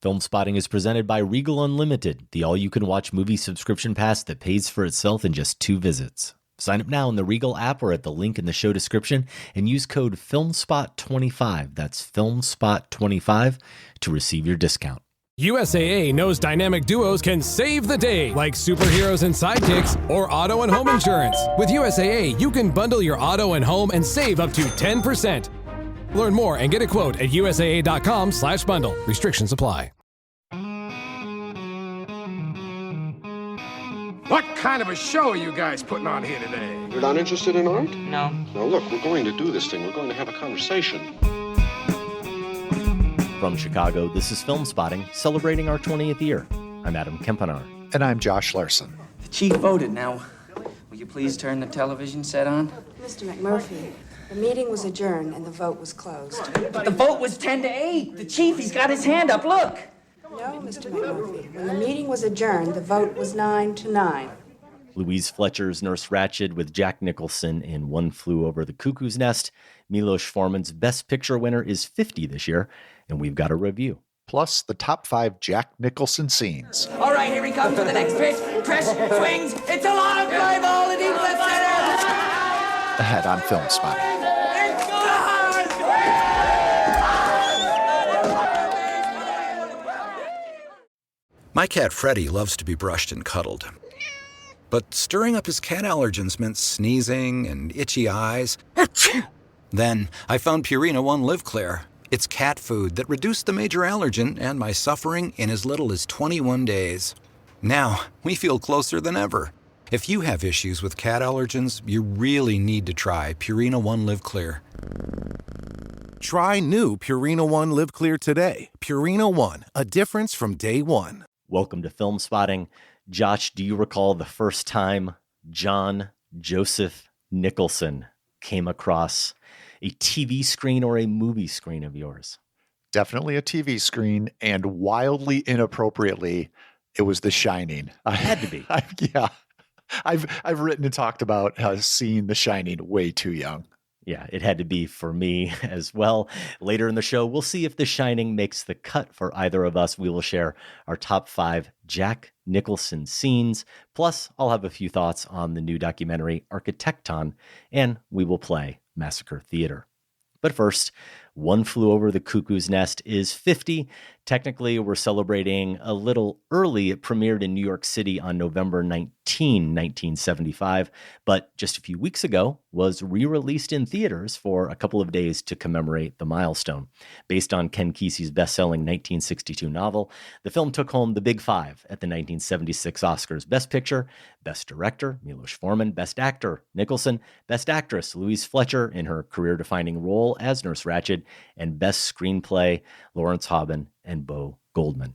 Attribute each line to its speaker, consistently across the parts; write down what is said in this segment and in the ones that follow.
Speaker 1: Film Spotting is presented by Regal Unlimited, the all-you-can-watch movie subscription pass that pays for itself in just 2 visits. Sign up now in the Regal app or at the link in the show description and use code FILMSPOT25, that's FILMSPOT25, to receive your discount.
Speaker 2: USAA knows dynamic duos can save the day, like superheroes and sidekicks or auto and home insurance. With USAA, you can bundle your auto and home and save up to 10%. Learn more and get a quote at usaa.com/bundle. Restrictions apply.
Speaker 3: What kind of a show are you guys putting on here today?
Speaker 4: You're not interested in art?
Speaker 5: No.
Speaker 4: Now look, we're going to do this thing. We're going to have a conversation.
Speaker 1: From Chicago, this is Film Spotting, celebrating our 20th year. I'm Adam Kempenaar.
Speaker 6: And I'm Josh Larson.
Speaker 5: The chief voted now. Will you please turn the television set on?
Speaker 7: Mr. McMurphy, the meeting was adjourned and the vote was closed.
Speaker 5: But the vote was 10-8. The chief, he's got his hand up. Look.
Speaker 7: No, Mr. McMurphy. When the meeting was adjourned, the vote was 9-9.
Speaker 1: Louise Fletcher's Nurse Ratched with Jack Nicholson in One Flew Over the Cuckoo's Nest. Milos Forman's Best Picture winner is 50 this year, and we've got a review.
Speaker 6: Plus the top 5 Jack Nicholson scenes.
Speaker 5: All right, here he comes with the next pitch. Press, swings. It's a long fly ball to deep left center.
Speaker 6: Ahead on Film Spotting.
Speaker 8: My cat Freddie loves to be brushed and cuddled. But stirring up his cat allergens meant sneezing and itchy eyes. Then I found Purina One Live Clear. It's cat food that reduced the major allergen and my suffering in as little as 21 days. Now, we feel closer than ever. If you have issues with cat allergens, you really need to try Purina One Live Clear.
Speaker 9: Try new Purina One Live Clear today. Purina One, a difference from day one.
Speaker 1: Welcome to Film Spotting. Josh, do you recall the first time John Joseph Nicholson came across a TV screen or a movie screen of yours?
Speaker 6: Definitely a TV screen, and wildly inappropriately, it was The Shining.
Speaker 1: It had to be.
Speaker 6: I've written and talked about seeing The Shining way too young.
Speaker 1: Yeah, it had to be for me as well. Later in the show, we'll see if The Shining makes the cut for either of us. We will share our top 5 Jack Nicholson scenes. Plus, I'll have a few thoughts on the new documentary Architecton, and we will play Massacre Theatre. But first, One Flew Over the Cuckoo's Nest is 50. Technically, we're celebrating a little early. It premiered in New York City on November 19, 1975, but just a few weeks ago was re-released in theaters for a couple of days to commemorate the milestone. Based on Ken Kesey's best-selling 1962 novel, the film took home the Big Five at the 1976 Oscars: Best Picture, Best Director, Milos Forman, Best Actor, Nicholson, Best Actress, Louise Fletcher in her career-defining role as Nurse Ratched, and Best Screenplay, Lawrence Hauben and Bo Goldman.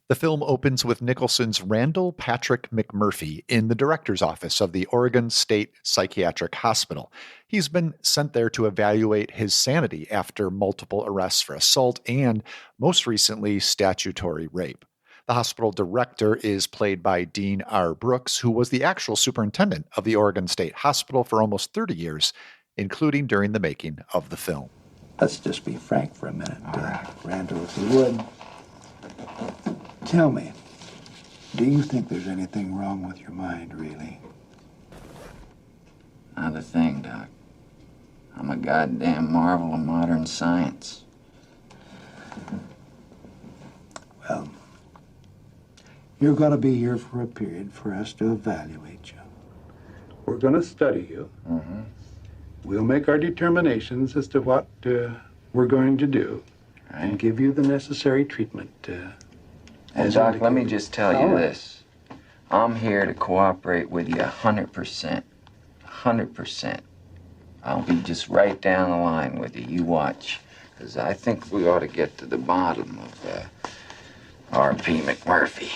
Speaker 6: The film opens with Nicholson's Randall Patrick McMurphy in the director's office of the Oregon State Psychiatric Hospital. He's been sent there to evaluate his sanity after multiple arrests for assault and, most recently, statutory rape. The hospital director is played by Dean R. Brooks, who was the actual superintendent of the Oregon State Hospital for almost 30 years, including during the making of the film.
Speaker 10: Let's just be frank for a minute, Randall, if you would. Tell me, do you think there's anything wrong with your mind, really?
Speaker 5: Not a thing, Doc. I'm a goddamn marvel of modern science.
Speaker 10: Well, you're going to be here for a period for us to evaluate you. We're going to study you.
Speaker 5: Mm-hmm.
Speaker 10: We'll make our determinations as to what we're going to do,
Speaker 5: Right.
Speaker 10: and give you the necessary treatment.
Speaker 5: Well, Doc, let me just tell you this. I'm here to cooperate with you 100%. 100%. I'll be just right down the line with you. You watch. Because I think we ought to get to the bottom of R.P. McMurphy.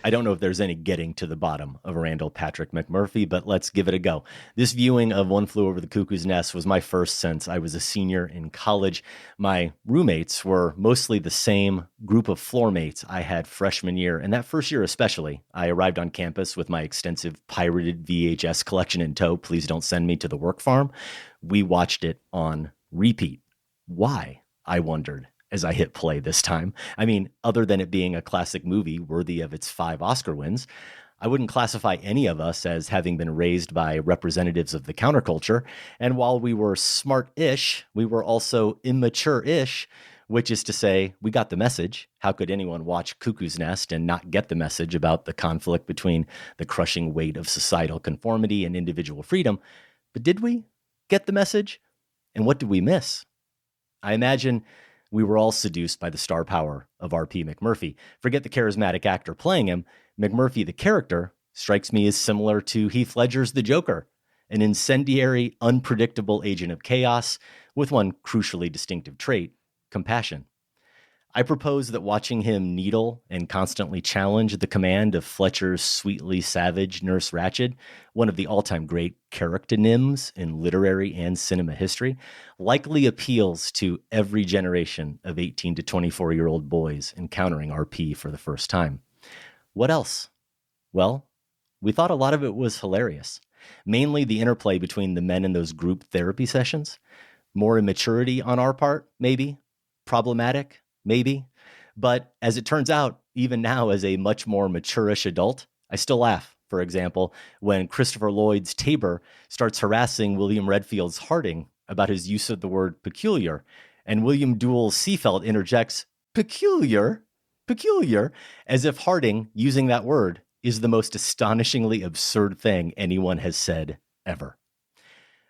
Speaker 1: I don't know if there's any getting to the bottom of Randall Patrick McMurphy, but let's give it a go. This viewing of One Flew Over the Cuckoo's Nest was my first since I was a senior in college. My roommates were mostly the same group of floor mates I had freshman year, and that first year especially. I arrived on campus with my extensive pirated VHS collection in tow. Please don't send me to the work farm. We watched it on repeat. Why? I wondered. as I hit play this time. I mean, other than it being a classic movie worthy of its 5 Oscar wins, I wouldn't classify any of us as having been raised by representatives of the counterculture. And while we were smart-ish, we were also immature-ish, which is to say, we got the message. How could anyone watch Cuckoo's Nest and not get the message about the conflict between the crushing weight of societal conformity and individual freedom? But did we get the message? And what did we miss? I imagine we were all seduced by the star power of R.P. McMurphy. Forget the charismatic actor playing him. McMurphy, the character, strikes me as similar to Heath Ledger's The Joker, an incendiary, unpredictable agent of chaos with one crucially distinctive trait: compassion. I propose that watching him needle and constantly challenge the command of Fletcher's sweetly savage Nurse Ratched, one of the all-time great characteronyms in literary and cinema history, likely appeals to every generation of 18 to 24-year-old boys encountering RP for the first time. What else? Well, we thought a lot of it was hilarious. Mainly the interplay between the men in those group therapy sessions. More immaturity on our part, maybe. Problematic, maybe. But as it turns out, even now as a much more mature-ish adult, I still laugh, for example, when Christopher Lloyd's Tabor starts harassing William Redfield's Harding about his use of the word peculiar, and William Duell's Seafeld interjects, peculiar, as if Harding, using that word, is the most astonishingly absurd thing anyone has said ever.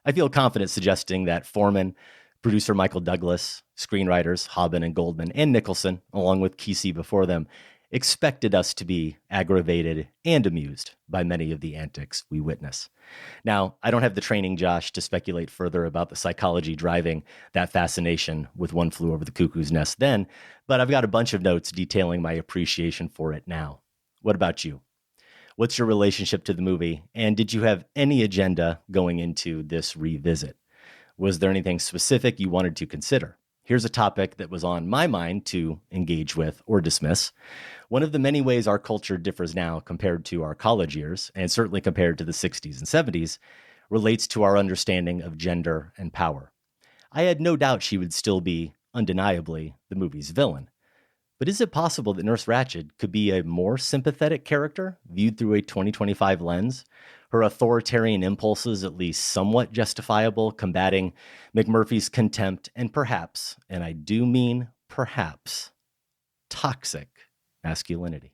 Speaker 1: I feel confident suggesting that Foreman, producer Michael Douglas, screenwriters Hobben and Goldman, and Nicholson, along with Kesey before them, expected us to be aggravated and amused by many of the antics we witness. Now, I don't have the training, Josh, to speculate further about the psychology driving that fascination with One Flew Over the Cuckoo's Nest then, but I've got a bunch of notes detailing my appreciation for it now. What about you? What's your relationship to the movie, and did you have any agenda going into this revisit? Was there anything specific you wanted to consider? Here's a topic that was on my mind to engage with or dismiss. One of the many ways our culture differs now compared to our college years, and certainly compared to the 60s and 70s, relates to our understanding of gender and power. I had no doubt she would still be, undeniably, the movie's villain. But is it possible that Nurse Ratched could be a more sympathetic character viewed through a 2025 lens? Her authoritarian impulses at least somewhat justifiable, combating McMurphy's contempt and perhaps, and I do mean perhaps, toxic masculinity.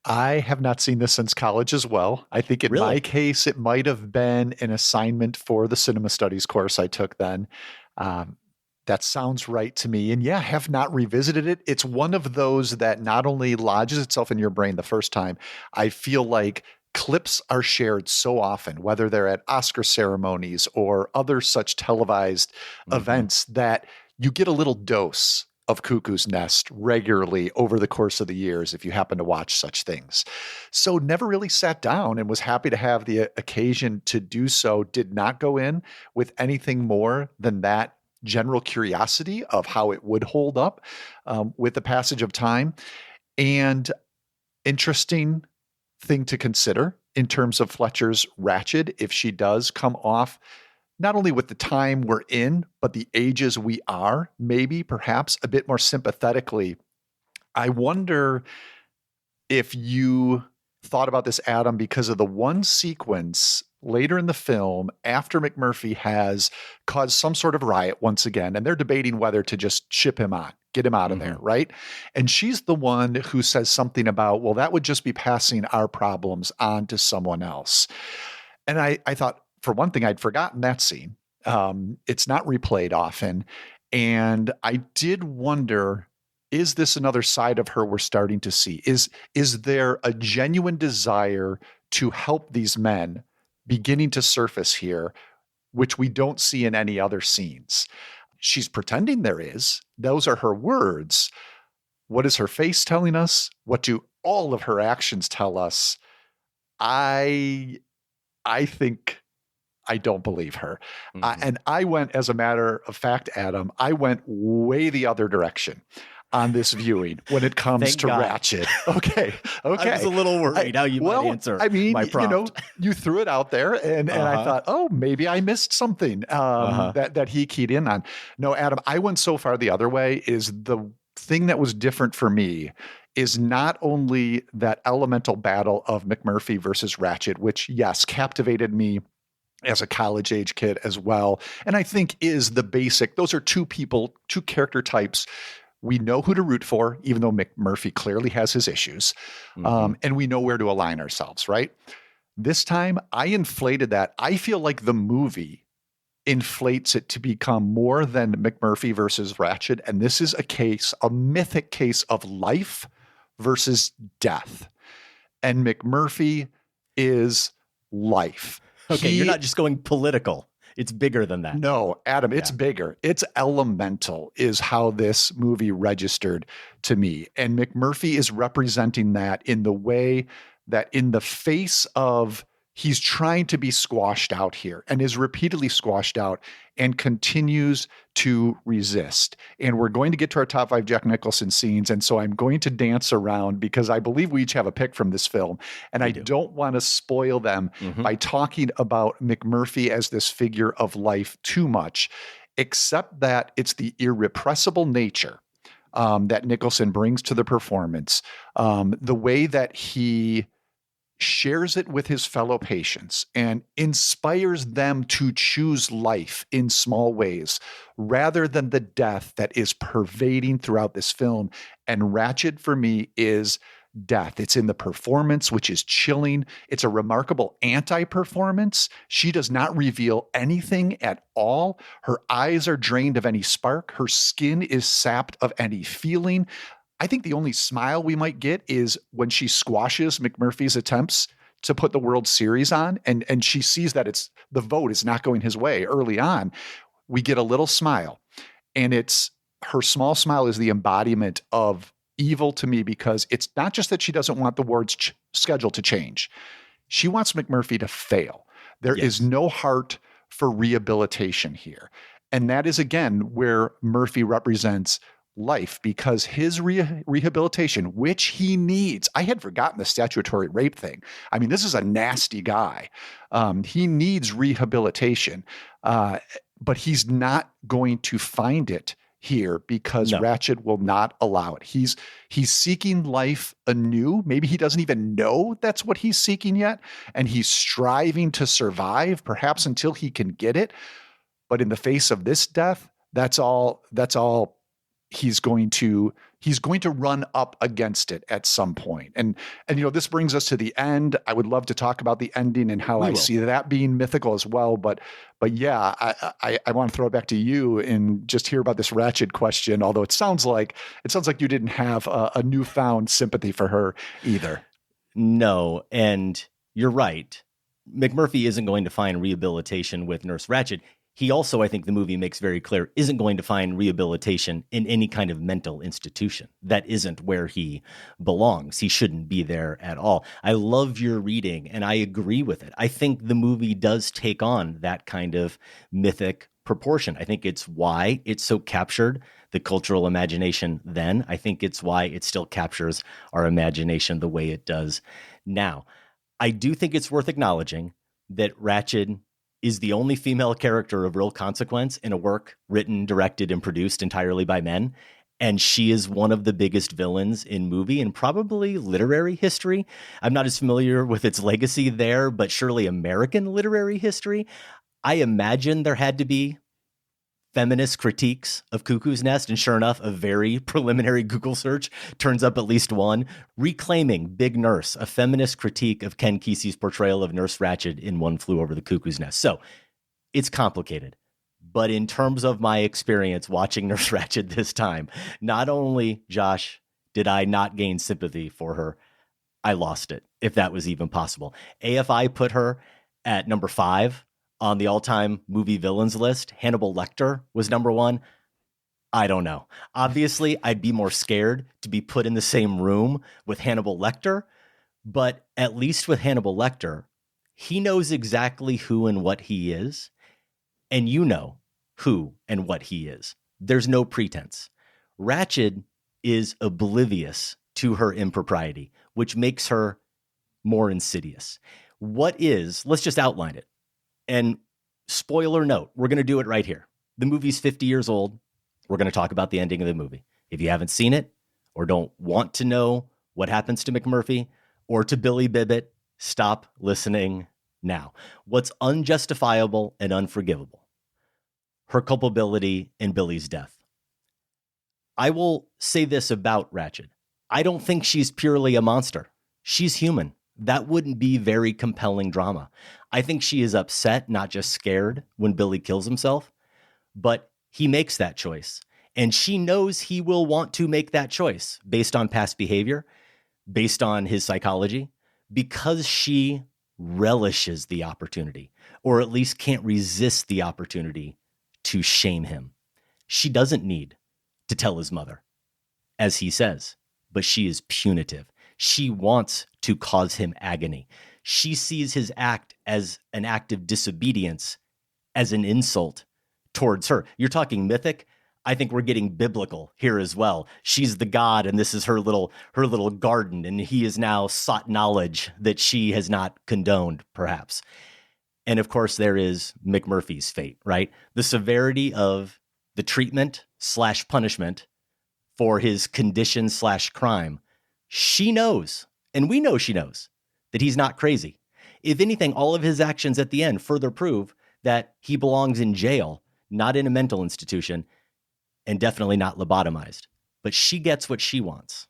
Speaker 6: I have not seen this since college as well. I think in my case, it might have been an assignment for the cinema studies course I took then. That sounds right to me. And yeah, have not revisited it. It's one of those that not only lodges itself in your brain the first time, I feel like clips are shared so often, whether they're at Oscar ceremonies or other such televised events, that you get a little dose of Cuckoo's Nest regularly over the course of the years if you happen to watch such things. So never really sat down and was happy to have the occasion to do so. Did not go in with anything more than that general curiosity of how it would hold up with the passage of time. And interesting thing to consider in terms of Fletcher's Ratched, if she does come off not only with the time we're in, but the ages we are, maybe perhaps a bit more sympathetically. I wonder if you thought about this, Adam, because of the one sequence later in the film after McMurphy has caused some sort of riot once again, and they're debating whether to just ship him on, get him out of there, right? And she's the one who says something about, well, that would just be passing our problems on to someone else. And I thought, for one thing, I'd forgotten that scene. It's not replayed often. And I did wonder, is this another side of her we're starting to see? Is there a genuine desire to help these men beginning to surface here, which we don't see in any other scenes? She's pretending there is. Those are her words. What is her face telling us? What do all of her actions tell us? I think I don't believe her. And I went, as a matter of fact, Adam, I went way the other direction. on this viewing when it comes
Speaker 1: Thank
Speaker 6: to
Speaker 1: God.
Speaker 6: Ratchet. Okay.
Speaker 1: I was a little worried how you might answer my prompt.
Speaker 6: You threw it out there, and I thought, oh, maybe I missed something that he keyed in on. No, Adam, I went so far the other way. Is the thing that was different for me is not only that elemental battle of McMurphy versus Ratchet, which, yes, captivated me as a college age kid as well. And I think is the basic, those are two character types. We know who to root for, even though McMurphy clearly has his issues. And we know where to align ourselves, right? This time I inflated that. I feel like the movie inflates it to become more than McMurphy versus Ratchet. And this is a mythic case of life versus death. And McMurphy is life.
Speaker 1: Okay, you're not just going political. It's bigger than that.
Speaker 6: No, Adam, it's bigger. It's elemental is how this movie registered to me. And McMurphy is representing that in the way that in the face of he's trying to be squashed out here and is repeatedly squashed out and continues to resist. And we're going to get to our top 5 Jack Nicholson scenes. And so I'm going to dance around because I believe we each have a pick from this film. And I don't want to spoil them by talking about McMurphy as this figure of life too much, except that it's the irrepressible nature that Nicholson brings to the performance. The way that he shares it with his fellow patients and inspires them to choose life in small ways rather than the death that is pervading throughout this film. And Ratchet for me is death. It's in the performance, which is chilling. It's a remarkable anti-performance. She does not reveal anything at all. Her eyes are drained of any spark. Her skin is sapped of any feeling. I think the only smile we might get is when she squashes McMurphy's attempts to put the World Series on, and she sees that the vote is not going his way early on. We get a little smile, and her small smile is the embodiment of evil to me, because it's not just that she doesn't want the Ward's schedule to change. She wants McMurphy to fail. There is no heart for rehabilitation here. And that is, again, where Murphy represents life, because his rehabilitation, which he needs, I had forgotten the statutory rape thing. I mean, this is a nasty guy. He needs rehabilitation, but he's not going to find it here because Ratchet will not allow it. He's seeking life anew. Maybe he doesn't even know that's what he's seeking yet. And he's striving to survive, perhaps until he can get it. But in the face of this death, that's all he's going to run up against it at some point. And this brings us to the end. I would love to talk about the ending and how I see that being mythical as well. But yeah, I want to throw it back to you and just hear about this Ratchet question. Although it sounds like you didn't have a newfound sympathy for her either.
Speaker 1: No. And you're right. McMurphy isn't going to find rehabilitation with Nurse Ratchet. He also, I think the movie makes very clear, isn't going to find rehabilitation in any kind of mental institution. That isn't where he belongs. He shouldn't be there at all. I love your reading, and I agree with it. I think the movie does take on that kind of mythic proportion. I think it's why it so captured the cultural imagination then. I think it's why it still captures our imagination the way it does now. I do think it's worth acknowledging that Ratchet is the only female character of real consequence in a work written, directed, and produced entirely by men. And she is one of the biggest villains in movie and probably literary history. I'm not as familiar with its legacy there, but surely American literary history. I imagine there had to be feminist critiques of Cuckoo's Nest, and sure enough, a very preliminary Google search turns up at least one, reclaiming Big Nurse, a feminist critique of Ken Kesey's portrayal of Nurse Ratched in One Flew Over the Cuckoo's Nest. So it's complicated. But in terms of my experience watching Nurse Ratched this time, not only, Josh, did I not gain sympathy for her, I lost it, if that was even possible. AFI put her at number 5 on the all-time movie villains list. Hannibal Lecter was number 1. I don't know. Obviously, I'd be more scared to be put in the same room with Hannibal Lecter, but at least with Hannibal Lecter, he knows exactly who and what he is, and you know who and what he is. There's no pretense. Ratched is oblivious to her impropriety, which makes her more insidious. Let's just outline it. And spoiler note, we're going to do it right here. The movie's 50 years old. We're going to talk about the ending of the movie. If you haven't seen it or don't want to know what happens to McMurphy or to Billy Bibbit, stop listening now. What's unjustifiable and unforgivable? Her culpability in Billy's death. I will say this about Ratched. I don't think she's purely a monster. She's human. That wouldn't be very compelling drama. I think she is upset, not just scared, when Billy kills himself, but he makes that choice. And she knows he will want to make that choice based on past behavior, based on his psychology, because she relishes the opportunity, or at least can't resist the opportunity to shame him. She doesn't need to tell his mother, as he says, but she is punitive. She wants to cause him agony. She sees his act as an act of disobedience, as an insult towards her. You're talking mythic. I think we're getting biblical here as well. She's the god, and this is her little garden, and he has now sought knowledge that she has not condoned, perhaps. And of course, there is McMurphy's fate, right? The severity of the treatment / punishment for his condition / crime. She knows, and we know she knows, that he's not crazy. If anything, all of his actions at the end further prove that he belongs in jail, not in a mental institution, and definitely not lobotomized. But she gets what she wants.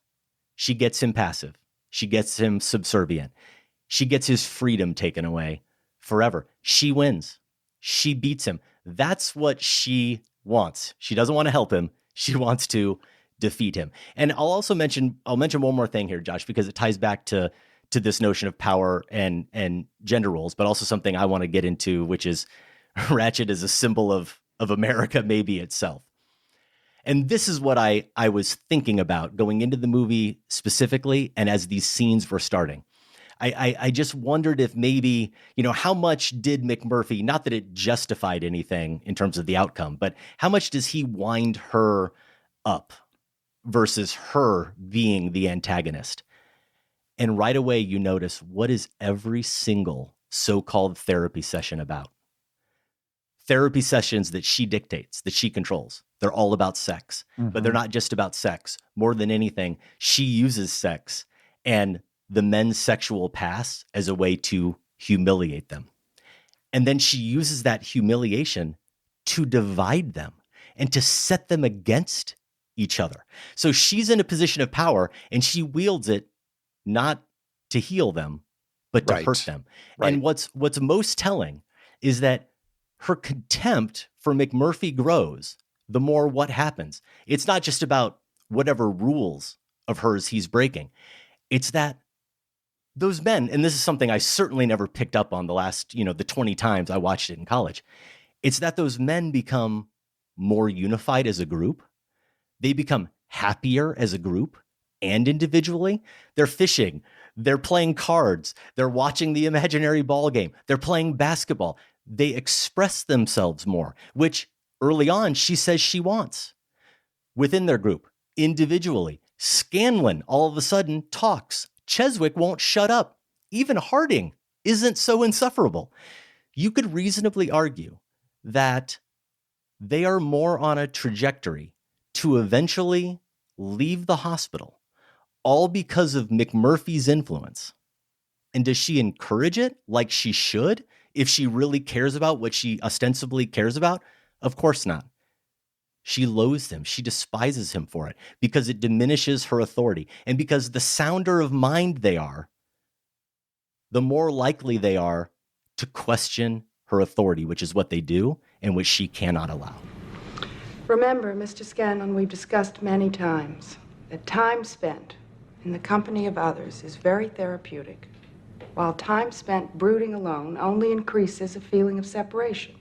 Speaker 1: She gets him passive. She gets him subservient. She gets his freedom taken away forever. She wins. She beats him. That's what she wants. She doesn't want to help him. She wants to defeat him. And I'll mention one more thing here, Josh, because it ties back to this notion of power and gender roles, but also something I want to get into, which is Ratched is a symbol of America, maybe itself. And this is what I was thinking about going into the movie specifically, and as these scenes were starting. I just wondered if maybe, how much did McMurphy, not that it justified anything in terms of the outcome, but how much does he wind her up versus her being the antagonist? And right away, you notice, what is every single so-called therapy session about? Therapy sessions that she dictates, that she controls. They're all about sex, but they're not just about sex. More than anything, she uses sex and the men's sexual past as a way to humiliate them. And then she uses that humiliation to divide them and to set them against each other. So she's in a position of power, and she wields it not to heal them, but to hurt them. Right. And what's most telling is that her contempt for McMurphy grows the more what happens. It's not just about whatever rules of hers he's breaking. It's that those men, and this is something I certainly never picked up on the last, the 20 times I watched it in college. It's that those men become more unified as a group. They become happier as a group and individually. They're fishing. They're playing cards. They're watching the imaginary ball game. They're playing basketball. They express themselves more, which early on she says she wants within their group, individually. Scanlon all of a sudden talks. Cheswick won't shut up. Even Harding isn't so insufferable. You could reasonably argue that they are more on a trajectory to eventually leave the hospital, all because of McMurphy's influence. And does she encourage it like she should if she really cares about what she ostensibly cares about? Of course not. She loathes him. She despises him for it because it diminishes her authority. And because the sounder of mind they are, the more likely they are to question her authority, which is what they do and which she cannot allow.
Speaker 7: Remember, Mr. Scanlon, we've discussed many times that time spent in the company of others is very therapeutic, while time spent brooding alone only increases a feeling of separation.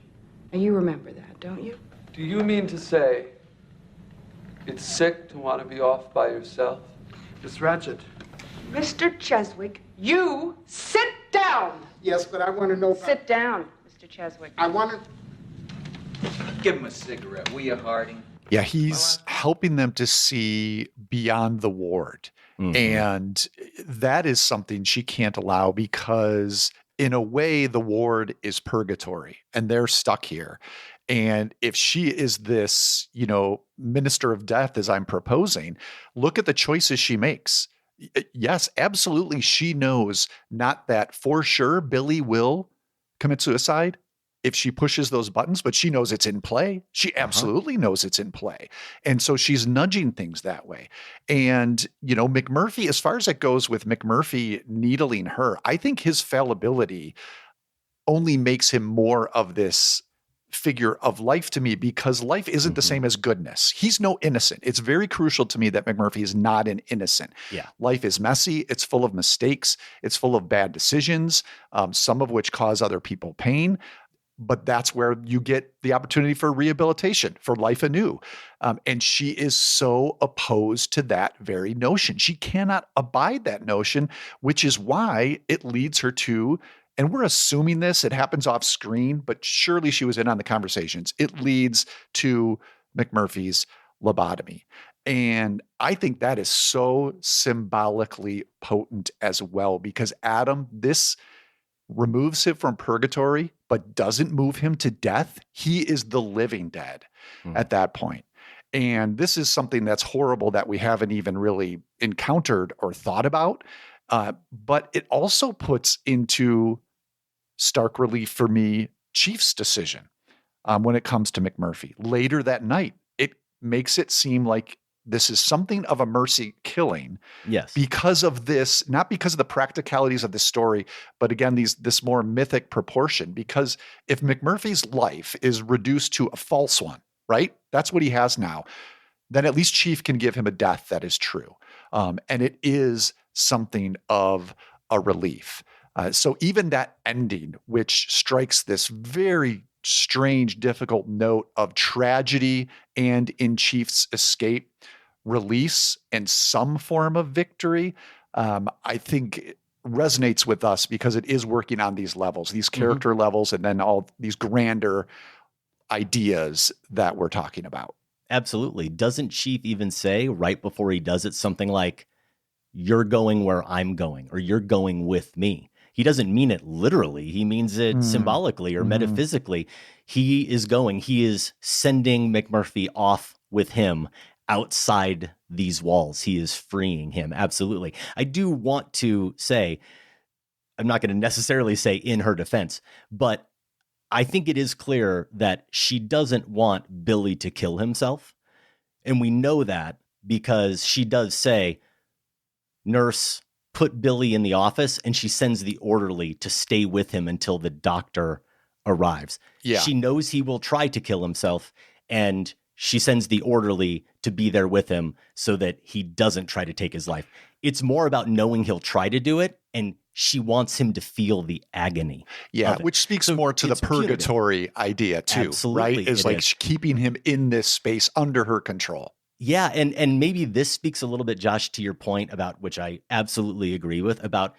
Speaker 7: Now, you remember that, don't you?
Speaker 11: Do you mean to say it's sick to want to be off by yourself?
Speaker 3: Miss Ratched.
Speaker 7: Mr. Cheswick, you sit down!
Speaker 3: Yes, but I want to know...
Speaker 7: Sit down, Mr. Cheswick.
Speaker 3: I want to...
Speaker 12: Give him a cigarette, will you, Harding?
Speaker 6: Yeah, he's helping them to see beyond the ward.
Speaker 1: Mhm.
Speaker 6: And that is something she can't allow because, in a way, the ward is purgatory and they're stuck here. And if she is this, minister of death, as I'm proposing, look at the choices she makes. Yes, absolutely. She knows not that for sure Billy will commit suicide if she pushes those buttons, but she knows it's in play. She absolutely knows it's in play. And so she's nudging things that way. And, McMurphy, as far as it goes with McMurphy needling her, I think his fallibility only makes him more of this figure of life to me, because life isn't the same as goodness. He's no innocent. It's very crucial to me that McMurphy is not an innocent.
Speaker 1: Yeah.
Speaker 6: Life is messy. It's full of mistakes. It's full of bad decisions, some of which cause other people pain. But that's where you get the opportunity for rehabilitation, for life anew. And she is so opposed to that very notion. She cannot abide that notion, which is why it leads her to, and we're assuming this, it happens off screen, but surely she was in on the conversations. It leads to McMurphy's lobotomy. And I think that is so symbolically potent as well, because Adam, this removes him from purgatory, but doesn't move him to death. He is the living dead at that point. And this is something that's horrible that we haven't even really encountered or thought about. But it also puts into stark relief for me Chief's decision when it comes to McMurphy. Later that night, it makes it seem like this is something of a mercy killing.
Speaker 1: Yes.
Speaker 6: Because of this, not because of the practicalities of the story, but again, this more mythic proportion. Because if McMurphy's life is reduced to a false one, right? That's what he has now. Then at least Chief can give him a death that is true. And it is something of a relief. So even that ending, which strikes this very strange, difficult note of tragedy and in Chief's escape, release, and some form of victory, I think resonates with us because it is working on these levels, these character levels, and then all these grander ideas that we're talking about.
Speaker 1: Absolutely. Doesn't Chief even say right before he does it something like, "You're going where I'm going," or "You're going with me"? He doesn't mean it literally. He means it symbolically or metaphysically. He is sending McMurphy off with him outside these walls. He is freeing him. Absolutely. I do want to say, I'm not going to necessarily say in her defense, but I think it is clear that she doesn't want Billy to kill himself. And we know that because she does say, "Nurse, put Billy in the office," and she sends the orderly to stay with him until the doctor arrives.
Speaker 6: Yeah.
Speaker 1: She knows he will try to kill himself, and she sends the orderly to be there with him so that he doesn't try to take his life. It's more about knowing he'll try to do it, and she wants him to feel the agony.
Speaker 6: Yeah, which speaks more to the purgatory idea too,
Speaker 1: Absolutely,
Speaker 6: right? Is like keeping him in this space under her control.
Speaker 1: Yeah, and maybe this speaks a little bit, Josh, to your point about, which I absolutely agree with, about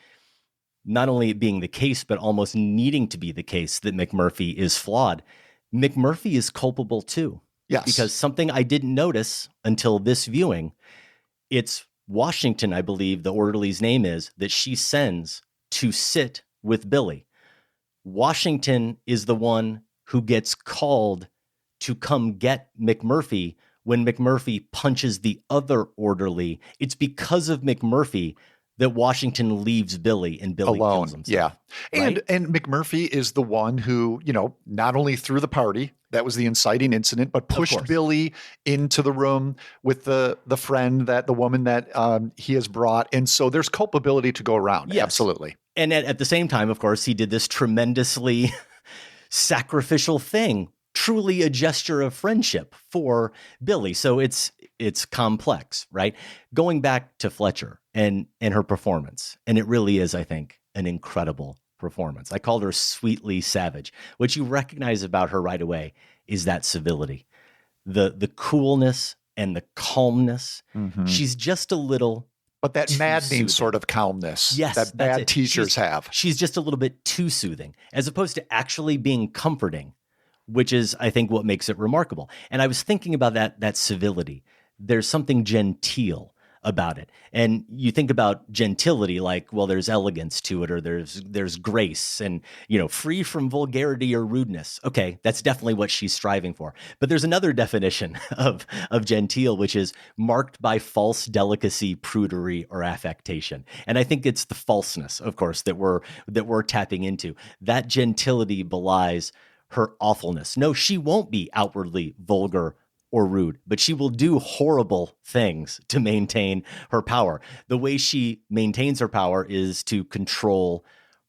Speaker 1: not only it being the case, but almost needing to be the case that McMurphy is flawed. McMurphy is culpable too.
Speaker 6: Yes.
Speaker 1: Because something I didn't notice until this viewing, it's Washington, I believe the orderly's name is, that she sends to sit with Billy. Washington is the one who gets called to come get McMurphy when McMurphy punches the other orderly. It's because of McMurphy that Washington leaves Billy and Billy
Speaker 6: alone.
Speaker 1: Kills himself.
Speaker 6: Yeah.
Speaker 1: Right?
Speaker 6: And McMurphy is the one who, not only threw the party, that was the inciting incident, but pushed Billy into the room with the friend, the woman that he has brought. And so there's culpability to go around.
Speaker 1: Yes.
Speaker 6: Absolutely.
Speaker 1: And at the same time, of course, he did this tremendously sacrificial thing, truly a gesture of friendship for Billy. So it's complex, right? Going back to Fletcher and her performance, and it really is, I think, an incredible performance. I called her sweetly savage. What you recognize about her right away is that civility, the coolness and the calmness. She's just a little,
Speaker 6: but that maddening
Speaker 1: soothing.
Speaker 6: Sort of calmness
Speaker 1: yes,
Speaker 6: that bad teachers have.
Speaker 1: She's just a little bit too soothing, as opposed to actually being comforting which is, I think, what makes it remarkable. And I was thinking about that civility. There's something genteel about it. And you think about gentility, like, well, there's elegance to it, or there's grace and, free from vulgarity or rudeness. Okay, that's definitely what she's striving for. But there's another definition of genteel, which is marked by false delicacy, prudery, or affectation. And I think it's the falseness, of course, that we're tapping into. That gentility belies her awfulness. No, she won't be outwardly vulgar or rude, but she will do horrible things to maintain her power. The way she maintains her power is to control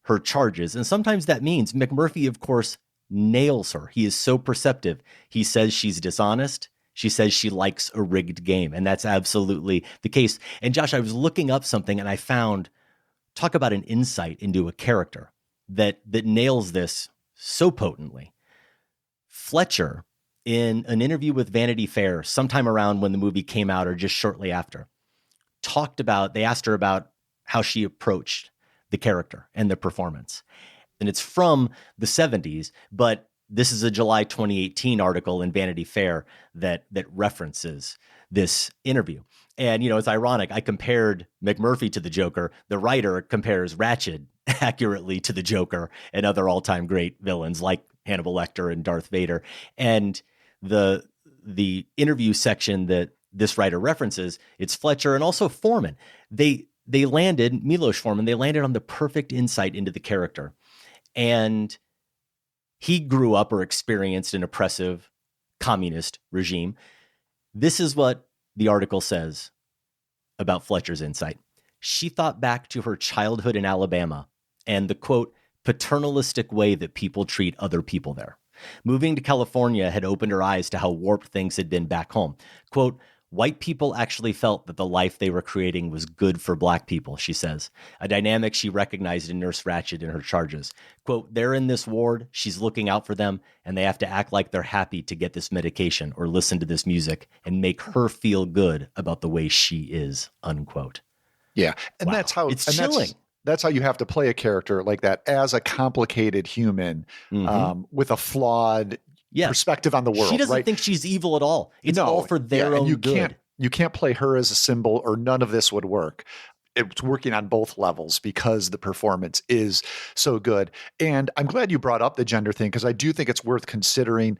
Speaker 1: her charges. And sometimes that means McMurphy, of course, nails her. He is so perceptive. He says she's dishonest. She says she likes a rigged game. And that's absolutely the case. And Josh, I was looking up something and I found, talk about an insight into a character that nails this so potently. Fletcher, in an interview with Vanity Fair, sometime around when the movie came out or just shortly after, they asked her about how she approached the character and the performance. And it's from the 70s, but this is a July 2018 article in Vanity Fair that references this interview. And, it's ironic. I compared McMurphy to the Joker. The writer compares Ratched accurately to the Joker and other all-time great villains like Hannibal Lecter and Darth Vader. And the interview section that this writer references, it's Fletcher and also Foreman. They landed, Milos Forman, they landed on the perfect insight into the character. And he grew up or experienced an oppressive communist regime. This is what the article says about Fletcher's insight. She thought back to her childhood in Alabama and the, quote, paternalistic way that people treat other people there. Moving to California had opened her eyes to how warped things had been back home. Quote, white people actually felt that the life they were creating was good for black people, she says, a dynamic she recognized in Nurse Ratched in her charges. Quote, they're in this ward, she's looking out for them, and they have to act like they're happy to get this medication or listen to this music and make her feel good about the way she is, unquote.
Speaker 6: Yeah, and
Speaker 1: wow.
Speaker 6: That's how
Speaker 1: it's chilling.
Speaker 6: That's how you have to play a character like that as a complicated human with a flawed perspective on the world.
Speaker 1: She doesn't
Speaker 6: right?
Speaker 1: think she's evil at all. It's all for their own good.
Speaker 6: You can't play her as a symbol or none of this would work. It's working on both levels because the performance is so good. And I'm glad you brought up the gender thing because I do think it's worth considering.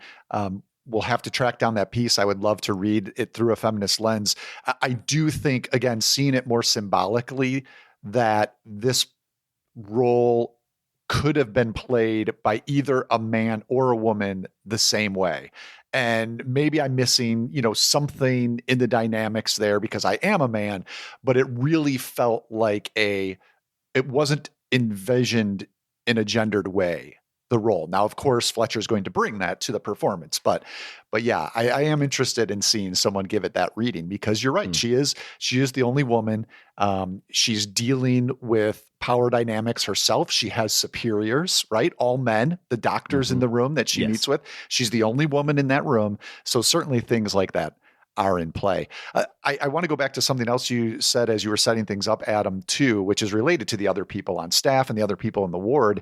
Speaker 6: We'll have to track down that piece. I would love to read it through a feminist lens. I do think, again, seeing it more symbolically, that this role could have been played by either a man or a woman the same way. And maybe I'm missing, something in the dynamics there because I am a man, but it really felt like it wasn't envisioned in a gendered way, the role. Now, of course, Fletcher's going to bring that to the performance, but yeah, I am interested in seeing someone give it that reading because you're right. She is the only woman. She's dealing with power dynamics herself. She has superiors, right? All men, the doctors in the room that she meets with. She's the only woman in that room. So certainly things like that are in play. I want to go back to something else you said as you were setting things up, Adam, too, which is related to the other people on staff and the other people in the ward.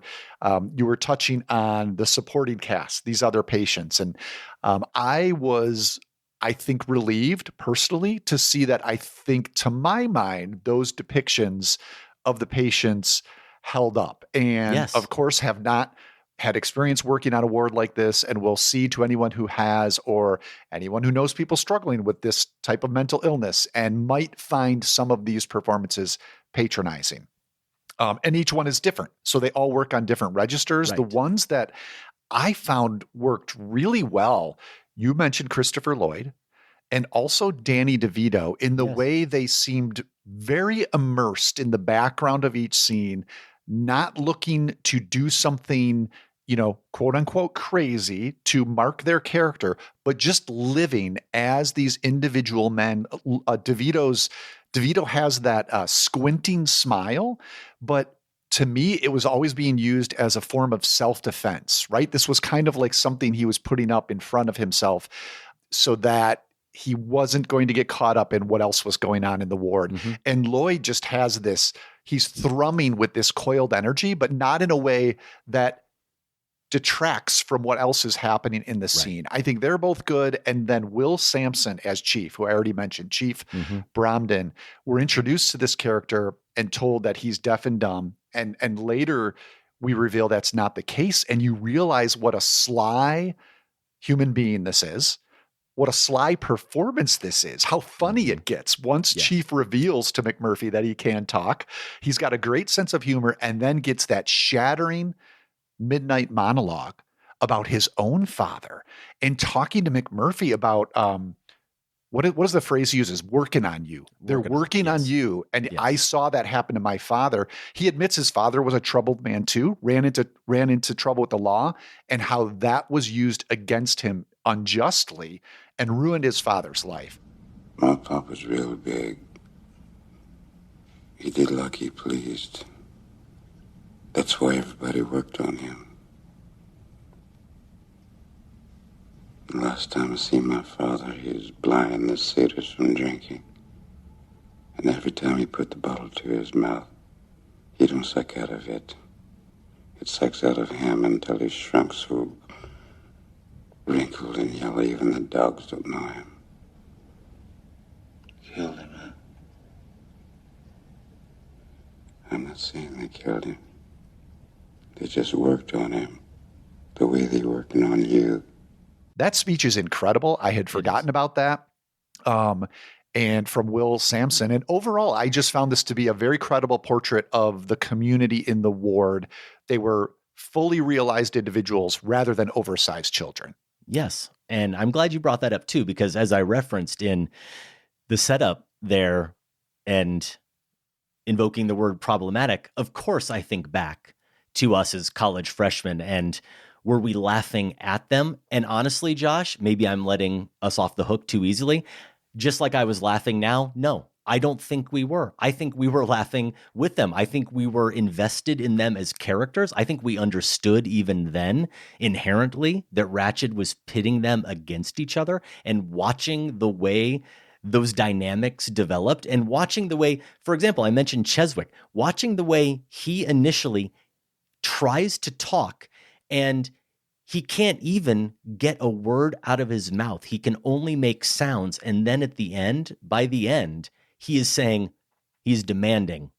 Speaker 6: You were touching on the supporting cast, these other patients. And I was, I think, relieved personally to see that I think, to my mind, those depictions of the patients held up. And of course, have not had experience working on a ward like this, and will see to anyone who has or anyone who knows people struggling with this type of mental illness and might find some of these performances patronizing. And each one is different. So they all work on different registers. Right. The ones that I found worked really well, you mentioned Christopher Lloyd and also Danny DeVito in the way they seemed very immersed in the background of each scene, not looking to do something, quote unquote crazy to mark their character, but just living as these individual men. DeVito has that squinting smile, but to me, it was always being used as a form of self-defense, right? This was kind of like something he was putting up in front of himself so that he wasn't going to get caught up in what else was going on in the ward. And Lloyd just has this, he's thrumming with this coiled energy, but not in a way that detracts from what else is happening in the scene. I think they're both good. And then Will Sampson as Chief, who I already mentioned, Chief Bromden, we're introduced to this character and told that he's deaf and dumb. And later we reveal that's not the case. And you realize what a sly human being this is, what a sly performance this is, how funny it gets once Chief reveals to McMurphy that he can talk. He's got a great sense of humor and then gets that shattering midnight monologue about his own father and talking to McMurphy about what is the phrase he uses? Working on you. They're working on you. And I saw that happen to my father. He admits his father was a troubled man too, ran into trouble with the law, and how that was used against him unjustly and ruined his father's life.
Speaker 12: My papa's real big. He did like he pleased. That's why everybody worked on him. The last time I seen my father, he was blinding the satyrs from drinking. And every time he put the bottle to his mouth, he don't suck out of it. It sucks out of him until he shrunk so wrinkled and yellow, even the dogs don't know him. Killed him, huh? I'm not saying they killed him. They just worked on him the way they're working on you.
Speaker 6: That speech is incredible. I had forgotten about that. And from Will Sampson. And overall, I just found this to be a very credible portrait of the community in the ward. They were fully realized individuals rather than oversized children.
Speaker 1: Yes. And I'm glad you brought that up too, because as I referenced in the setup there and invoking the word problematic, of course, I think back to us as college freshmen and were we laughing at them? And honestly, Josh, maybe I'm letting us off the hook too easily. Just like I was laughing now, no, I don't think we were. I think we were laughing with them. I think we were invested in them as characters. I think we understood even then inherently that Ratched was pitting them against each other, and watching the way those dynamics developed and watching the way, for example, I mentioned Cheswick, watching the way he initially tries to talk and he can't even get a word out of his mouth. He can only make sounds. And then at the end, by the end, he is saying, he's demanding,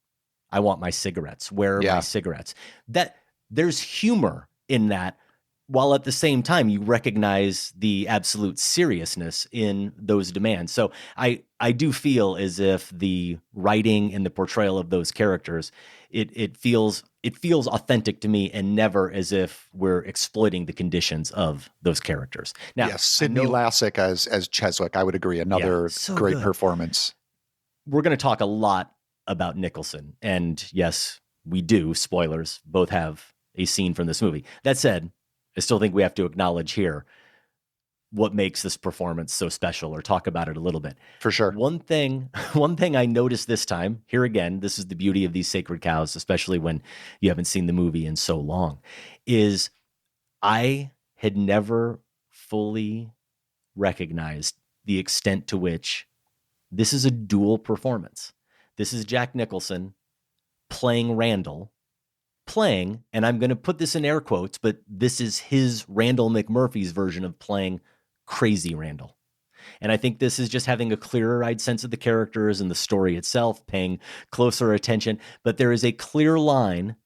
Speaker 1: I want my cigarettes. Where are my cigarettes? That there's humor in that, while at the same time you recognize the absolute seriousness in those demands. So I do feel as if the writing and the portrayal of those characters, it feels authentic to me, and never as if we're exploiting the conditions of those characters. Now,
Speaker 6: yes, Sidney Lassick as Cheswick, I would agree. Another great performance.
Speaker 1: We're going to talk a lot about Nicholson, and yes, we do. Spoilers, both have a scene from this movie. That said, I still think we have to acknowledge here what makes this performance so special, or talk about it a little bit.
Speaker 6: For sure.
Speaker 1: One thing I noticed this time, here again, this is the beauty of these Sacred Cows, especially when you haven't seen the movie in so long, is I had never fully recognized the extent to which this is a dual performance. This is Jack Nicholson playing Randall, and I'm going to put this in air quotes, but this is his Randall McMurphy's version of playing crazy Randall. And I think this is just having a clearer-eyed sense of the characters and the story itself, paying closer attention. But there is a clear line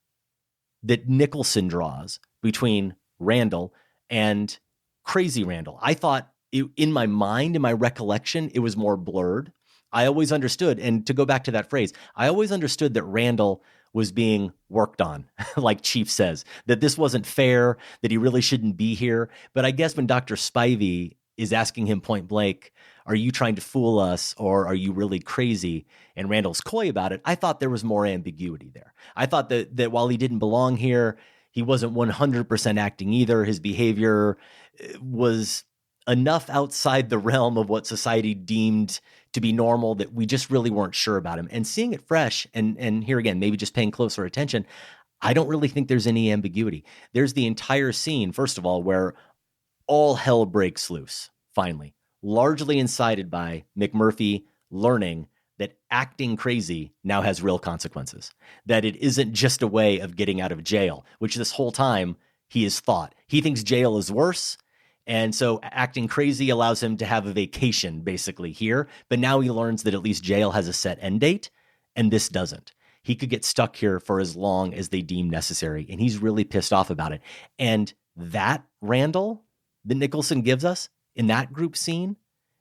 Speaker 1: that Nicholson draws between Randall and crazy Randall. I thought in my mind, in my recollection, it was more blurred. I always understood, and to go back to that phrase, I always understood that Randall was being worked on, like Chief says, that this wasn't fair, that he really shouldn't be here. But I guess when Dr. Spivey is asking him point blank, are you trying to fool us, or are you really crazy? And Randall's coy about it. I thought there was more ambiguity there. I thought that while he didn't belong here, he wasn't 100% acting either. His behavior was enough outside the realm of what society deemed to be normal that we just really weren't sure about him. And seeing it fresh, and here again, maybe just paying closer attention, I don't really think there's any ambiguity. There's the entire scene, first of all, where all hell breaks loose, finally, largely incited by McMurphy learning that acting crazy now has real consequences, that it isn't just a way of getting out of jail, which this whole time he is thought. He thinks jail is worse. And so acting crazy allows him to have a vacation basically here. But now he learns that at least jail has a set end date and this doesn't. He could get stuck here for as long as they deem necessary. And he's really pissed off about it. And that Randall that Nicholson gives us in that group scene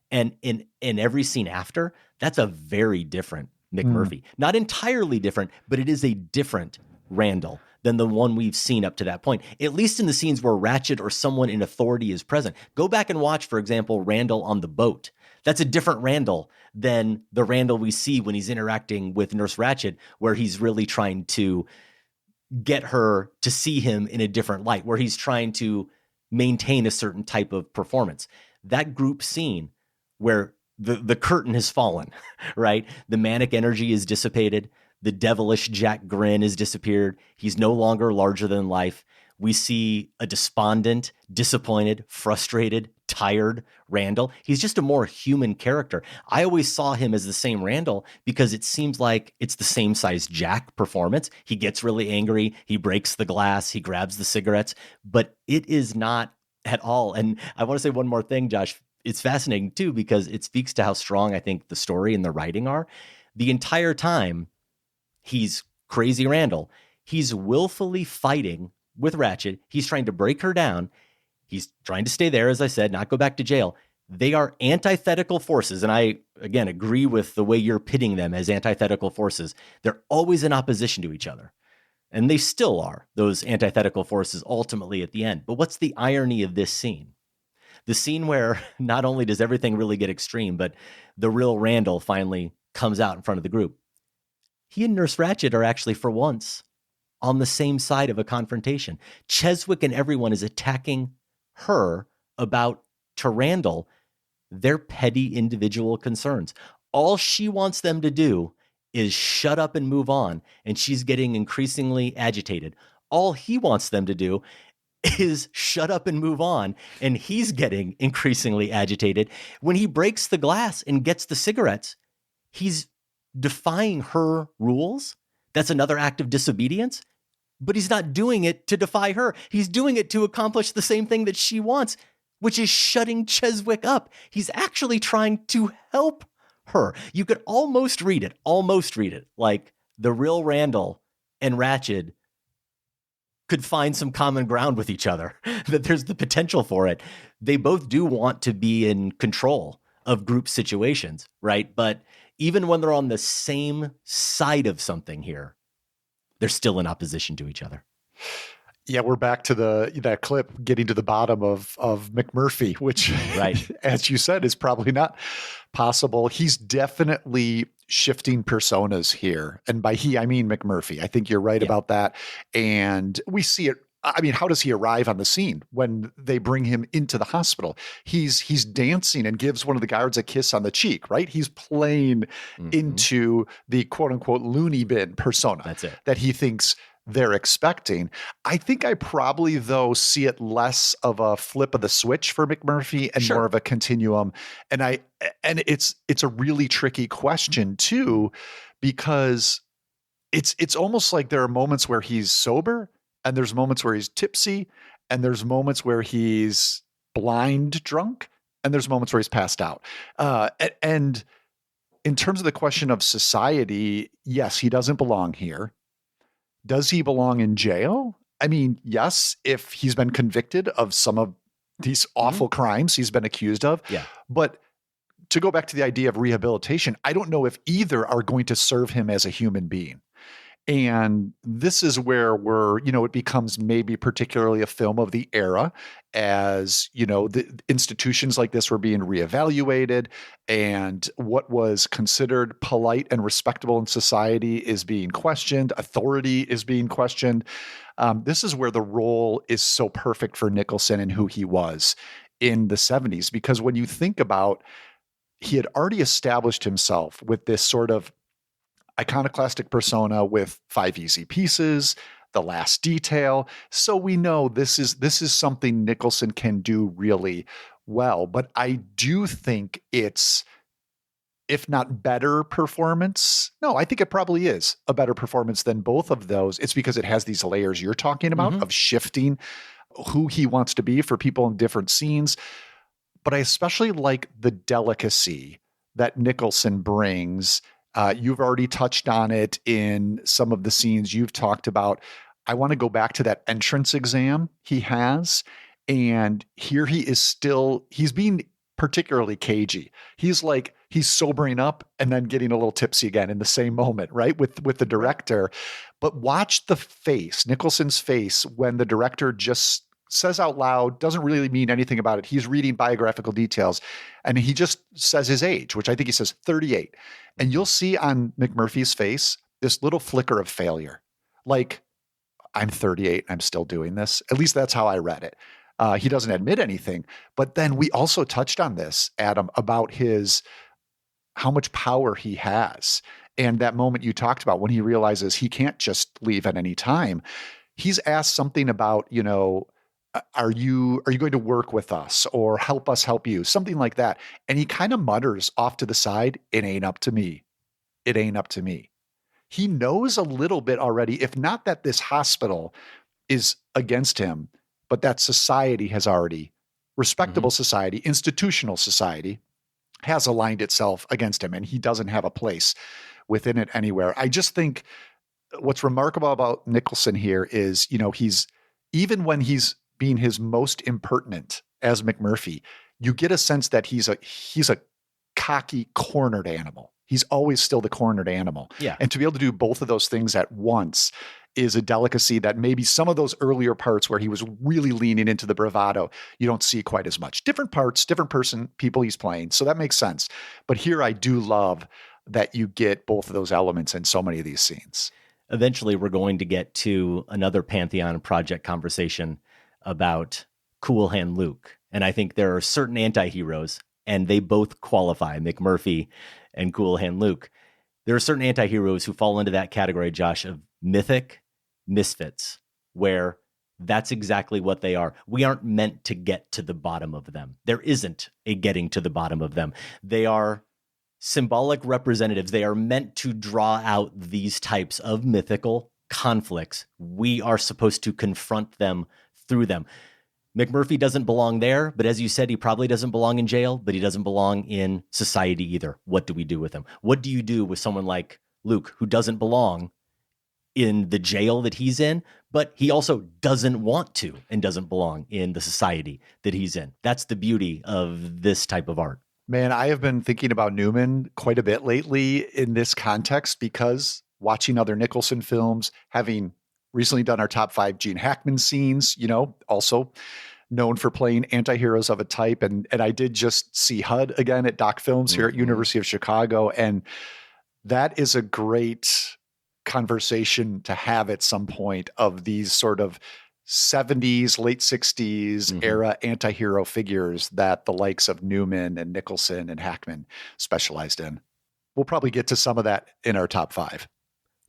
Speaker 1: and in every scene after, that's a very different McMurphy. Not entirely different, but it is a different Randall than the one we've seen up to that point, at least in the scenes where Ratched or someone in authority is present. Go back and watch, for example, Randall on the boat. That's a different Randall than the Randall we see when he's interacting with Nurse Ratched, where he's really trying to get her to see him in a different light, where he's trying to maintain a certain type of performance. That group scene where the curtain has fallen, right? The manic energy is dissipated. The devilish Jack grin has disappeared. He's no longer larger than life. We see a despondent, disappointed, frustrated, tired Randall. He's just a more human character. I always saw him as the same Randall because it seems like it's the same size Jack performance. He gets really angry. He breaks the glass. He grabs the cigarettes, but it is not at all. And I want to say one more thing, Josh. It's fascinating too, because it speaks to how strong I think the story and the writing are. The entire time he's crazy Randall, he's willfully fighting with Ratched. He's trying to break her down. He's trying to stay there, as I said, not go back to jail. They are antithetical forces. And I, again, agree with the way you're pitting them as antithetical forces. They're always in opposition to each other. And they still are, those antithetical forces, ultimately at the end. But what's the irony of this scene? The scene where not only does everything really get extreme, but the real Randall finally comes out in front of the group. He and Nurse Ratched are actually, for once, on the same side of a confrontation. Cheswick and everyone is attacking her about, to Randall, their petty individual concerns. All she wants them to do is shut up and move on, and she's getting increasingly agitated. All he wants them to do is shut up and move on, and he's getting increasingly agitated. When he breaks the glass and gets the cigarettes, he's defying her rules. That's another act of disobedience, but he's not doing it to defy her. He's doing it to accomplish the same thing that she wants, which is shutting Cheswick up. He's actually trying to help her. You could almost read it like the real Randall and Ratched could find some common ground with each other, that there's the potential for it. They both do want to be in control of group situations, right? But even when they're on the same side of something here, they're still in opposition to each other.
Speaker 6: Yeah, we're back to that clip, getting to the bottom of McMurphy, which, right, as you said, is probably not possible. He's definitely shifting personas here. And by he, I mean McMurphy. I think you're right about that. And we see it. I mean, how does he arrive on the scene when they bring him into the hospital? He's dancing and gives one of the guards a kiss on the cheek, right? He's playing into the quote unquote loony bin persona. That's it. That he thinks they're expecting. I think I probably, though, see it less of a flip of the switch for McMurphy and more of a continuum. And it's a really tricky question too, because it's almost like there are moments where he's sober and there's moments where he's tipsy and there's moments where he's blind drunk and there's moments where he's passed out. And in terms of the question of society, yes, he doesn't belong here. Does he belong in jail? I mean, yes, if he's been convicted of some of these awful crimes he's been accused of. Yeah. But to go back to the idea of rehabilitation, I don't know if either are going to serve him as a human being. And this is where it becomes maybe particularly a film of the era, as, the institutions like this were being reevaluated and what was considered polite and respectable in society is being questioned. Authority is being questioned. This is where the role is so perfect for Nicholson and who he was in the 70s, because when you think about, he had already established himself with this sort of iconoclastic persona with 5 Easy Pieces, The Last Detail. So we know this is something Nicholson can do really well. But I do think it's, if not better performance, no, I think it probably is a better performance than both of those. It's because it has these layers you're talking about of shifting who he wants to be for people in different scenes. But I especially like the delicacy that Nicholson brings. You've already touched on it in some of the scenes you've talked about. I want to go back to that entrance exam he has. And here he is he's being particularly cagey. He's sobering up and then getting a little tipsy again in the same moment, right? With the director. But watch the face, Nicholson's face, when the director just says out loud, doesn't really mean anything about it. He's reading biographical details and he just says his age, which I think he says 38. And you'll see on McMurphy's face this little flicker of failure. Like, I'm 38, I'm still doing this. At least that's how I read it. He doesn't admit anything. But then we also touched on this, Adam, about how much power he has. And that moment you talked about when he realizes he can't just leave at any time. He's asked something about, are you going to work with us or help us help you? Something like that. And he kind of mutters off to the side, it ain't up to me. It ain't up to me. He knows a little bit already, if not that this hospital is against him, but that society has already, respectable society, institutional society, has aligned itself against him, and he doesn't have a place within it anywhere. I just think what's remarkable about Nicholson here is, even when he's being his most impertinent as McMurphy, you get a sense that he's a cocky, cornered animal. He's always still the cornered animal.
Speaker 1: Yeah.
Speaker 6: And to be able to do both of those things at once is a delicacy that maybe some of those earlier parts where he was really leaning into the bravado, you don't see quite as much. Different parts, different people he's playing. So that makes sense. But here I do love that you get both of those elements in so many of these scenes.
Speaker 1: Eventually, we're going to get to another Pantheon Project conversation about Cool Hand Luke. And I think there are certain anti-heroes, and they both qualify, McMurphy and Cool Hand Luke. There are certain anti-heroes who fall into that category, Josh, of mythic misfits, where that's exactly what they are. We aren't meant to get to the bottom of them. There isn't a getting to the bottom of them. They are symbolic representatives. They are meant to draw out these types of mythical conflicts. We are supposed to confront them through them. McMurphy doesn't belong there, but as you said, he probably doesn't belong in jail, but he doesn't belong in society either. What do we do with him? What do you do with someone like Luke, who doesn't belong in the jail that he's in, but he also doesn't want to and doesn't belong in the society that he's in? That's the beauty of this type of art.
Speaker 6: Man, I have been thinking about Newman quite a bit lately in this context, because watching other Nicholson films, having recently done our top 5 Gene Hackman scenes, also known for playing anti-heroes of a type. And I did just see HUD again at Doc Films here at University of Chicago. And that is a great conversation to have at some point of these sort of 70s, late 60s era anti-hero figures that the likes of Newman and Nicholson and Hackman specialized in. We'll probably get to some of that in our top 5.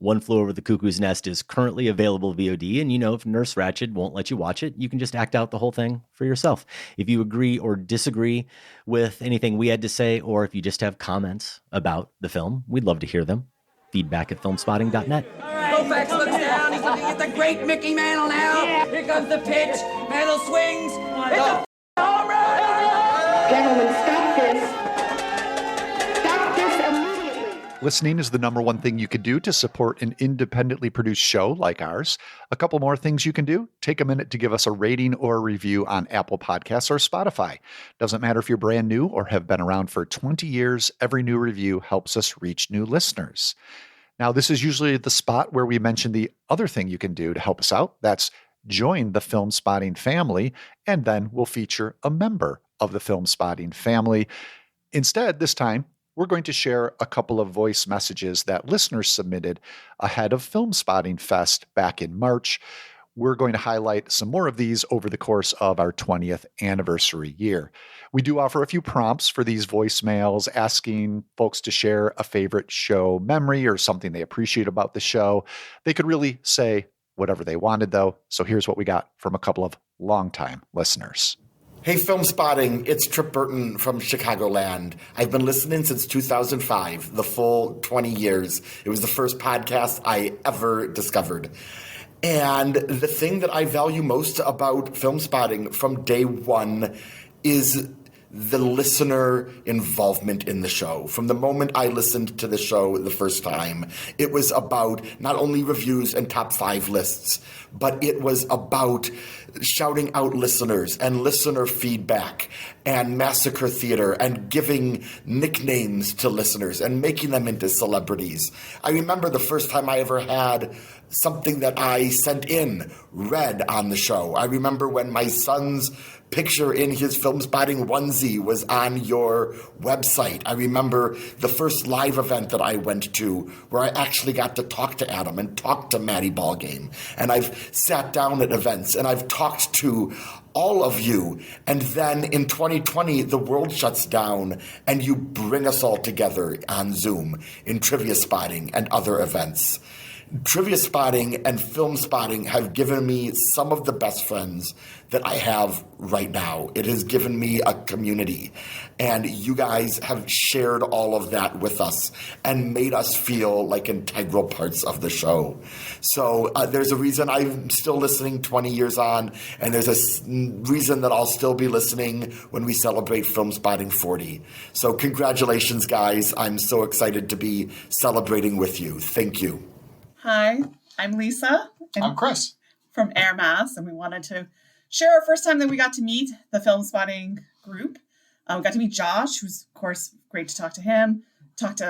Speaker 1: One Flew Over the Cuckoo's Nest is currently available VOD, and if Nurse Ratched won't let you watch it, you can just act out the whole thing for yourself. If you agree or disagree with anything we had to say, or if you just have comments about the film, we'd love to hear them. Feedback@filmspotting.net.
Speaker 13: Koufax looks down, he's looking at the great Mickey Mantle now. Here comes the pitch, Mantle swings. It's a home run!
Speaker 7: Gentlemen, stop this. Stop this immediately.
Speaker 6: Listening is the number one thing you could do to support an independently produced show like ours. A couple more things you can do. Take a minute to give us a rating or a review on Apple Podcasts or Spotify. Doesn't matter if you're brand new or have been around for 20 years. Every new review helps us reach new listeners. Now, this is usually the spot where we mention the other thing you can do to help us out. That's join the Film Spotting family, and then we'll feature a member of the Film Spotting family. Instead, this time, we're going to share a couple of voice messages that listeners submitted ahead of Film Spotting Fest back in March. We're going to highlight some more of these over the course of our 20th anniversary year. We do offer a few prompts for these voicemails, asking folks to share a favorite show memory or something they appreciate about the show. They could really say whatever they wanted, though. So here's what we got from a couple of longtime listeners.
Speaker 14: Hey, Film Spotting, it's Trip Burton from Chicagoland. I've been listening since 2005, the full 20 years. It was the first podcast I ever discovered. And the thing that I value most about Film Spotting from day one is the listener involvement in the show. From the moment I listened to the show the first time, it was about not only reviews and top 5 lists, but it was about shouting out listeners and listener feedback and Massacre Theatre and giving nicknames to listeners and making them into celebrities. I remember the first time I ever had something that I sent in read on the show. I remember when my son's picture in his Film Spotting onesie was on your website. I remember the first live event that I went to where I actually got to talk to Adam and talk to Maddie Ballgame. And I've sat down at events and I've talked to all of you. And then in 2020, the world shuts down and you bring us all together on Zoom in Trivia Spotting and other events. Trivia Spotting and Film Spotting have given me some of the best friends that I have right now. It has given me a community, and you guys have shared all of that with us and made us feel like integral parts of the show. So there's a reason I'm still listening 20 years on, and there's a reason that I'll still be listening when we celebrate Film Spotting 40. So congratulations, guys. I'm so excited to be celebrating with you. Thank you.
Speaker 15: Hi, I'm Lisa.
Speaker 16: I'm Chris.
Speaker 15: From Air Mass, and we wanted to share our first time that we got to meet the Film Spotting group. We got to meet Josh, who's, of course, great to talk to him.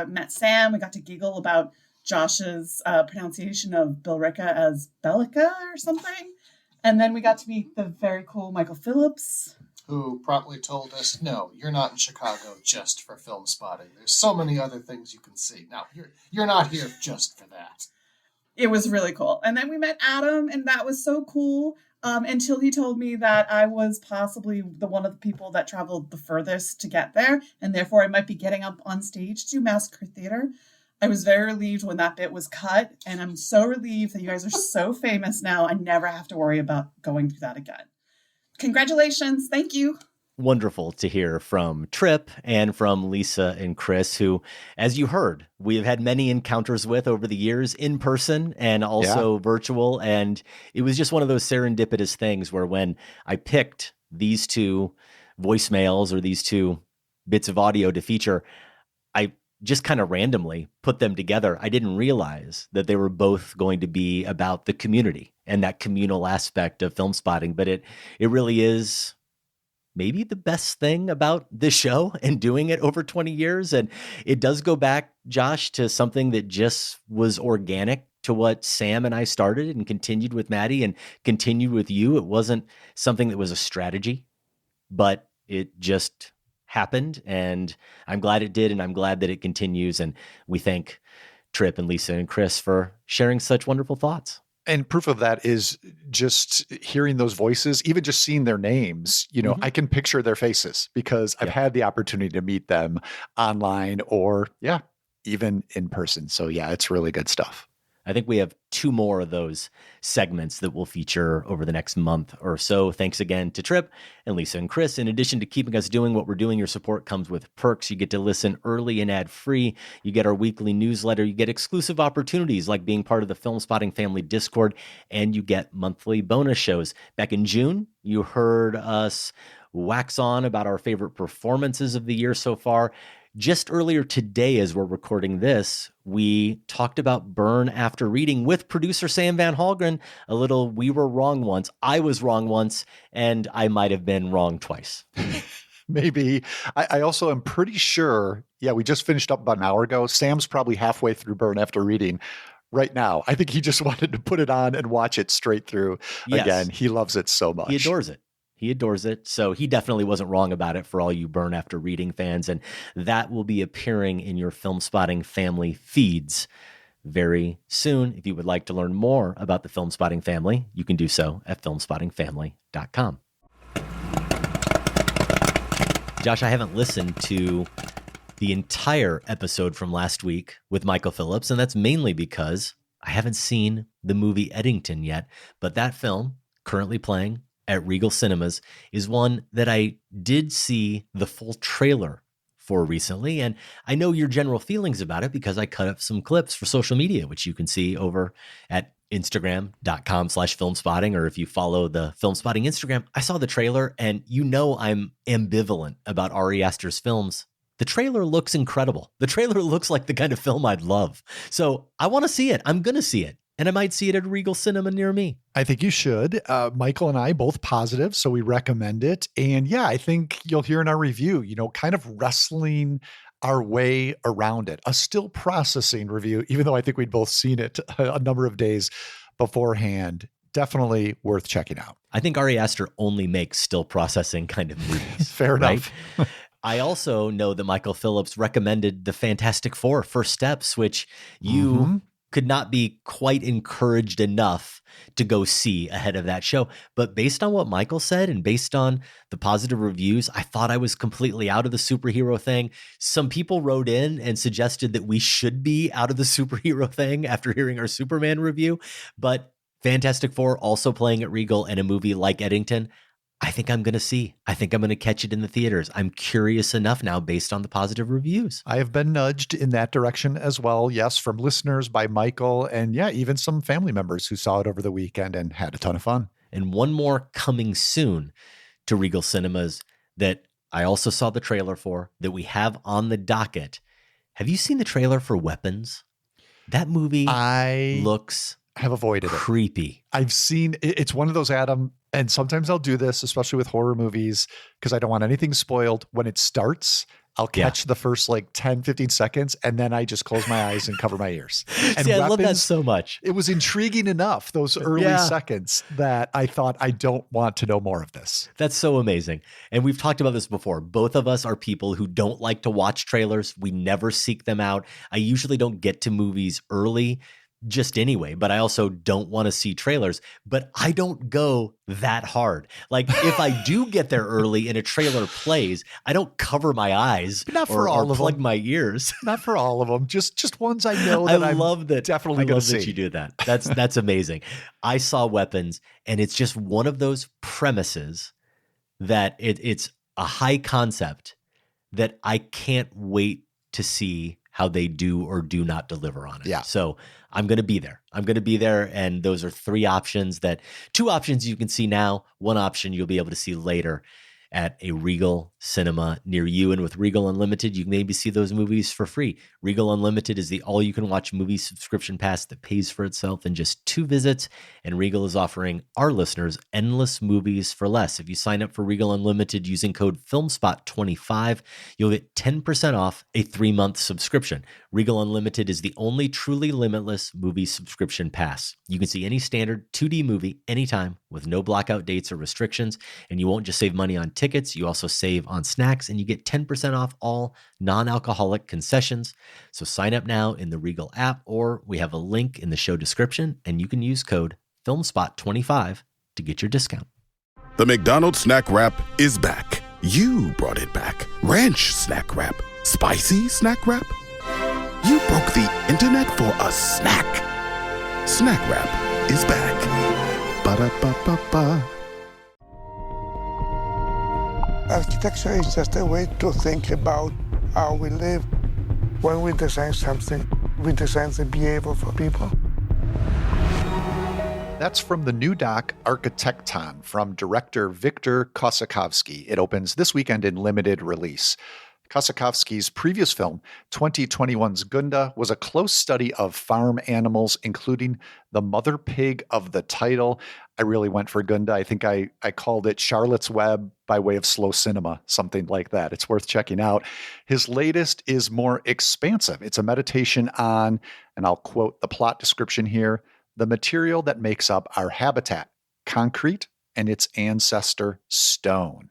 Speaker 15: Met Sam. We got to giggle about Josh's pronunciation of Billerica as Bellica or something. And then we got to meet the very cool Michael Phillips,
Speaker 16: who promptly told us, no, you're not in Chicago just for Film Spotting. There's so many other things you can see. Now, you're not here just for that.
Speaker 15: It was really cool. And then we met Adam, and that was so cool until he told me that I was possibly one of the people that traveled the furthest to get there, and therefore I might be getting up on stage to do Massacre Theatre. I was very relieved when that bit was cut, and I'm so relieved that you guys are so famous now. I never have to worry about going through that again. Congratulations. Thank you.
Speaker 1: Wonderful to hear from Trip and from Lisa and Chris, who, as you heard, we have had many encounters with over the years in person and also virtual. And it was just one of those serendipitous things where when I picked these two voicemails or these two bits of audio to feature, I just kind of randomly put them together. I didn't realize that they were both going to be about the community and that communal aspect of Film Spotting. But it really is maybe the best thing about this show and doing it over 20 years. And it does go back, Josh, to something that just was organic to what Sam and I started and continued with Maddie and continued with you. It wasn't something that was a strategy, but it just happened. And I'm glad it did. And I'm glad that it continues. And we thank Trip and Lisa and Chris for sharing such wonderful thoughts.
Speaker 6: And proof of that is just hearing those voices, even just seeing their names, I can picture their faces because I've had the opportunity to meet them online or even in person. So it's really good stuff.
Speaker 1: I think we have 2 more of those segments that we'll feature over the next month or so. Thanks again to Trip and Lisa and Chris. In addition to keeping us doing what we're doing, your support comes with perks. You get to listen early and ad-free. You get our weekly newsletter. You get exclusive opportunities like being part of the Film Spotting Family Discord, and you get monthly bonus shows. Back in June, you heard us wax on about our favorite performances of the year so far. Just earlier today, as we're recording this, we talked about Burn After Reading with producer Sam Van Halgren. A little we were wrong once. I was wrong once, and I might have been wrong twice.
Speaker 6: Maybe. I also am pretty sure, we just finished up about an hour ago. Sam's probably halfway through Burn After Reading right now. I think he just wanted to put it on and watch it straight through again. He loves it so much.
Speaker 1: He adores it. He adores it. So he definitely wasn't wrong about it for all you Burn After Reading fans. And that will be appearing in your Film Spotting family feeds very soon. If you would like to learn more about the Film Spotting family, you can do so at filmspottingfamily.com. Josh, I haven't listened to the entire episode from last week with Michael Phillips, and that's mainly because I haven't seen the movie Eddington yet. But that film, currently playing at Regal Cinemas, is one that I did see the full trailer for recently. And I know your general feelings about it because I cut up some clips for social media, which you can see over at Instagram.com/filmspotting, or if you follow the Filmspotting Instagram. I saw the trailer, and I'm ambivalent about Ari Aster's films. The trailer looks incredible. The trailer looks like the kind of film I'd love. So I want to see it. I'm going to see it. And I might see it at a Regal Cinema near me.
Speaker 6: I think you should. Michael and I both positive, so we recommend it. And yeah, I think you'll hear in our review, kind of wrestling our way around it. A still processing review, even though I think we'd both seen it a number of days beforehand. Definitely worth checking out.
Speaker 1: I think Ari Aster only makes still processing kind of movies.
Speaker 6: Fair enough.
Speaker 1: I also know that Michael Phillips recommended the Fantastic Four First Steps, which you could not be quite encouraged enough to go see ahead of that show. But based on what Michael said and based on the positive reviews, I thought I was completely out of the superhero thing. Some people wrote in and suggested that we should be out of the superhero thing after hearing our Superman review. But Fantastic Four also playing at Regal and a movie like Eddington, I think I'm going to see. I think I'm going to catch it in the theaters. I'm curious enough now based on the positive reviews.
Speaker 6: I have been nudged in that direction as well. Yes, from listeners, by Michael, and yeah, even some family members who saw it over the weekend and had a ton of fun.
Speaker 1: And one more coming soon to Regal Cinemas that I also saw the trailer for, that we have on the docket. Have you seen the trailer for Weapons? That movie looks
Speaker 6: have avoided
Speaker 1: creepy.
Speaker 6: I've seen it's one of those, Adam, and sometimes I'll do this, especially with horror movies, because I don't want anything spoiled. When it starts, I'll catch the first 10, 15 seconds, and then I just close my eyes and cover my ears. And
Speaker 1: See, I love that so much.
Speaker 6: It was intriguing enough, those early seconds, that I thought, I don't want to know more of this.
Speaker 1: That's so amazing. And we've talked about this before. Both of us are people who don't like to watch trailers. We never seek them out. I usually don't get to movies early just anyway, but I also don't want to see trailers, but I don't go that hard. If I do get there early and a trailer plays, I don't cover my eyes or plug my ears.
Speaker 6: Not for all of them, just ones I know that I love that definitely going to see.
Speaker 1: That you do that. That's amazing. I saw Weapons, and it's just one of those premises that it's a high concept that I can't wait to see how they do or do not deliver on it.
Speaker 6: Yeah.
Speaker 1: So I'm going to be there. And those are two options you can see now. One option you'll be able to see later at a Regal Cinema near you. And with Regal Unlimited, you can maybe see those movies for free. Regal Unlimited is the all-you-can-watch movie subscription pass that pays for itself in just 2 visits. And Regal is offering our listeners endless movies for less. If you sign up for Regal Unlimited using code FilmSpot25, you'll get 10% off a 3-month subscription. Regal Unlimited is the only truly limitless movie subscription pass. You can see any standard 2D movie anytime with no blackout dates or restrictions. And you won't just save money on tickets, you also save on snacks, and you get 10% off all non-alcoholic concessions. So sign up now in the Regal app, or we have a link in the show description, and you can use code FilmSpot25 to get your discount.
Speaker 17: The McDonald's Snack Wrap is back. You brought it back. Ranch Snack Wrap. Spicy Snack Wrap. You broke the internet for a snack. Snack Wrap is back. Ba-da-ba-ba-ba.
Speaker 3: Architecture is just a way to think about how we live. When we design something, we design the behavior for people.
Speaker 6: That's from the new doc Architecton from director Victor Kosakovsky. It opens this weekend in limited release. Kosakovsky's previous film, 2021's Gunda, was a close study of farm animals, including the mother pig of the title. I really went for Gunda. I think I called it Charlotte's Web by way of slow cinema, something like that. It's worth checking out. His latest is more expansive. It's a meditation on, and I'll quote the plot description here, the material that makes up our habitat, concrete, and its ancestor, stone.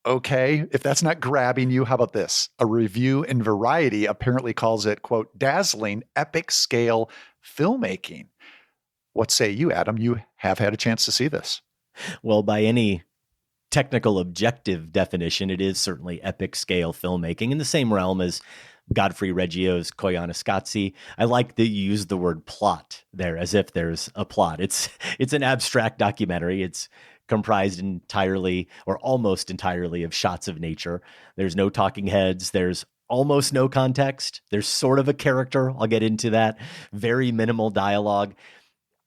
Speaker 6: Okay, if that's not grabbing you, how about this? A review in Variety apparently calls it, quote, dazzling, epic scale filmmaking. What say you, Adam? You have had a chance to see this.
Speaker 1: Well, by any technical objective definition, it is certainly epic scale filmmaking in the same realm as Godfrey Reggio's Koyaanisqatsi. I like that you use the word plot there as if there's a plot. It's an abstract documentary. It's comprised entirely or almost entirely of shots of nature. There's no talking heads. There's almost no context. There's sort of a character. I'll get into that. Very minimal dialogue.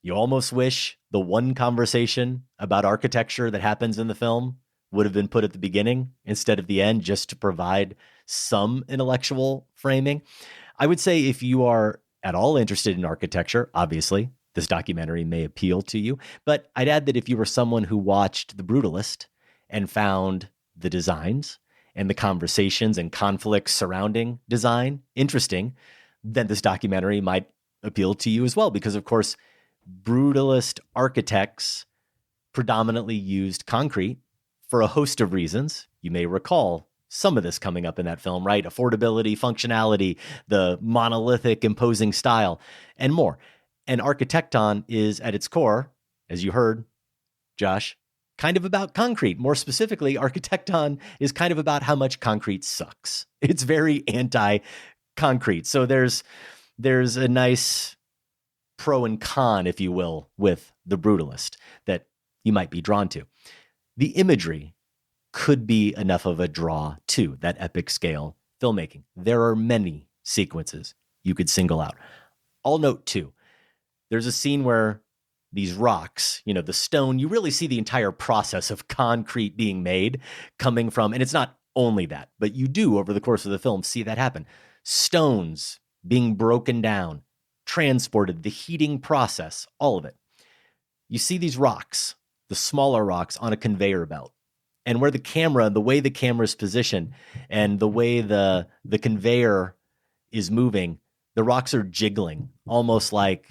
Speaker 1: You almost wish the one conversation about architecture that happens in the film would have been put at the beginning instead of the end, just to provide some intellectual framing. I would say if you are at all interested in architecture, obviously, this documentary may appeal to you. But I'd add that if you were someone who watched The Brutalist and found the designs and the conversations and conflicts surrounding design interesting, then this documentary might appeal to you as well. Because, of course, Brutalist architects predominantly used concrete for a host of reasons. You may recall some of this coming up in that film, right? Affordability, functionality, the monolithic, imposing style, and more. And Architecton is at its core, as you heard, Josh, kind of about concrete. More specifically, Architecton is kind of about how much concrete sucks. It's very anti-concrete. So there's a nice pro and con, if you will, with The Brutalist that you might be drawn to. The imagery could be enough of a draw to that epic scale filmmaking. There are many sequences you could single out. I'll note two. There's a scene where these rocks, the stone, you really see the entire process of concrete being made coming from, and it's not only that, but you do over the course of the film see that happen. Stones being broken down, transported, the heating process, all of it. You see these rocks, the smaller rocks on a conveyor belt. And where the way the camera is positioned and the way the conveyor is moving, the rocks are jiggling, almost like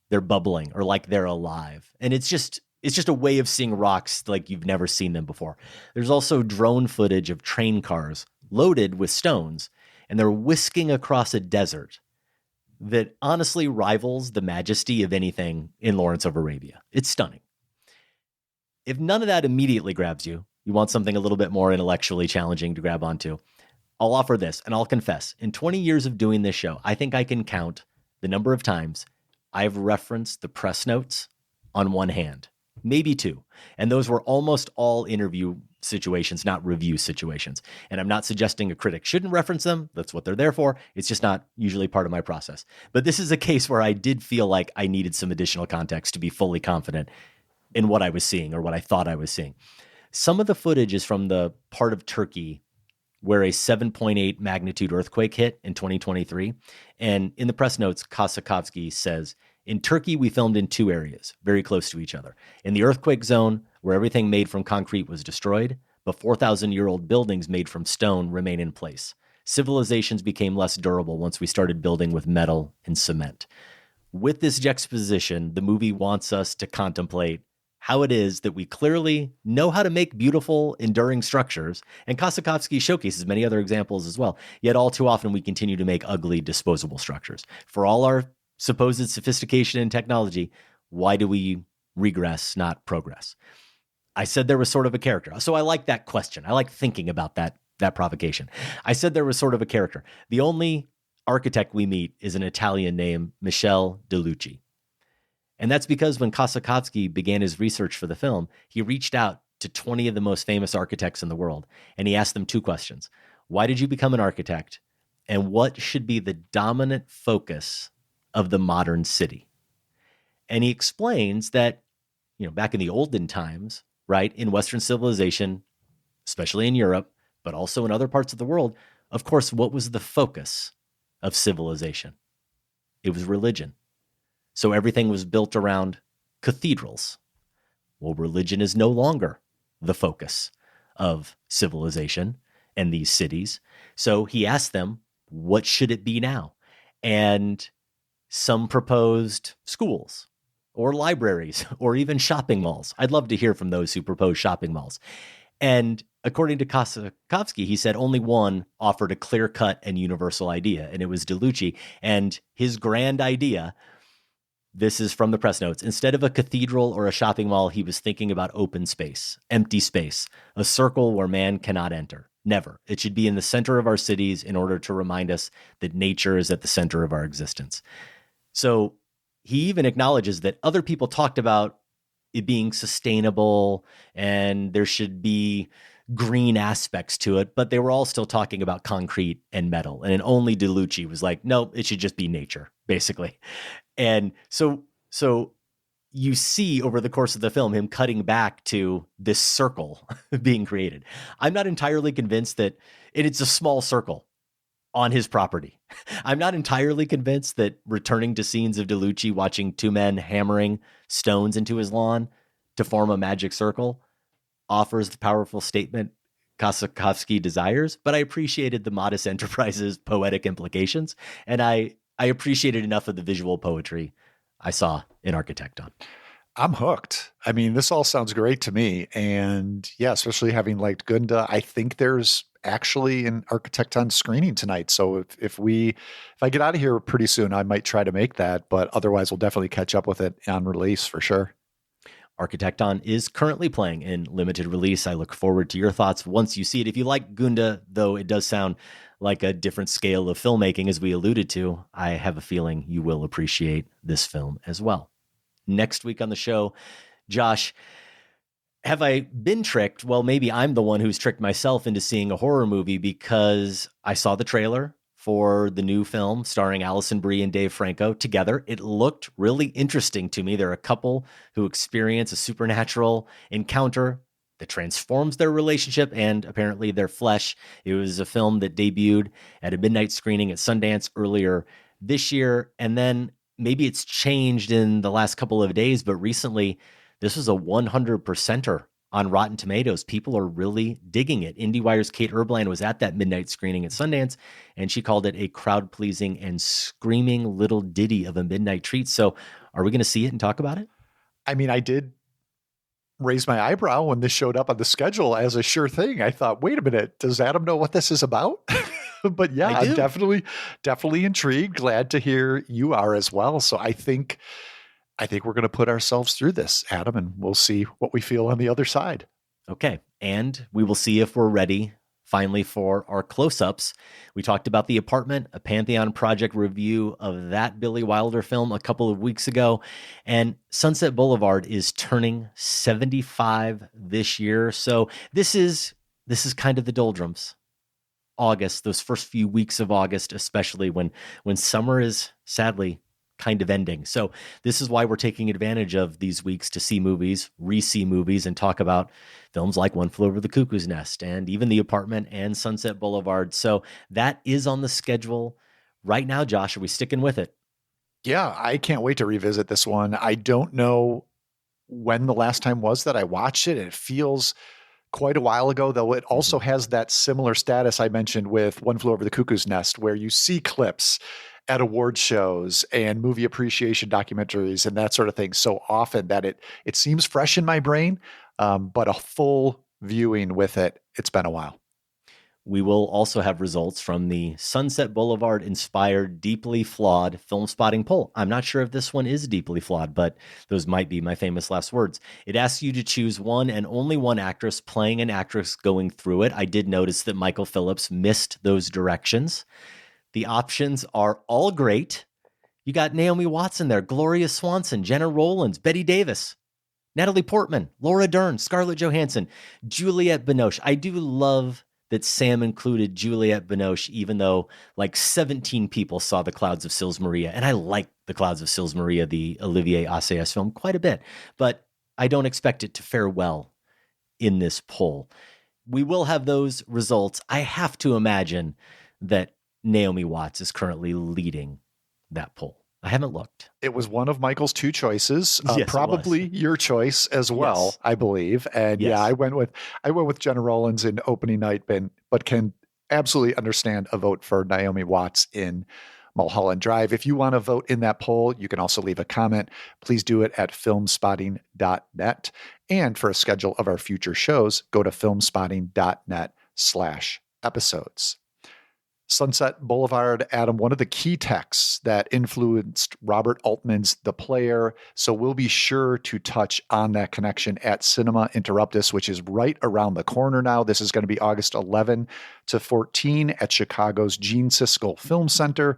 Speaker 1: they're bubbling or like they're alive. And it's just a way of seeing rocks like you've never seen them before. There's also drone footage of train cars loaded with stones, and they're whisking across a desert that honestly rivals the majesty of anything in Lawrence of Arabia. It's stunning. If none of that immediately grabs you, you want something a little bit more intellectually challenging to grab onto, I'll offer this, and I'll confess, in 20 years of doing this show, I think I can count the number of times I've referenced the press notes on one hand, maybe two. And those were almost all interview situations, not review situations. And I'm not suggesting a critic shouldn't reference them. That's what they're there for. It's just not usually part of my process. But this is a case where I did feel like I needed some additional context to be fully confident in what I was seeing or what I thought I was seeing. Some of the footage is from the part of Turkey where a 7.8 magnitude earthquake hit in 2023. And in the press notes, Kossakovsky says, in Turkey, we filmed in two areas, very close to each other. In the earthquake zone, where everything made from concrete was destroyed, but 4,000-year-old buildings made from stone remain in place. Civilizations became less durable once we started building with metal and cement. With this juxtaposition, the movie wants us to contemplate how it is that we clearly know how to make beautiful, enduring structures, and Kossakovsky showcases many other examples as well. Yet all too often we continue to make ugly, disposable structures. For all our supposed sophistication and technology, why do we regress, not progress? I said there was sort of a character. So I like that question. I like thinking about that provocation. I said there was sort of a character. The only architect we meet is an Italian named Michele DeLucci. And that's because when Kossakovsky began his research for the film, he reached out to 20 of the most famous architects in the world, and he asked them two questions. Why did you become an architect? And what should be the dominant focus of the modern city? And he explains that, back in the olden times, right, in Western civilization, especially in Europe, but also in other parts of the world, of course, what was the focus of civilization? It was religion. So everything was built around cathedrals. Well, religion is no longer the focus of civilization and these cities. So he asked them, what should it be now? And some proposed schools or libraries or even shopping malls. I'd love to hear from those who propose shopping malls. And according to Kossakovsky, he said only one offered a clear-cut and universal idea, and it was DeLucci. And his grand idea, this is from the press notes, instead of a cathedral or a shopping mall, he was thinking about open space, empty space, a circle where man cannot enter. Never. It should be in the center of our cities in order to remind us that nature is at the center of our existence. So he even acknowledges that other people talked about it being sustainable and there should be green aspects to it, but they were all still talking about concrete and metal. And only DeLucci was like, no, it should just be nature, basically. And so you see over the course of the film him cutting back to this circle being created. I'm not entirely convinced that it's a small circle on his property. I'm not entirely convinced that returning to scenes of DeLucci watching two men hammering stones into his lawn to form a magic circle offers the powerful statement Kossakovsky desires, but I appreciated the modest enterprise's poetic implications, and I appreciated enough of the visual poetry I saw in Architecton.
Speaker 6: I'm hooked. I mean, this all sounds great to me. And yeah, especially having liked Gunda, I think there's actually an Architecton screening tonight. So if I get out of here pretty soon, I might try to make that, but otherwise we'll definitely catch up with it on release for sure.
Speaker 1: Architecton is currently playing in limited release. I look forward to your thoughts once you see it. If you like Gunda, though it does sound like a different scale of filmmaking, as we alluded to, I have a feeling you will appreciate this film as well. Next week on the show, Josh, have I been tricked? Well, maybe I'm the one who's tricked myself into seeing a horror movie because I saw the trailer for the new film starring Alison Brie and Dave Franco together. It looked really interesting to me. They're a couple who experience a supernatural encounter that transforms their relationship and apparently their flesh. It was a film that debuted at a midnight screening at Sundance earlier this year. And then maybe it's changed in the last couple of days, but recently this was a 100%er on Rotten Tomatoes. People are really digging it. IndieWire's Kate Erbland was at that midnight screening at Sundance, and she called it a crowd-pleasing and screaming little ditty of a midnight treat. So are we going to see it and talk about it? I
Speaker 6: mean, I did raise my eyebrow when this showed up on the schedule as a sure thing. I thought, wait a minute, does Adam know what this is about? But yeah, I'm definitely intrigued. Glad to hear you are as well. So I think we're going to put ourselves through this, Adam, and we'll see what we feel on the other side.
Speaker 1: Okay. And we will see if we're ready finally for our close-ups. We talked about The Apartment, a Pantheon Project review of that Billy Wilder film a couple of weeks ago. And Sunset Boulevard is turning 75 this year. So this is kind of the doldrums. August, those first few weeks of August, especially when summer is sadly kind of ending. So this is why we're taking advantage of these weeks to see movies, re-see movies, and talk about films like One Flew Over the Cuckoo's Nest and even The Apartment and Sunset Boulevard. So that is on the schedule right now. Josh, are we sticking with it?
Speaker 6: Yeah, I can't wait to revisit this one. I don't know when the last time was that I watched it. It feels quite a while ago, though it also has that similar status I mentioned with One Flew Over the Cuckoo's Nest, where you see clips at award shows and movie appreciation documentaries and that sort of thing so often that it seems fresh in my brain, but a full viewing with it's been a while.
Speaker 1: We will also have results from the Sunset Boulevard inspired Deeply Flawed Film Spotting poll. I'm not sure if this one is deeply flawed, but those might be my famous last words. It asks you to choose one and only one actress playing an actress going through it. I did notice that Michael Phillips missed those directions. The options are all great. You got Naomi Watts in there, Gloria Swanson, Jenna Rollins, Bette Davis, Natalie Portman, Laura Dern, Scarlett Johansson, Juliette Binoche. I do love that Sam included Juliette Binoche, even though like 17 people saw The Clouds of Sils Maria. And I like The Clouds of Sils Maria, the Olivier Assayas film, quite a bit. But I don't expect it to fare well in this poll. We will have those results. I have to imagine that Naomi Watts is currently leading that poll. I haven't looked.
Speaker 6: It was one of Michael's two choices,
Speaker 1: yes,
Speaker 6: probably your choice as well, yes. I believe. And
Speaker 1: yes.
Speaker 6: Yeah, I went with Jenna Rollins in opening night, but can absolutely understand a vote for Naomi Watts in Mulholland Drive. If you want to vote in that poll, you can also leave a comment. Please do it at filmspotting.net. And for a schedule of our future shows, go to filmspotting.net/episodes. Sunset Boulevard, Adam, one of the key texts that influenced Robert Altman's The Player. So we'll be sure to touch on that connection at Cinema Interruptus, which is right around the corner now. This is going to be August 11 to 14 at Chicago's Gene Siskel Film Center.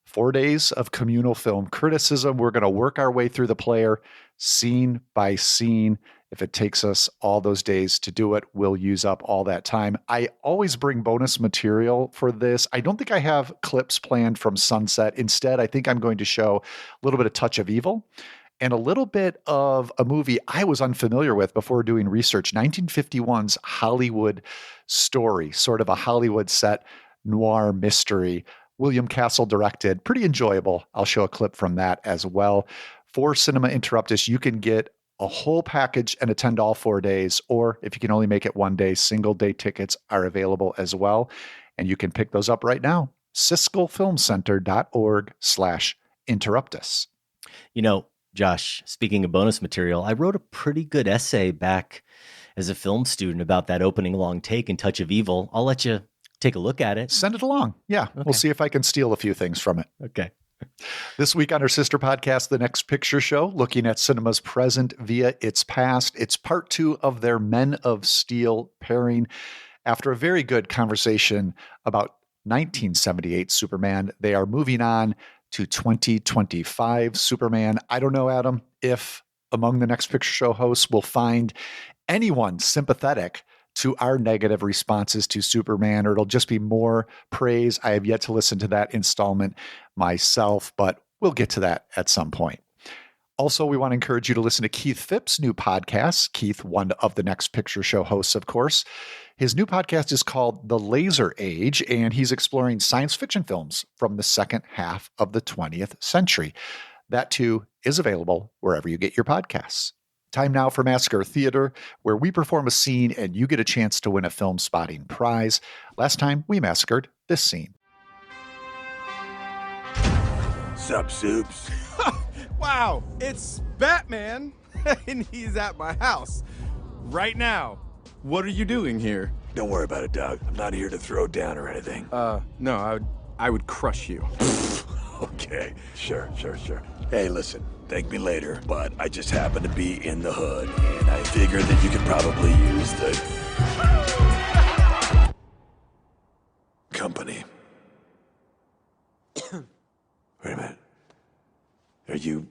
Speaker 6: 4 days of communal film criticism. We're going to work our way through the player scene by scene. If it takes us all those days to do it, we'll use up all that time. I always bring bonus material for this. I don't think I have clips planned from Sunset. Instead, I think I'm going to show a little bit of Touch of Evil and a little bit of a movie I was unfamiliar with before doing research, 1951's Hollywood Story, sort of a Hollywood set noir mystery. William Castle directed, pretty enjoyable. I'll show a clip from that as well. For Cinema Interruptus, you can get a whole package and attend all 4 days, or if you can only make it 1 day, single day tickets are available as well. And you can pick those up right now. siskelfilmcenter.org/interruptus.
Speaker 1: You know, Josh, speaking of bonus material, I wrote a pretty good essay back as a film student about that opening long take in Touch of Evil. I'll let you take a look at it.
Speaker 6: Send it along. Yeah, okay. We'll see if I can steal a few things from it.
Speaker 1: Okay.
Speaker 6: This week on our sister podcast, The Next Picture Show, looking at cinema's present via its past. It's part 2 of their Men of Steel pairing. After a very good conversation about 1978 Superman, they are moving on to 2025 Superman. I don't know, Adam, if among the Next Picture Show hosts we'll find anyone sympathetic to our negative responses to Superman, or it'll just be more praise. I have yet to listen to that installment myself, but we'll get to that at some point. Also, we want to encourage you to listen to Keith Phipps' new podcast. Keith, one of the Next Picture Show hosts, of course. His new podcast is called The Laser Age, and he's exploring science fiction films from the second half of the 20th century. That, too, is available wherever you get your podcasts. Time now for Massacre Theatre, where we perform a scene and you get a chance to win a film spotting prize. Last time, we massacred this scene.
Speaker 18: Sup, Soups?
Speaker 19: Wow, it's Batman, and he's at my house right now. What are you doing here?
Speaker 18: Don't worry about it, Doug. I'm not here to throw down or anything.
Speaker 19: No, I would crush you.
Speaker 18: Okay, sure. Hey, listen, thank me later, but I just happen to be in the hood, and I figured that you could probably use the company. Wait a minute. Are you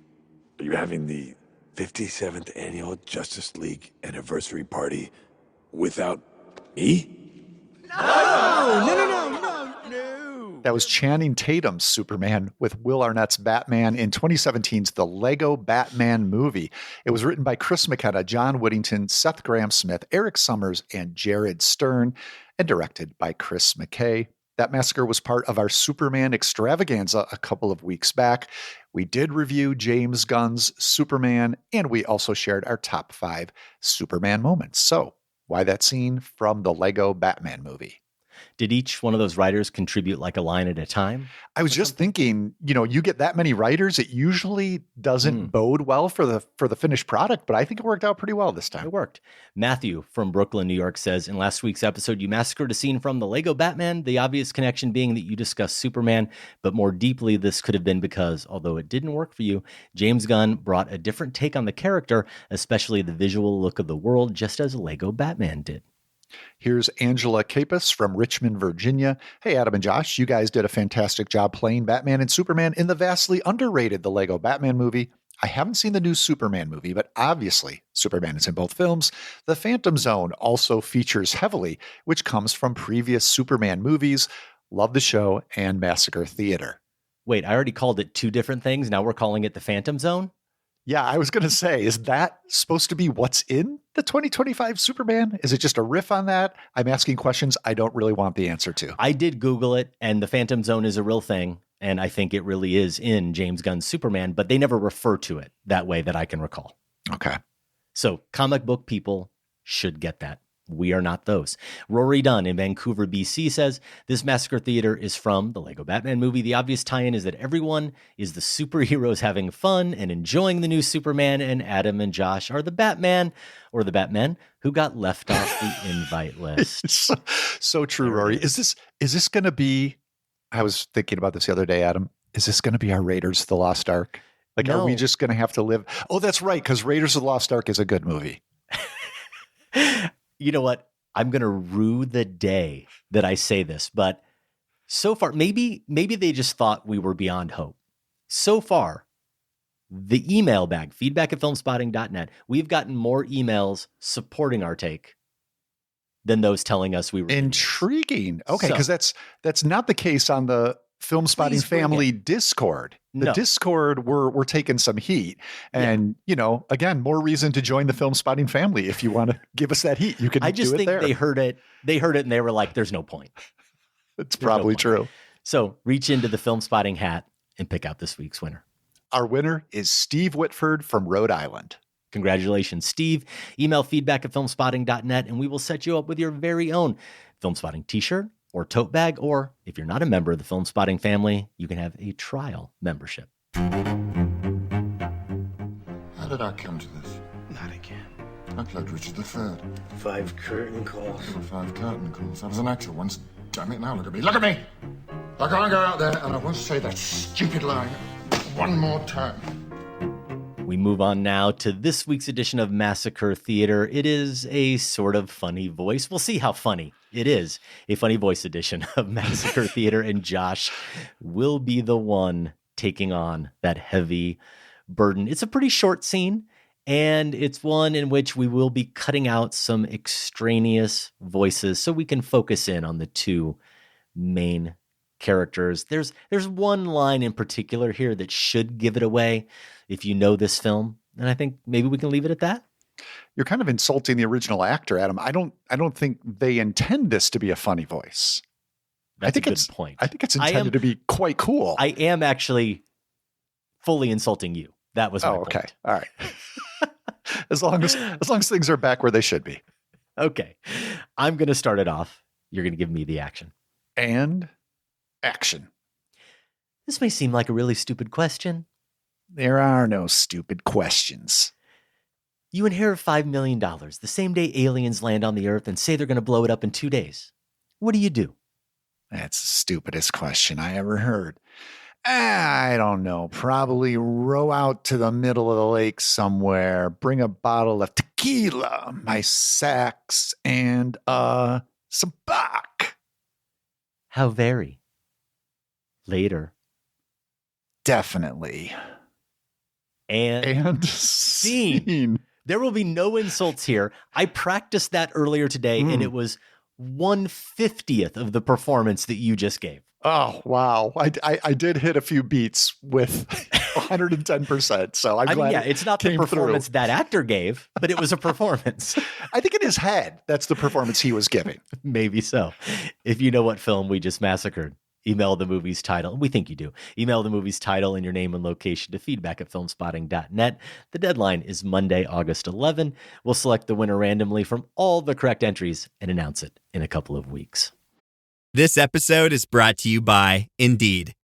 Speaker 18: having the 57th annual Justice League anniversary party without me?
Speaker 19: No.
Speaker 6: That was Channing Tatum's Superman with Will Arnett's Batman in 2017's The Lego Batman Movie. It was written by Chris McKenna, John Whittington, Seth Grahame-Smith, Eric Summers, and Jared Stern, and directed by Chris McKay. That massacre was part of our Superman extravaganza a couple of weeks back. We did review James Gunn's Superman, and we also shared our top 5 Superman moments. So, why that scene from the Lego Batman Movie?
Speaker 1: Did each one of those writers contribute like a line at a time?
Speaker 6: I was just thinking, you get that many writers, it usually doesn't bode well for the finished product, but I think it worked out pretty well this time.
Speaker 1: It worked. Matthew from Brooklyn, New York says, in last week's episode, you massacred a scene from the Lego Batman, the obvious connection being that you discussed Superman, but more deeply, this could have been because, although it didn't work for you, James Gunn brought a different take on the character, especially the visual look of the world, just as Lego Batman did.
Speaker 6: Here's Angela Capus from Richmond, Virginia. Hey, Adam and Josh, you guys did a fantastic job playing Batman and Superman in the vastly underrated The Lego Batman Movie. I haven't seen the new Superman movie, but obviously Superman is in both films. The Phantom Zone also features heavily, which comes from previous Superman movies. Love the show and Massacre Theatre.
Speaker 1: Wait, I already called it 2 different things. Now we're calling it the Phantom Zone?
Speaker 6: Yeah, I was going to say, is that supposed to be what's in the 2025 Superman? Is it just a riff on that? I'm asking questions I don't really want the answer to.
Speaker 1: I did Google it, and the Phantom Zone is a real thing, and I think it really is in James Gunn's Superman, but they never refer to it that way that I can recall.
Speaker 6: Okay.
Speaker 1: So comic book people should get that. We are not those. Rory Dunn in Vancouver, BC says, this Massacre Theatre is from the Lego Batman Movie. The obvious tie-in is that everyone is the superheroes having fun and enjoying the new Superman, and Adam and Josh are the Batman or the Batmen who got left off the invite list.
Speaker 6: So true, Rory. Is this going to be, I was thinking about this the other day, Adam, is this going to be our Raiders of the Lost Ark? Like,
Speaker 1: No.
Speaker 6: Are we just going to have to live? Oh, that's right, because Raiders of the Lost Ark is a good movie.
Speaker 1: You know what? I'm going to rue the day that I say this, but So far, maybe they just thought we were beyond hope. So far, the email bag, feedback@filmspotting.net, we've gotten more emails supporting our take than those telling us we were
Speaker 6: intriguing. Okay,
Speaker 1: So-
Speaker 6: because that's not the case on the Film Spotting
Speaker 1: Please bring
Speaker 6: family Discord. The
Speaker 1: No.
Speaker 6: Discord, we're taking some heat. And, again, more reason to join the Film Spotting family. If you want to give us that heat, you can
Speaker 1: I just
Speaker 6: do it
Speaker 1: think
Speaker 6: there.
Speaker 1: they heard it and they were like, there's no point.
Speaker 6: It's probably true.
Speaker 1: So reach into the Film Spotting hat and pick out this week's winner.
Speaker 6: Our winner is Steve Whitford from Rhode Island.
Speaker 1: Congratulations, Steve. Email feedback@filmspotting.net and we will set you up with your very own Film Spotting t-shirt or tote bag, or if you're not a member of the Film Spotting family, you can have a trial membership.
Speaker 20: How did I come to this?
Speaker 18: Not again.
Speaker 20: I played Richard III.
Speaker 18: 5 curtain calls.
Speaker 20: There were 5 curtain calls. I was an actor once. Damn it, now look at me. Look at me! I can't go out there and I won't say that stupid line one more time.
Speaker 1: We move on now to this week's edition of Massacre Theatre. It is a sort of funny voice. We'll see how funny it is. A funny voice edition of Massacre Theatre, and Josh will be the one taking on that heavy burden. It's a pretty short scene, and it's one in which we will be cutting out some extraneous voices so we can focus in on the two main characters. There's one line in particular here that should give it away if you know this film, and I think maybe we can leave it at that.
Speaker 6: You're kind of insulting the original actor, Adam. I don't think they intend this to be a funny voice.
Speaker 1: That's
Speaker 6: I think
Speaker 1: a good
Speaker 6: it's
Speaker 1: point.
Speaker 6: I think it's intended to be quite cool.
Speaker 1: I am actually fully insulting you. That was my
Speaker 6: okay.
Speaker 1: point.
Speaker 6: All right. as long as things are back where they should be.
Speaker 1: Okay. I'm going to start it off. You're going to give me the action.
Speaker 6: And action.
Speaker 1: This may seem like a really stupid question.
Speaker 6: There are no stupid questions.
Speaker 1: You inherit $5 million the same day aliens land on the Earth and say they're going to blow it up in 2 days. What do?
Speaker 6: That's the stupidest question I ever heard. I don't know. Probably row out to the middle of the lake somewhere, bring a bottle of tequila, my sax, and some Bach.
Speaker 1: How very? Later.
Speaker 6: Definitely.
Speaker 1: And scene. There will be no insults here. I practiced that earlier today, and it was 1/50th of the performance that you just gave.
Speaker 6: Oh, wow. I did hit a few beats with 110%. So I'm glad.
Speaker 1: Yeah, it's not the performance that actor gave, but it was a performance.
Speaker 6: I think in his head, that's the performance he was giving.
Speaker 1: Maybe so. If you know what film we just massacred, email the movie's title. We think you do. Email the movie's title and your name and location to feedback@filmspotting.net. The deadline is Monday, August 11. We'll select the winner randomly from all the correct entries and announce it in a couple of weeks.
Speaker 21: This episode is brought to you by Indeed.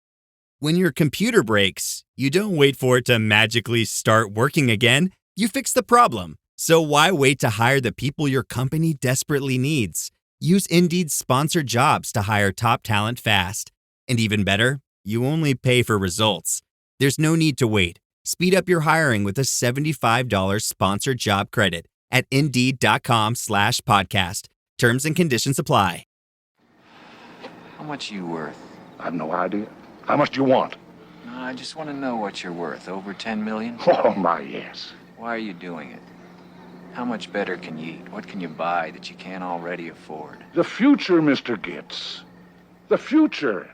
Speaker 21: When your computer breaks, you don't wait for it to magically start working again. You fix the problem. So why wait to hire the people your company desperately needs? Use Indeed's sponsored jobs to hire top talent fast. And even better, you only pay for results. There's no need to wait. Speed up your hiring with a $75 sponsored job credit at Indeed.com/podcast. Terms and conditions apply.
Speaker 5: How much are you worth?
Speaker 20: I have no idea. How much do you want?
Speaker 5: No, I just want to know what you're worth. Over 10 million?
Speaker 20: Oh, my, yes.
Speaker 5: Why are you doing it? How much better can you eat? What can you buy that you can't already afford?
Speaker 20: The future, Mr. Gitz. The future.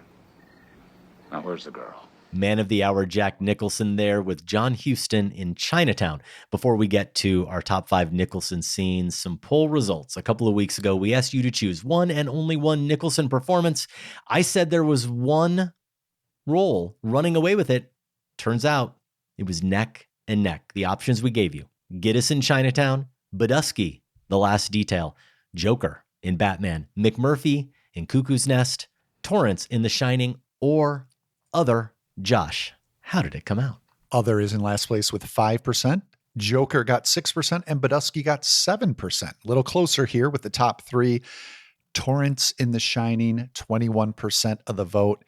Speaker 20: Now, where's the girl?
Speaker 1: Man of the Hour Jack Nicholson there with John Huston in Chinatown. Before we get to our top 5 Nicholson scenes, some poll results. A couple of weeks ago, we asked you to choose one and only one Nicholson performance. I said there was one role running away with it. Turns out it was neck and neck. The options we gave you: Gittes in Chinatown, Badusky, The Last Detail, Joker in Batman, McMurphy in Cuckoo's Nest, Torrance in The Shining, or Other. Josh, how did it come out?
Speaker 6: Other is in last place with 5%. Joker got 6% and Badusky got 7%. A little closer here with the top 3. Torrance in The Shining, 21% of the vote.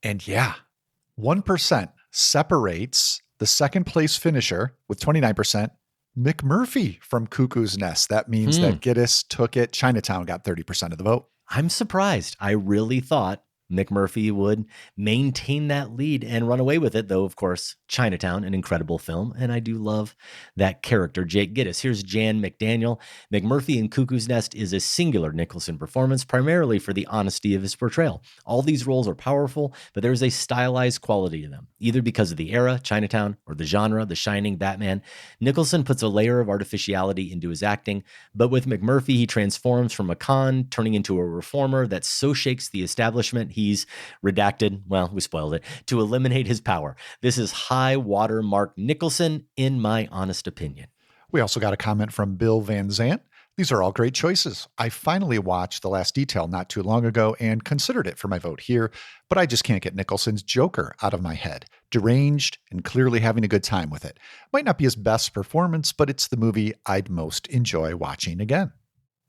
Speaker 6: And 1% separates the second place finisher with 29%, McMurphy from Cuckoo's Nest. That means that Gittes took it. Chinatown got 30% of the vote.
Speaker 1: I'm surprised. I really thought McMurphy would maintain that lead and run away with it, though, of course, Chinatown, an incredible film, and I do love that character, Jake Gittes. Here's Jan McDaniel. McMurphy in Cuckoo's Nest is a singular Nicholson performance, primarily for the honesty of his portrayal. All these roles are powerful, but there is a stylized quality to them, either because of the era, Chinatown, or the genre, The Shining, Batman. Nicholson puts a layer of artificiality into his acting, but with McMurphy, he transforms from a con, turning into a reformer that so shakes the establishment he's redacted, well, we spoiled it, to eliminate his power. This is high watermark Nicholson, in my honest opinion.
Speaker 6: We also got a comment from Bill Van Zant. These are all great choices. I finally watched The Last Detail not too long ago and considered it for my vote here, but I just can't get Nicholson's Joker out of my head. Deranged and clearly having a good time with it. Might not be his best performance, but it's the movie I'd most enjoy watching again.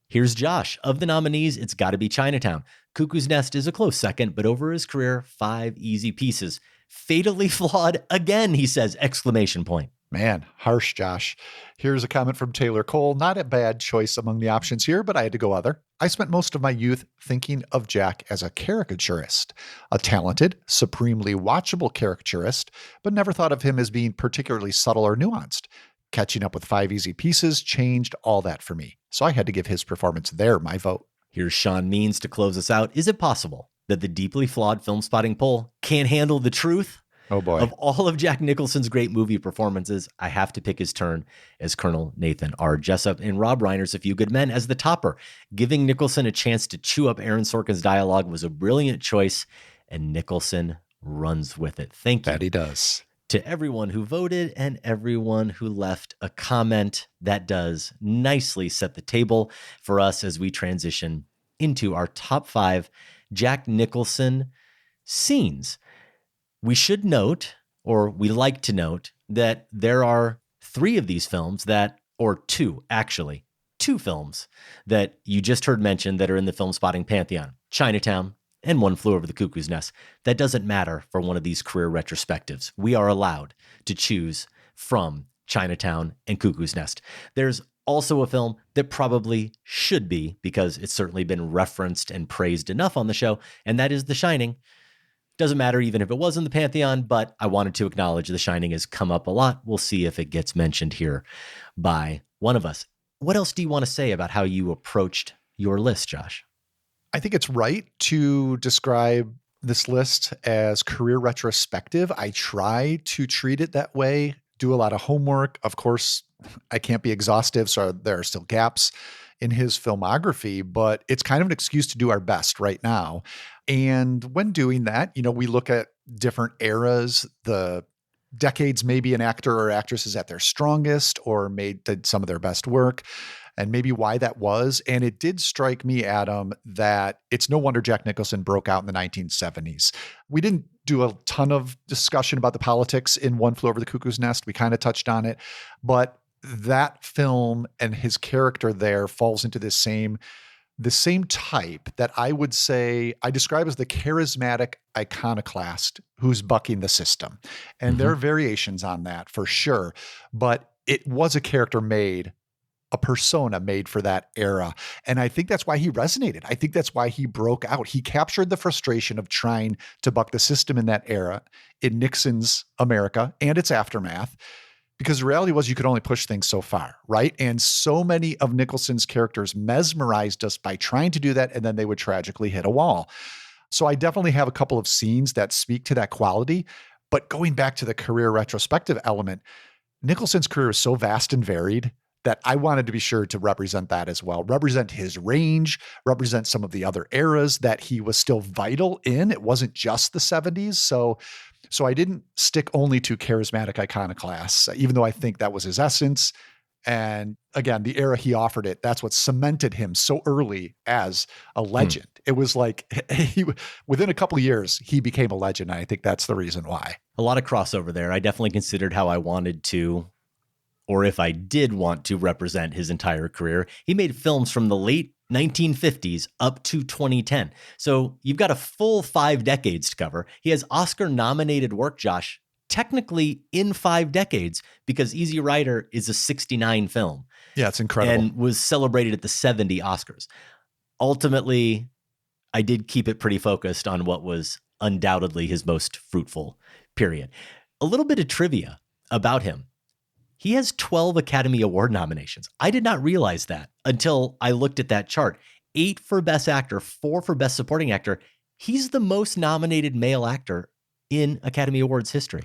Speaker 1: Here's Josh. Of the nominees, it's got to be Chinatown. Cuckoo's Nest is a close second, but over his career, 5 easy pieces. Fatally flawed again, he says, exclamation point.
Speaker 6: Man, harsh, Josh. Here's a comment from Taylor Cole. Not a bad choice among the options here, but I had to go other. I spent most of my youth thinking of Jack as a caricaturist, a talented, supremely watchable caricaturist, but never thought of him as being particularly subtle or nuanced. Catching up with 5 easy pieces changed all that for me. So I had to give his performance there my vote.
Speaker 1: Here's Sean Means to close us out. Is it possible that the deeply flawed film spotting poll can't handle the truth?
Speaker 6: Oh boy.
Speaker 1: Of all of Jack Nicholson's great movie performances, I have to pick his turn as Colonel Nathan R. Jessup in Rob Reiner's A Few Good Men as the topper. Giving Nicholson a chance to chew up Aaron Sorkin's dialogue was a brilliant choice, and Nicholson runs with it. Thank you.
Speaker 6: That he does.
Speaker 1: To everyone who voted and everyone who left a comment. That does nicely set the table for us as we transition into our top 5 Jack Nicholson scenes. We should note, or we like to note, that there are 3 of these films that, or 2 actually, 2 films that you just heard mentioned that are in the film spotting pantheon, Chinatown and One Flew Over the Cuckoo's Nest. That doesn't matter for one of these career retrospectives. We are allowed to choose from Chinatown and Cuckoo's Nest. There's also a film that probably should be, because it's certainly been referenced and praised enough on the show, and that is The Shining. Doesn't matter even if it was in the pantheon, but I wanted to acknowledge The Shining has come up a lot. We'll see if it gets mentioned here by one of us. What else do you want to say about how you approached your list, Josh?
Speaker 6: I think it's right to describe this list as career retrospective. I try to treat it that way, do a lot of homework. Of course, I can't be exhaustive, so there are still gaps in his filmography, but it's kind of an excuse to do our best right now. And when doing that, we look at different eras, the decades maybe an actor or actress is at their strongest or did some of their best work, and maybe why that was. And it did strike me, Adam, that it's no wonder Jack Nicholson broke out in the 1970s. We didn't do a ton of discussion about the politics in One Flew Over the Cuckoo's Nest. We kind of touched on it, but that film and his character there falls into the same type that I would say I describe as the charismatic iconoclast who's bucking the system. And there are variations on that for sure, but it was a character made, a persona made for that era. And I think that's why he resonated. I think that's why he broke out. He captured the frustration of trying to buck the system in that era, in Nixon's America and its aftermath. Because the reality was you could only push things so far, right? And so many of Nicholson's characters mesmerized us by trying to do that, and then they would tragically hit a wall. So I definitely have a couple of scenes that speak to that quality. But going back to the career retrospective element, Nicholson's career is so vast and varied that I wanted to be sure to represent that as well, represent his range, represent some of the other eras that he was still vital in. It wasn't just the 70s. So I didn't stick only to charismatic iconoclasts, even though I think that was his essence. And again, the era he offered it, that's what cemented him so early as a legend. It was like within a couple of years, he became a legend. And I think that's the reason why.
Speaker 1: A lot of crossover there. I definitely considered how I wanted to, or if I did want to represent his entire career. He made films from the late 1950s up to 2010. So you've got a full 5 decades to cover. He has Oscar-nominated work, Josh, technically in 5 decades, because Easy Rider is a 69 film.
Speaker 6: Yeah, it's incredible.
Speaker 1: And was celebrated at the 70 Oscars. Ultimately, I did keep it pretty focused on what was undoubtedly his most fruitful period. A little bit of trivia about him. He has 12 Academy Award nominations. I did not realize that until I looked at that chart. 8 for Best Actor, 4 for Best Supporting Actor. He's the most nominated male actor in Academy Awards history.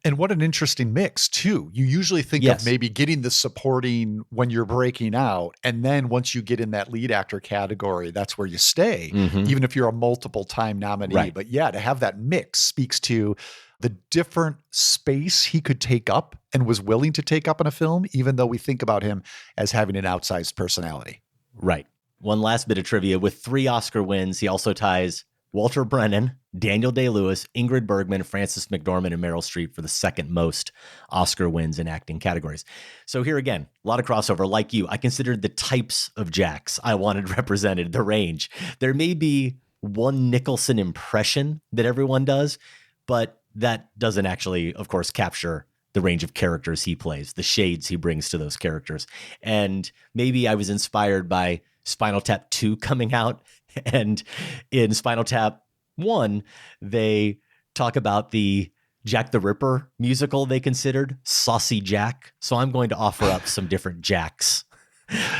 Speaker 6: And what an interesting mix, too. You usually think of maybe getting the supporting when you're breaking out. And then once you get in that lead actor category, that's where you stay, even if you're a multiple time nominee.
Speaker 1: Right.
Speaker 6: But yeah, to have that mix speaks to the different space he could take up and was willing to take up in a film, even though we think about him as having an outsized personality.
Speaker 1: Right. One last bit of trivia. With 3 Oscar wins, he also ties Walter Brennan, Daniel Day-Lewis, Ingrid Bergman, Frances McDormand, and Meryl Streep for the second most Oscar wins in acting categories. So here again, a lot of crossover. Like you, I considered the types of Jacks I wanted represented, the range. There may be one Nicholson impression that everyone does, but that doesn't actually, of course, capture the range of characters he plays, the shades he brings to those characters. And maybe I was inspired by Spinal Tap 2 coming out. And in Spinal Tap 1, they talk about the Jack the Ripper musical they considered, Saucy Jack. So I'm going to offer up some different Jacks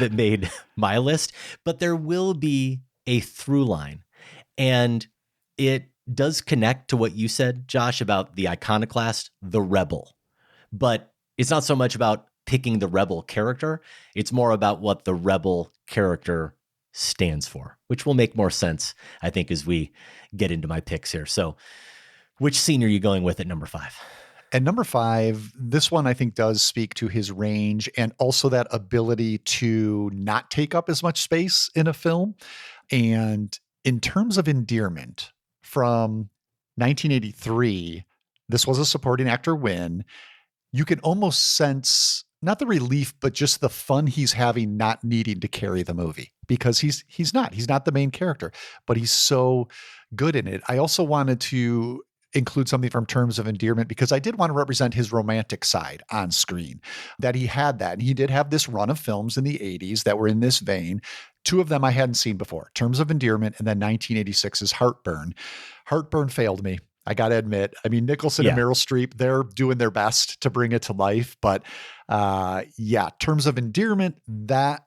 Speaker 1: that made my list. But there will be a through line. And it does connect to what you said, Josh, about the iconoclast, the rebel. But it's not so much about picking the rebel character. It's more about what the rebel character stands for, which will make more sense, I think, as we get into my picks here. So which scene are you going with at number 5?
Speaker 6: At number 5, this one I think does speak to his range and also that ability to not take up as much space in a film. And in terms of endearment, from 1983, this was a supporting actor win. You can almost sense not the relief, but just the fun he's having not needing to carry the movie, because he's not the main character, but he's so good in it. I also wanted to include something from Terms of Endearment because I did want to represent his romantic side on screen, that he had that. And he did have this run of films in the 80s that were in this vein. 2 of them I hadn't seen before, Terms of Endearment and then 1986's Heartburn. Heartburn failed me. I got to admit. I mean, Nicholson and Meryl Streep, they're doing their best to bring it to life. But Terms of Endearment, that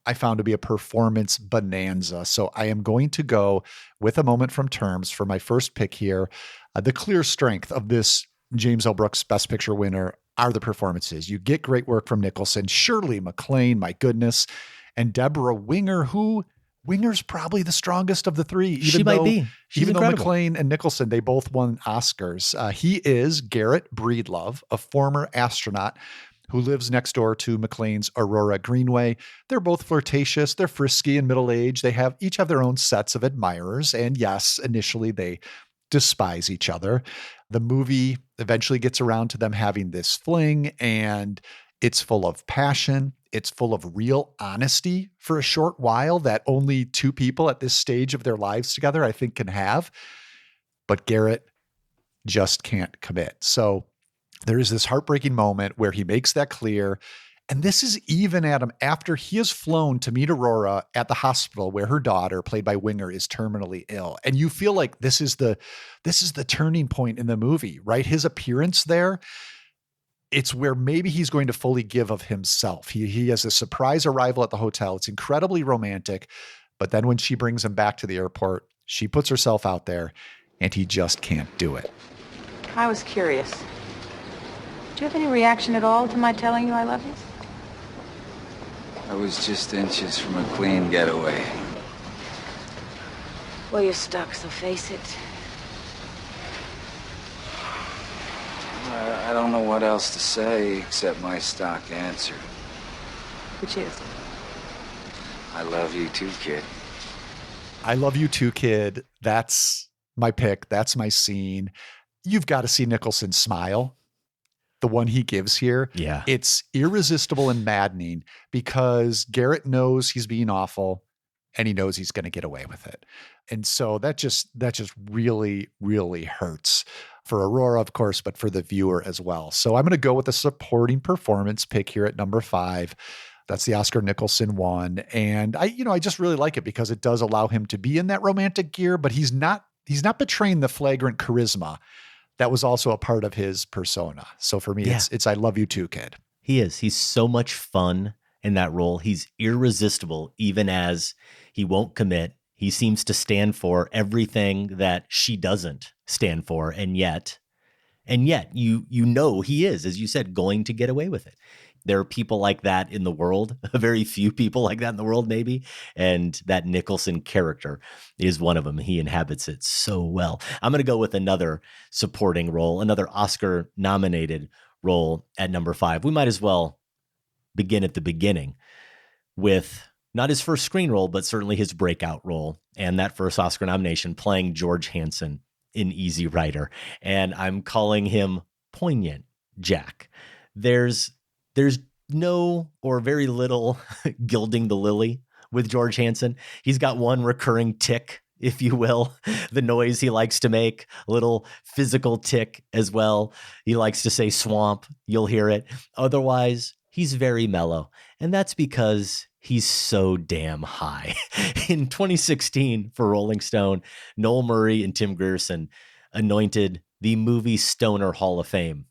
Speaker 6: I found to be a performance bonanza. So I am going to go with A Moment from Terms for my first pick here. The clear strength of this James L. Brooks Best Picture winner are the performances. You get great work from Nicholson, Shirley MacLaine, my goodness, and Deborah Winger, who Winger's probably the strongest of the 3. Even though MacLaine and Nicholson, they both won Oscars. He is Garrett Breedlove, a former astronaut who lives next door to MacLane's Aurora Greenway. They're both flirtatious. They're frisky and middle-aged. They each have their own sets of admirers. And yes, initially they despise each other. The movie eventually gets around to them having this fling, and it's full of passion. It's full of real honesty for a short while that only 2 people at this stage of their lives together, I think, can have. But Garrett just can't commit. So there is this heartbreaking moment where he makes that clear. And this is even, Adam, after he has flown to meet Aurora at the hospital where her daughter, played by Winger, is terminally ill. And you feel like this is the turning point in the movie, right? His appearance there, it's where maybe he's going to fully give of himself. He has a surprise arrival at the hotel. It's incredibly romantic. But then when she brings him back to the airport, she puts herself out there and he just can't do it.
Speaker 7: I was curious. Do you have any reaction at all to my telling you I love you?
Speaker 5: I was just inches from a clean getaway.
Speaker 7: Well, you're stuck, so face it.
Speaker 5: I don't know what else to say except my stock answer.
Speaker 7: Which is?
Speaker 5: I love you too, kid.
Speaker 6: I love you too, kid. That's my pick. That's my scene. You've got to see Nicholson smile. The one he gives here.
Speaker 1: Yeah.
Speaker 6: It's irresistible and maddening because Garrett knows he's being awful and he knows he's going to get away with it. And so that just really, really hurts for Aurora, of course, but for the viewer as well. So I'm going to go with a supporting performance pick here at number 5. That's the Oscar Nicholson one. And I just really like it because it does allow him to be in that romantic gear, but he's not betraying the flagrant charisma that was also a part of his persona. So for me, it's I love you too, kid.
Speaker 1: He is. He's so much fun in that role. He's irresistible, even as he won't commit. He seems to stand for everything that she doesn't stand for. And yet you know he is, as you said, going to get away with it. There are people like that in the world, very few people like that in the world, maybe. And that Nicholson character is one of them. He inhabits it so well. I'm going to go with another supporting role, another Oscar nominated role at number 5. We might as well begin at the beginning with not his first screen role, but certainly his breakout role. And that first Oscar nomination, playing George Hansen in Easy Rider. And I'm calling him Poignant Jack. There's no or very little gilding the lily with George Hansen. He's got one recurring tick, if you will, the noise he likes to make, a little physical tick as well. He likes to say swamp. You'll hear it. Otherwise, he's very mellow. And that's because he's so damn high. In 2016, for Rolling Stone, Noel Murray and Tim Grierson anointed the Movie Stoner Hall of Fame.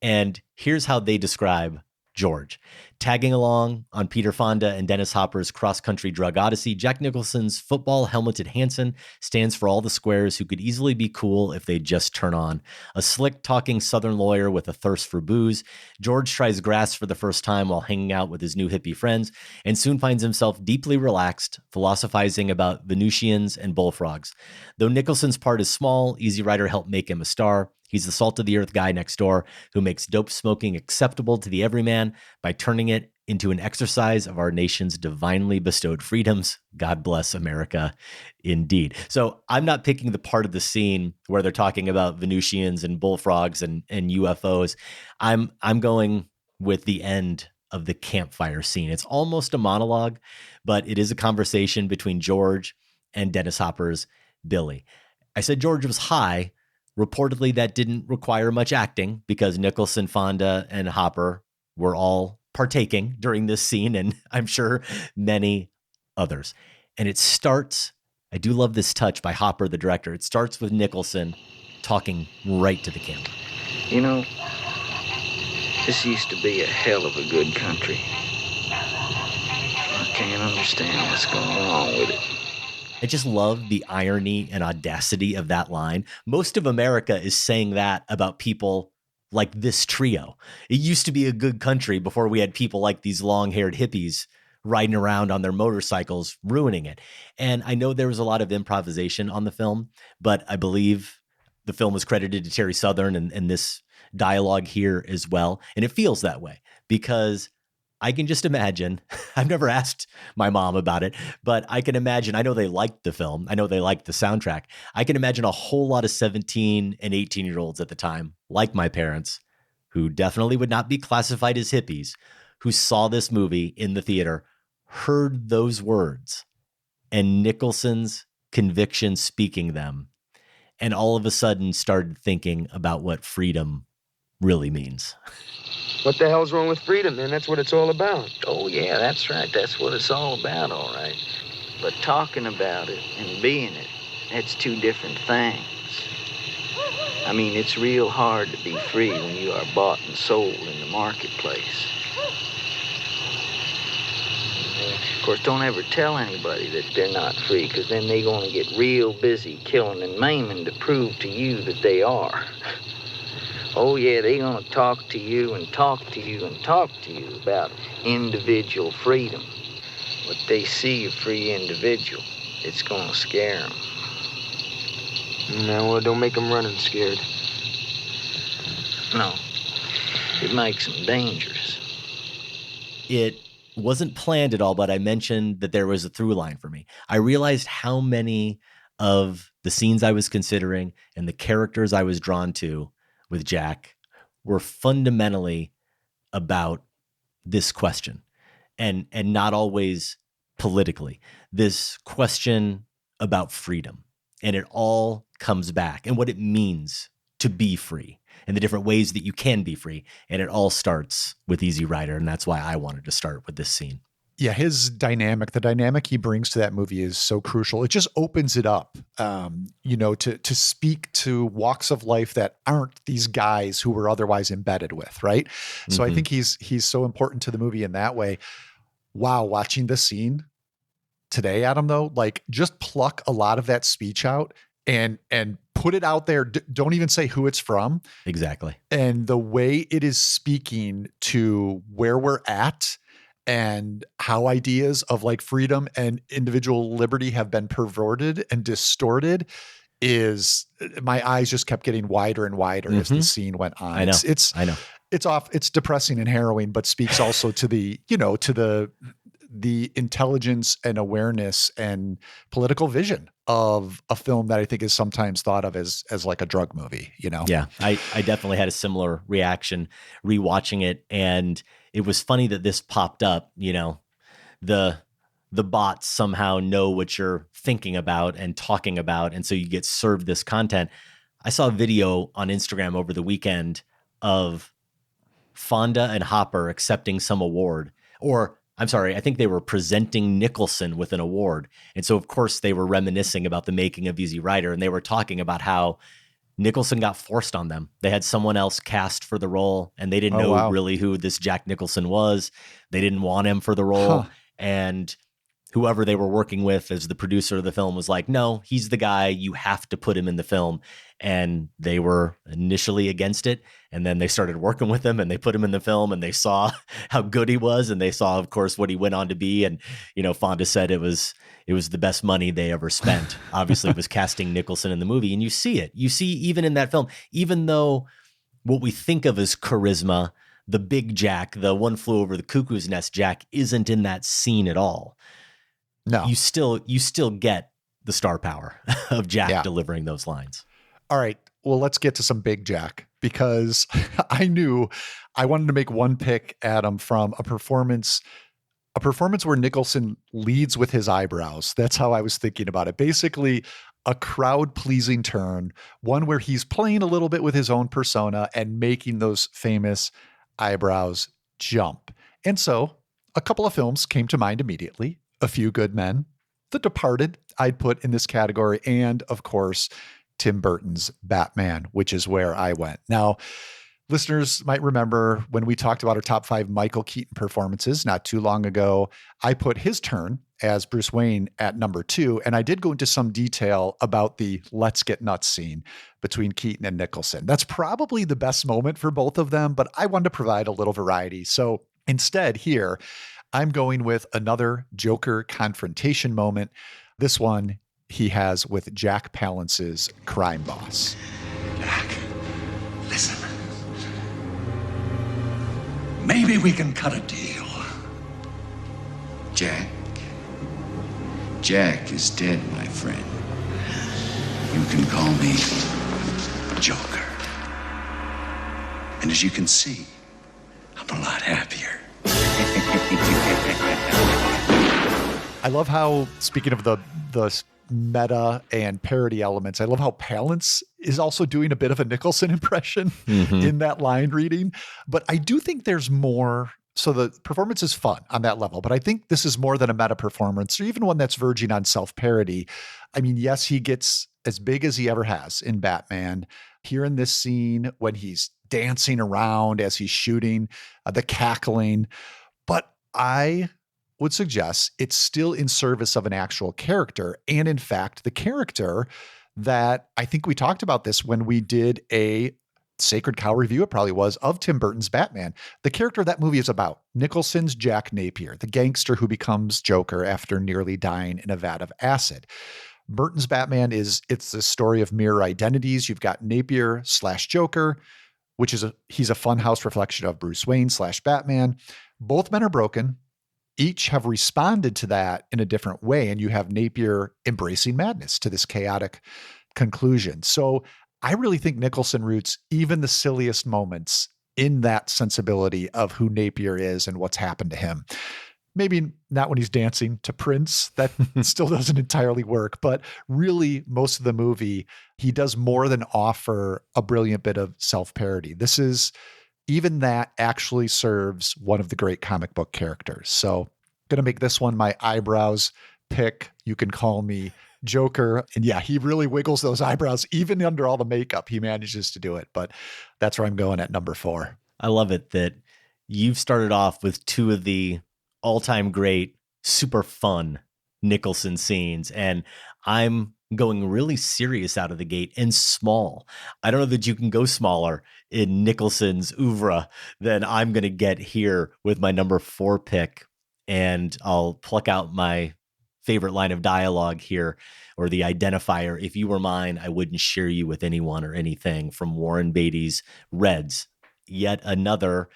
Speaker 1: And here's how they describe George. Tagging along on Peter Fonda and Dennis Hopper's cross-country drug odyssey, Jack Nicholson's football-helmeted Hansen stands for all the squares who could easily be cool if they just turn on. A slick-talking Southern lawyer with a thirst for booze, George tries grass for the first time while hanging out with his new hippie friends, and soon finds himself deeply relaxed, philosophizing about Venusians and bullfrogs. Though Nicholson's part is small, Easy Rider helped make him a star. He's the salt-of-the-earth guy next door who makes dope smoking acceptable to the everyman by turning it into an exercise of our nation's divinely bestowed freedoms. God bless America, indeed. So I'm not picking the part of the scene where they're talking about Venusians and bullfrogs and UFOs. I'm going with the end of the campfire scene. It's almost a monologue, but it is a conversation between George and Dennis Hopper's Billy. I said George was high. Reportedly, that didn't require much acting because Nicholson, Fonda, and Hopper were all partaking during this scene, and I'm sure many others. And it starts, I do love this touch by Hopper, the director. It starts with Nicholson talking right to the camera.
Speaker 5: You know, this used to be a hell of a good country. I can't understand what's going on with it.
Speaker 1: I just love the irony and audacity of that line. Most of America is saying that about people like this trio. It used to be a good country before we had people like these long-haired hippies riding around on their motorcycles, ruining it. And I know there was a lot of improvisation on the film, but I believe the film was credited to Terry Southern and this dialogue here as well. And it feels that way because I can just imagine, I've never asked my mom about it, but I can imagine, I know they liked the film. I know they liked the soundtrack. I can imagine a whole lot of 17 and 18-year-olds at the time, like my parents, who definitely would not be classified as hippies, who saw this movie in the theater, heard those words and Nicholson's conviction speaking them, and all of a sudden started thinking about what freedom really means.
Speaker 2: What the hell's wrong with freedom, man? That's what it's all about.
Speaker 5: Oh, yeah, that's right. That's what it's all about, all right. But talking about it and being it, that's two different things. I mean, it's real hard to be free when you are bought and sold in the marketplace. Of course, don't ever tell anybody that they're not free, because then they're going to get real busy killing and maiming to prove to you that they are. Oh, yeah, they're going to talk to you and talk to you and talk to you about individual freedom. But they see a free individual, it's going to scare them.
Speaker 2: No, well, don't make them running scared.
Speaker 5: No, it makes them dangerous.
Speaker 1: It wasn't planned at all, but I mentioned that there was a through line for me. I realized how many of the scenes I was considering and the characters I was drawn to with Jack were fundamentally about this question and not always politically, this question about freedom. And it all comes back and what it means to be free. and the different ways that you can be free. And it all starts with Easy Rider. And that's why I wanted to start with this scene.
Speaker 6: Yeah, his dynamic, the dynamic he brings to that movie is so crucial. It just opens it up, to speak to walks of life that aren't these guys who we're otherwise embedded with, right? So I think he's so important to the movie in that way. Wow, watching this scene today, Adam, though, like just pluck a lot of that speech out and put it out there. Don't even say who it's from.
Speaker 1: Exactly.
Speaker 6: And the way it is speaking to where we're at and how ideas of like freedom and individual liberty have been perverted and distorted is, my eyes just kept getting wider and wider as the scene went on.
Speaker 1: I know.
Speaker 6: It's depressing and harrowing, but speaks also to the, to the intelligence and awareness and political vision of a film that I think is sometimes thought of as like a drug movie,
Speaker 1: Yeah, I definitely had a similar reaction rewatching it. And it was funny that this popped up, the bots somehow know what you're thinking about and talking about. And so you get served this content. I saw a video on Instagram over the weekend of Fonda and Hopper accepting some award, or I'm sorry, I think they were presenting Nicholson with an award. And so, of course, they were reminiscing about the making of Easy Rider, and they were talking about how Nicholson got forced on them. They had someone else cast for the role, and they didn't know really who this Jack Nicholson was. They didn't want him for the role. And whoever they were working with as the producer of the film was like, no, he's the guy. You have to put him in the film. And they were initially against it. And then they started working with him and they put him in the film and they saw how good he was. And they saw, of course, what he went on to be. And, Fonda said it was the best money they ever spent. Obviously, it was casting Nicholson in the movie. And you see it. You see even in that film, even though what we think of as charisma, the big Jack, the One Flew Over the Cuckoo's Nest Jack, isn't in that scene at all.
Speaker 6: No.
Speaker 1: You still get the star power of Jack delivering those lines.
Speaker 6: All right. Well, let's get to some big Jack, because I knew I wanted to make one pick, Adam, from a performance where Nicholson leads with his eyebrows. That's how I was thinking about it. Basically, a crowd-pleasing turn, one where he's playing a little bit with his own persona and making those famous eyebrows jump. And so a couple of films came to mind immediately. A Few Good Men, The Departed, I'd put in this category, and of course, Tim Burton's Batman, which is where I went. Now, listeners might remember when we talked about our top 5 Michael Keaton performances not too long ago, I put his turn as Bruce Wayne at number 2, and I did go into some detail about the let's get nuts scene between Keaton and Nicholson. That's probably the best moment for both of them, but I wanted to provide a little variety. So instead here, I'm going with another Joker confrontation moment. This one he has with Jack Palance's crime boss.
Speaker 4: Jack, listen. Maybe we can cut a deal.
Speaker 5: Jack is dead, my friend. You can call me Joker.
Speaker 4: And as you can see, I'm a lot happier.
Speaker 6: I love how, speaking of the meta and parody elements, I love how Palance is also doing a bit of a Nicholson impression in that line reading. But I do think there's more. So the performance is fun on that level, but I think this is more than a meta performance, or even one that's verging on self-parody. I mean, yes, he gets as big as he ever has in Batman. Here in this scene, when he's dancing around as he's shooting, the cackling. But I would suggest it's still in service of an actual character. And in fact, the character that I think we talked about this when we did a Sacred Cow review, it probably was, of Tim Burton's Batman. The character that movie is about, Nicholson's Jack Napier, the gangster who becomes Joker after nearly dying in a vat of acid. Burton's Batman it's the story of mirror identities. You've got Napier / Joker, which is he's a funhouse reflection of Bruce Wayne / Batman. Both men are broken. Each have responded to that in a different way. And you have Napier embracing madness to this chaotic conclusion. So I really think Nicholson roots even the silliest moments in that sensibility of who Napier is and what's happened to him. Maybe not when he's dancing to Prince. That still doesn't entirely work. But really, most of the movie, he does more than offer a brilliant bit of self-parody. Even that actually serves one of the great comic book characters. So going to make this one my eyebrows pick. You can call me Joker. And yeah, he really wiggles those eyebrows. Even under all the makeup, he manages to do it. But that's where I'm going at number 4.
Speaker 1: I love it that you've started off with 2 of the all-time great, super fun Nicholson scenes. And I'm going really serious out of the gate and small. I don't know that you can go smaller in Nicholson's oeuvre than I'm going to get here with my number 4 pick. And I'll pluck out my favorite line of dialogue here, or the identifier. If you were mine, I wouldn't share you with anyone or anything, from Warren Beatty's Reds. Yet another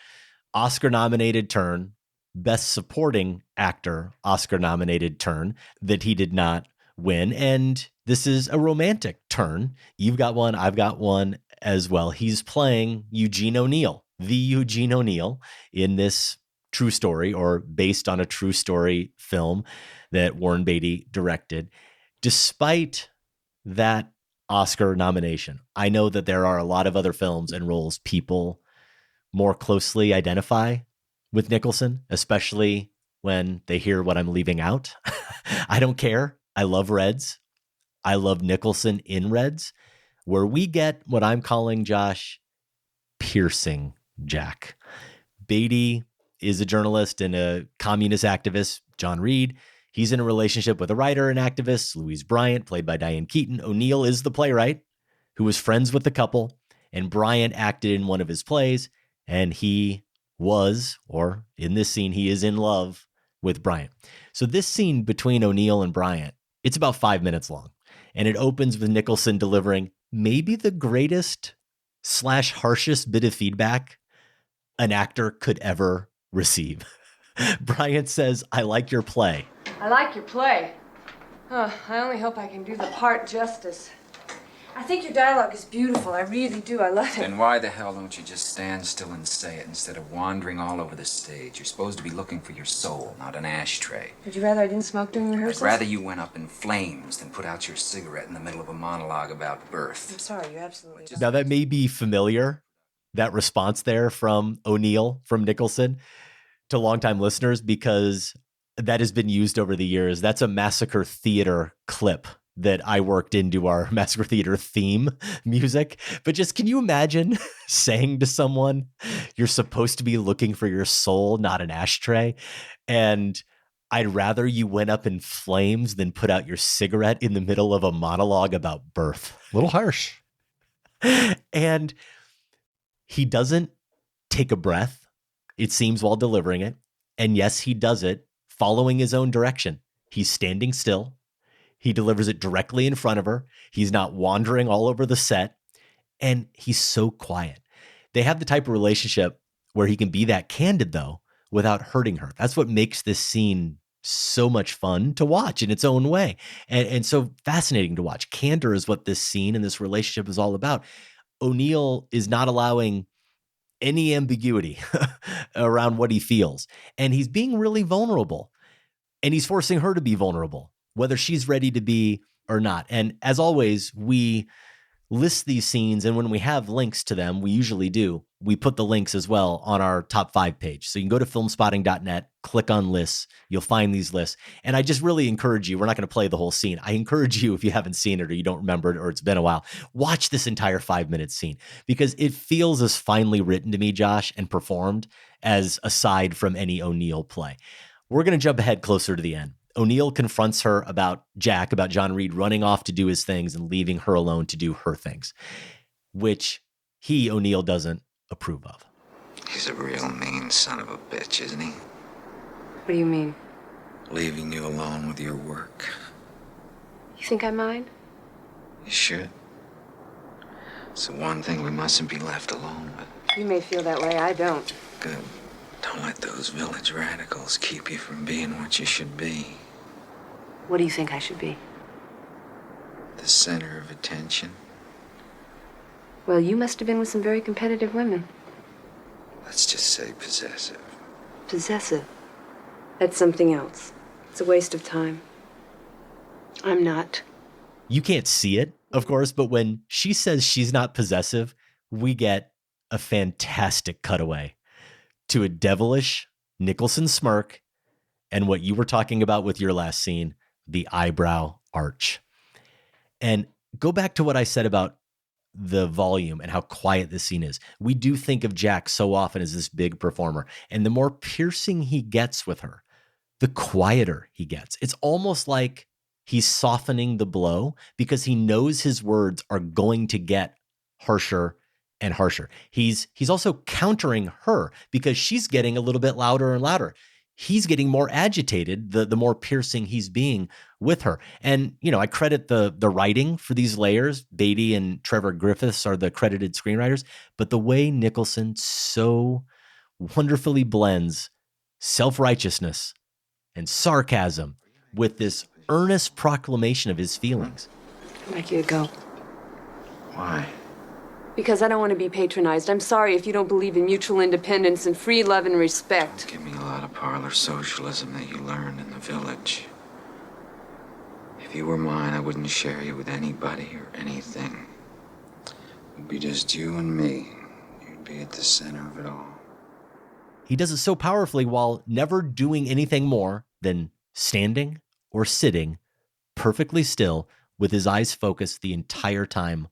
Speaker 1: Oscar-nominated turn, Best Supporting Actor Oscar-nominated turn that he did not win. And this is a romantic turn. You've got one, I've got one as well. He's playing Eugene O'Neill, the Eugene O'Neill, in this true story, or based on a true story film that Warren Beatty directed. Despite that Oscar nomination, I know that there are a lot of other films and roles people more closely identify with Nicholson, especially when they hear what I'm leaving out. I don't care. I love Reds. I love Nicholson in Reds, where we get what I'm calling, Josh, piercing Jack. Beatty is a journalist and a communist activist, John Reed. He's in a relationship with a writer and activist, Louise Bryant, played by Diane Keaton. O'Neill is the playwright who was friends with the couple, and Bryant acted in one of his plays, and he was, or in this scene, he is in love with Bryant. So this scene between O'Neill and Bryant, it's about 5 minutes long, and it opens with Nicholson delivering maybe the greatest / harshest bit of feedback an actor could ever receive. Bryant says, "I like your play."
Speaker 7: I like your play. I only hope I can do the part justice. I think your dialogue is beautiful. I really do. I love it.
Speaker 5: Then why the hell don't you just stand still and say it instead of wandering all over the stage? You're supposed to be looking for your soul, not an ashtray.
Speaker 7: Would you rather I didn't smoke during rehearsals?
Speaker 5: I'd rather you went up in flames than put out your cigarette in the middle of a monologue about birth.
Speaker 7: I'm sorry, you're absolutely right.
Speaker 1: Now that may be familiar, that response there from O'Neill, from Nicholson, to longtime listeners, because that has been used over the years. That's a Massacre Theatre clip that I worked into our Massacre Theatre theme music. But just, can you imagine saying to someone, you're supposed to be looking for your soul, not an ashtray? And I'd rather you went up in flames than put out your cigarette in the middle of a monologue about birth.
Speaker 6: A little harsh.
Speaker 1: And he doesn't take a breath, it seems, while delivering it. And yes, he does it following his own direction. He's standing still. He delivers it directly in front of her. He's not wandering all over the set. And he's so quiet. They have the type of relationship where he can be that candid, though, without hurting her. That's what makes this scene so much fun to watch in its own way. And so fascinating to watch. Candor is what this scene and this relationship is all about. O'Neill is not allowing any ambiguity around what he feels. And he's being really vulnerable. And he's forcing her to be vulnerable, whether she's ready to be or not. And as always, we list these scenes, and when we have links to them, we usually do, we put the links as well on our top 5 page. So you can go to filmspotting.net, click on lists, you'll find these lists. And I just really encourage you, we're not going to play the whole scene. I encourage you, if you haven't seen it or you don't remember it or it's been a while, watch this entire 5-minute scene, because it feels as finely written to me, Josh, and performed as aside from any O'Neill play. We're going to jump ahead closer to the end. O'Neill confronts her about Jack, about John Reed running off to do his things and leaving her alone to do her things, which O'Neill, doesn't approve of.
Speaker 5: He's a real mean son of a bitch, isn't he?
Speaker 7: What do you mean?
Speaker 5: Leaving you alone with your work.
Speaker 7: You think I mind?
Speaker 5: You should. It's the one thing we mustn't be left alone with.
Speaker 7: You may feel that way. I don't.
Speaker 5: Good. Don't let those village radicals keep you from being what you should be.
Speaker 7: What do you think I should be?
Speaker 5: The center of attention.
Speaker 7: Well, you must have been with some very competitive women.
Speaker 5: Let's just say possessive.
Speaker 7: Possessive?
Speaker 8: That's something else. It's a waste of time. I'm not.
Speaker 1: You can't see it, of course, but when she says she's not possessive, we get a fantastic cutaway to a devilish Nicholson smirk and what you were talking about with your last scene, the eyebrow arch. And go back to what I said about the volume and how quiet this scene is. We do think of Jack so often as this big performer, and the more piercing he gets with her, the quieter he gets. It's almost like he's softening the blow because he knows his words are going to get harsher and harsher. He's also countering her because she's getting a little bit louder and louder. He's getting more agitated the more piercing he's being with her. And, you know, I credit the writing for these layers. Beatty and Trevor Griffiths are the credited screenwriters, but the way Nicholson so wonderfully blends self-righteousness and sarcasm with this earnest proclamation of his feelings.
Speaker 8: I'd like you to go.
Speaker 5: Why?
Speaker 8: Because I don't want to be patronized. I'm sorry if you don't believe in mutual independence and free love and respect.
Speaker 5: Give me a lot of parlor socialism that you learned in the village. If you were mine, I wouldn't share you with anybody or anything. It'd be just you and me. You'd be at the center of it all.
Speaker 1: He does it so powerfully while never doing anything more than standing or sitting perfectly still with his eyes focused the entire time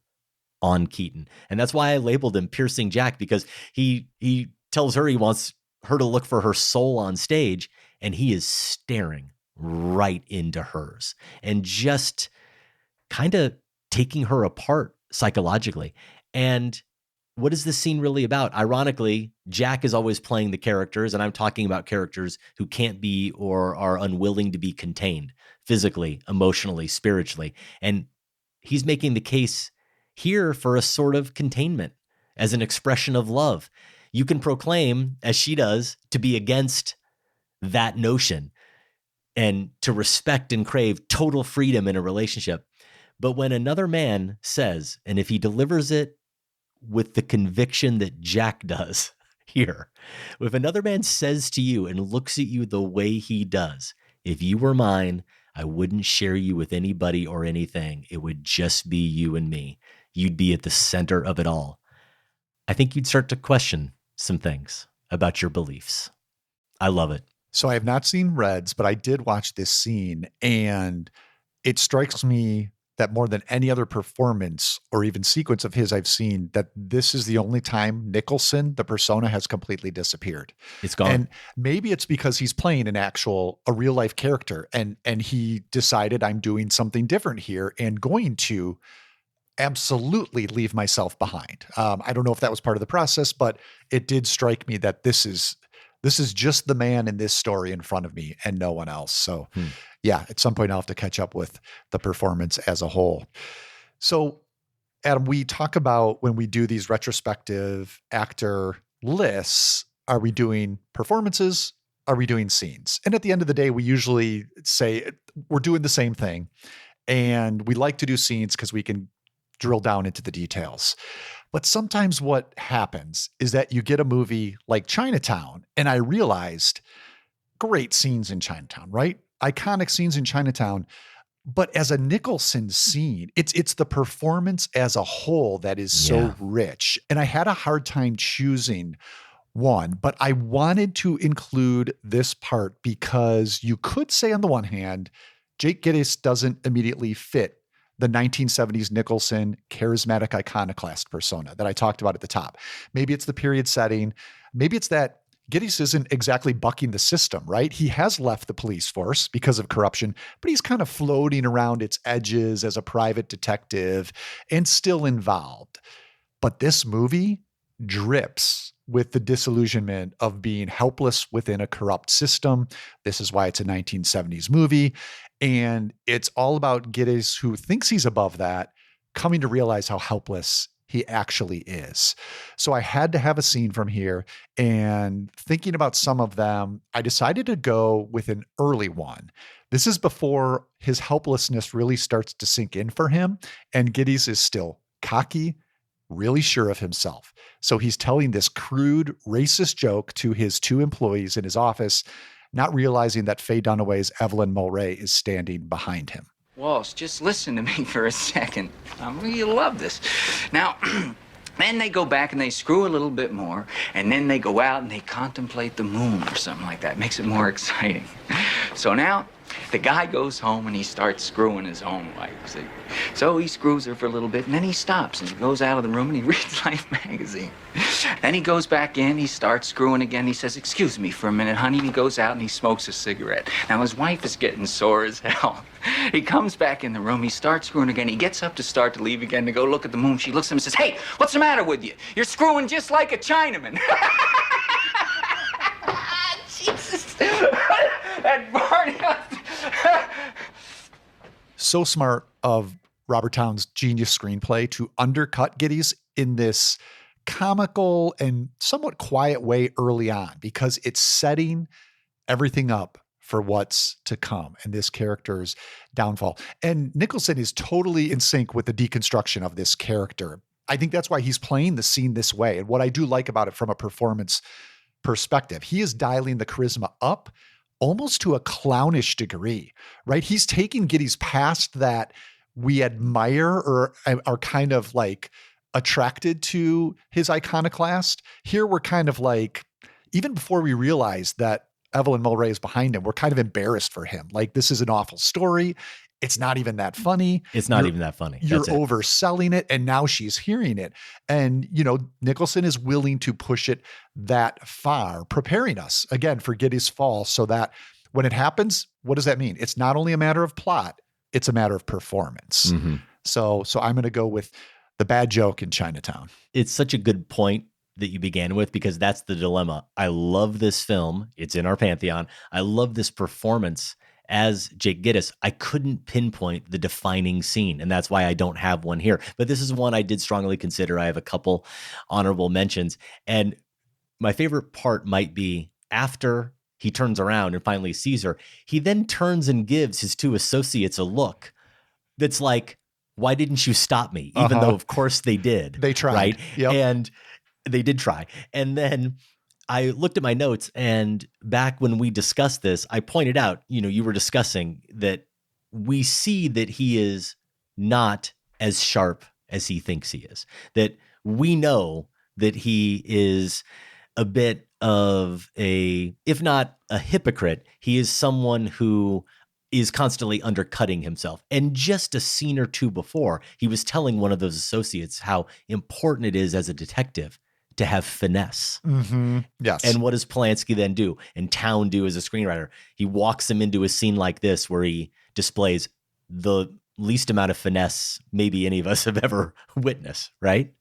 Speaker 1: on Keaton. And that's why I labeled him Piercing Jack, because he tells her he wants her to look for her soul on stage, and he is staring right into hers and just kind of taking her apart psychologically. And what is this scene really about? Ironically, Jack is always playing the characters, and I'm talking about characters who can't be or are unwilling to be contained physically, emotionally, spiritually. And he's making the case here for a sort of containment as an expression of love. You can proclaim, as she does, to be against that notion and to respect and crave total freedom in a relationship. But when another man says, and if he delivers it with the conviction that Jack does here, if another man says to you and looks at you the way he does, if you were mine, I wouldn't share you with anybody or anything. It would just be you and me. You'd be at the center of it all. I think you'd start to question some things about your beliefs. I love it.
Speaker 6: So I have not seen Reds, but I did watch this scene, and it strikes me that more than any other performance or even sequence of his I've seen, that this is the only time Nicholson, the persona, has completely disappeared.
Speaker 1: It's gone.
Speaker 6: And maybe it's because he's playing a real life character, and he decided, I'm doing something different here and going to absolutely leave myself behind. I don't know if that was part of the process, but it did strike me that this is just the man in this story in front of me and no one else. So yeah, at some point I'll have to catch up with the performance as a whole. So Adam, we talk about when we do these retrospective actor lists, are we doing performances? Are we doing scenes? And at the end of the day, we usually say we're doing the same thing. And we like to do scenes because we can drill down into the details. But sometimes what happens is that you get a movie like Chinatown, and I realized great scenes in Chinatown, right? Iconic scenes in Chinatown. But as a Nicholson scene, it's the performance as a whole that is so rich. And I had a hard time choosing one, but I wanted to include this part because you could say on the one hand, Jake Gittes doesn't immediately fit the 1970s Nicholson charismatic iconoclast persona that I talked about at the top. Maybe it's the period setting. Maybe it's that Gittes isn't exactly bucking the system, right? He has left the police force because of corruption, but he's kind of floating around its edges as a private detective and still involved. But this movie drips with the disillusionment of being helpless within a corrupt system. This is why it's a 1970s movie. And it's all about Gittes, who thinks he's above that, coming to realize how helpless he actually is. So I had to have a scene from here, and thinking about some of them, I decided to go with an early one. This is before his helplessness really starts to sink in for him, and Gittes is still cocky, really sure of himself. So he's telling this crude, racist joke to his two employees in his office. not realizing that Faye Dunaway's Evelyn Mulray is standing behind him.
Speaker 5: Walsh, just listen to me for a second. You'll love this. Now, then they go back and they screw a little bit more, and then they go out and they contemplate the moon or something like that. Makes it more exciting. So now, the guy goes home and he starts screwing his own wife, see? So he screws her for a little bit, and then he stops and he goes out of the room and he reads Life magazine. Then he goes back in, he starts screwing again. He says, "Excuse me for a minute, honey." And he goes out and he smokes a cigarette. Now his wife is getting sore as hell. He comes back in the room, he starts screwing again. He gets up to start to leave again to go look at the moon. She looks at him and says, "Hey, what's the matter with you? You're screwing just like a Chinaman." Jesus. That Barney.
Speaker 6: So smart of Robert Towne's genius screenplay to undercut Gittes in this comical and somewhat quiet way early on, because it's setting everything up for what's to come and this character's downfall. And Nicholson is totally in sync with the deconstruction of this character. I think that's why he's playing the scene this way. And what I do like about it from a performance perspective, he is dialing the charisma up almost to a clownish degree, right? He's taking Gittes past that we admire or are kind of like attracted to his iconoclast. Here we're kind of like, even before we realize that Evelyn Mulray is behind him, we're kind of embarrassed for him. Like, this is an awful story. It's not even that funny.
Speaker 1: It's not even that funny.
Speaker 6: You're overselling it. And now she's hearing it. And, Nicholson is willing to push it that far, preparing us again for Gittes' fall, so that when it happens, what does that mean? It's not only a matter of plot, it's a matter of performance.
Speaker 1: Mm-hmm.
Speaker 6: So I'm going to go with the bad joke in Chinatown.
Speaker 1: It's such a good point that you began with, because that's the dilemma. I love this film. It's in our pantheon. I love this performance as Jake Gittes. I couldn't pinpoint the defining scene, and that's why I don't have one here. But this is one I did strongly consider. I have a couple honorable mentions. And my favorite part might be after he turns around and finally sees her, he then turns and gives his two associates a look that's like, "Why didn't you stop me?" Even though, of course, they did.
Speaker 6: They tried.
Speaker 1: Right?
Speaker 6: Yep.
Speaker 1: And they did try. And then I looked at my notes, and back when we discussed this, I pointed out, you were discussing that we see that he is not as sharp as he thinks he is, that we know that he is a bit of if not a hypocrite, he is someone who is constantly undercutting himself. And just a scene or two before, he was telling one of those associates how important it is as a detective to have finesse.
Speaker 6: Mm-hmm. Yes.
Speaker 1: And what does Polanski then do, and Towne do as a screenwriter? He walks him into a scene like this where he displays the least amount of finesse maybe any of us have ever witnessed, right?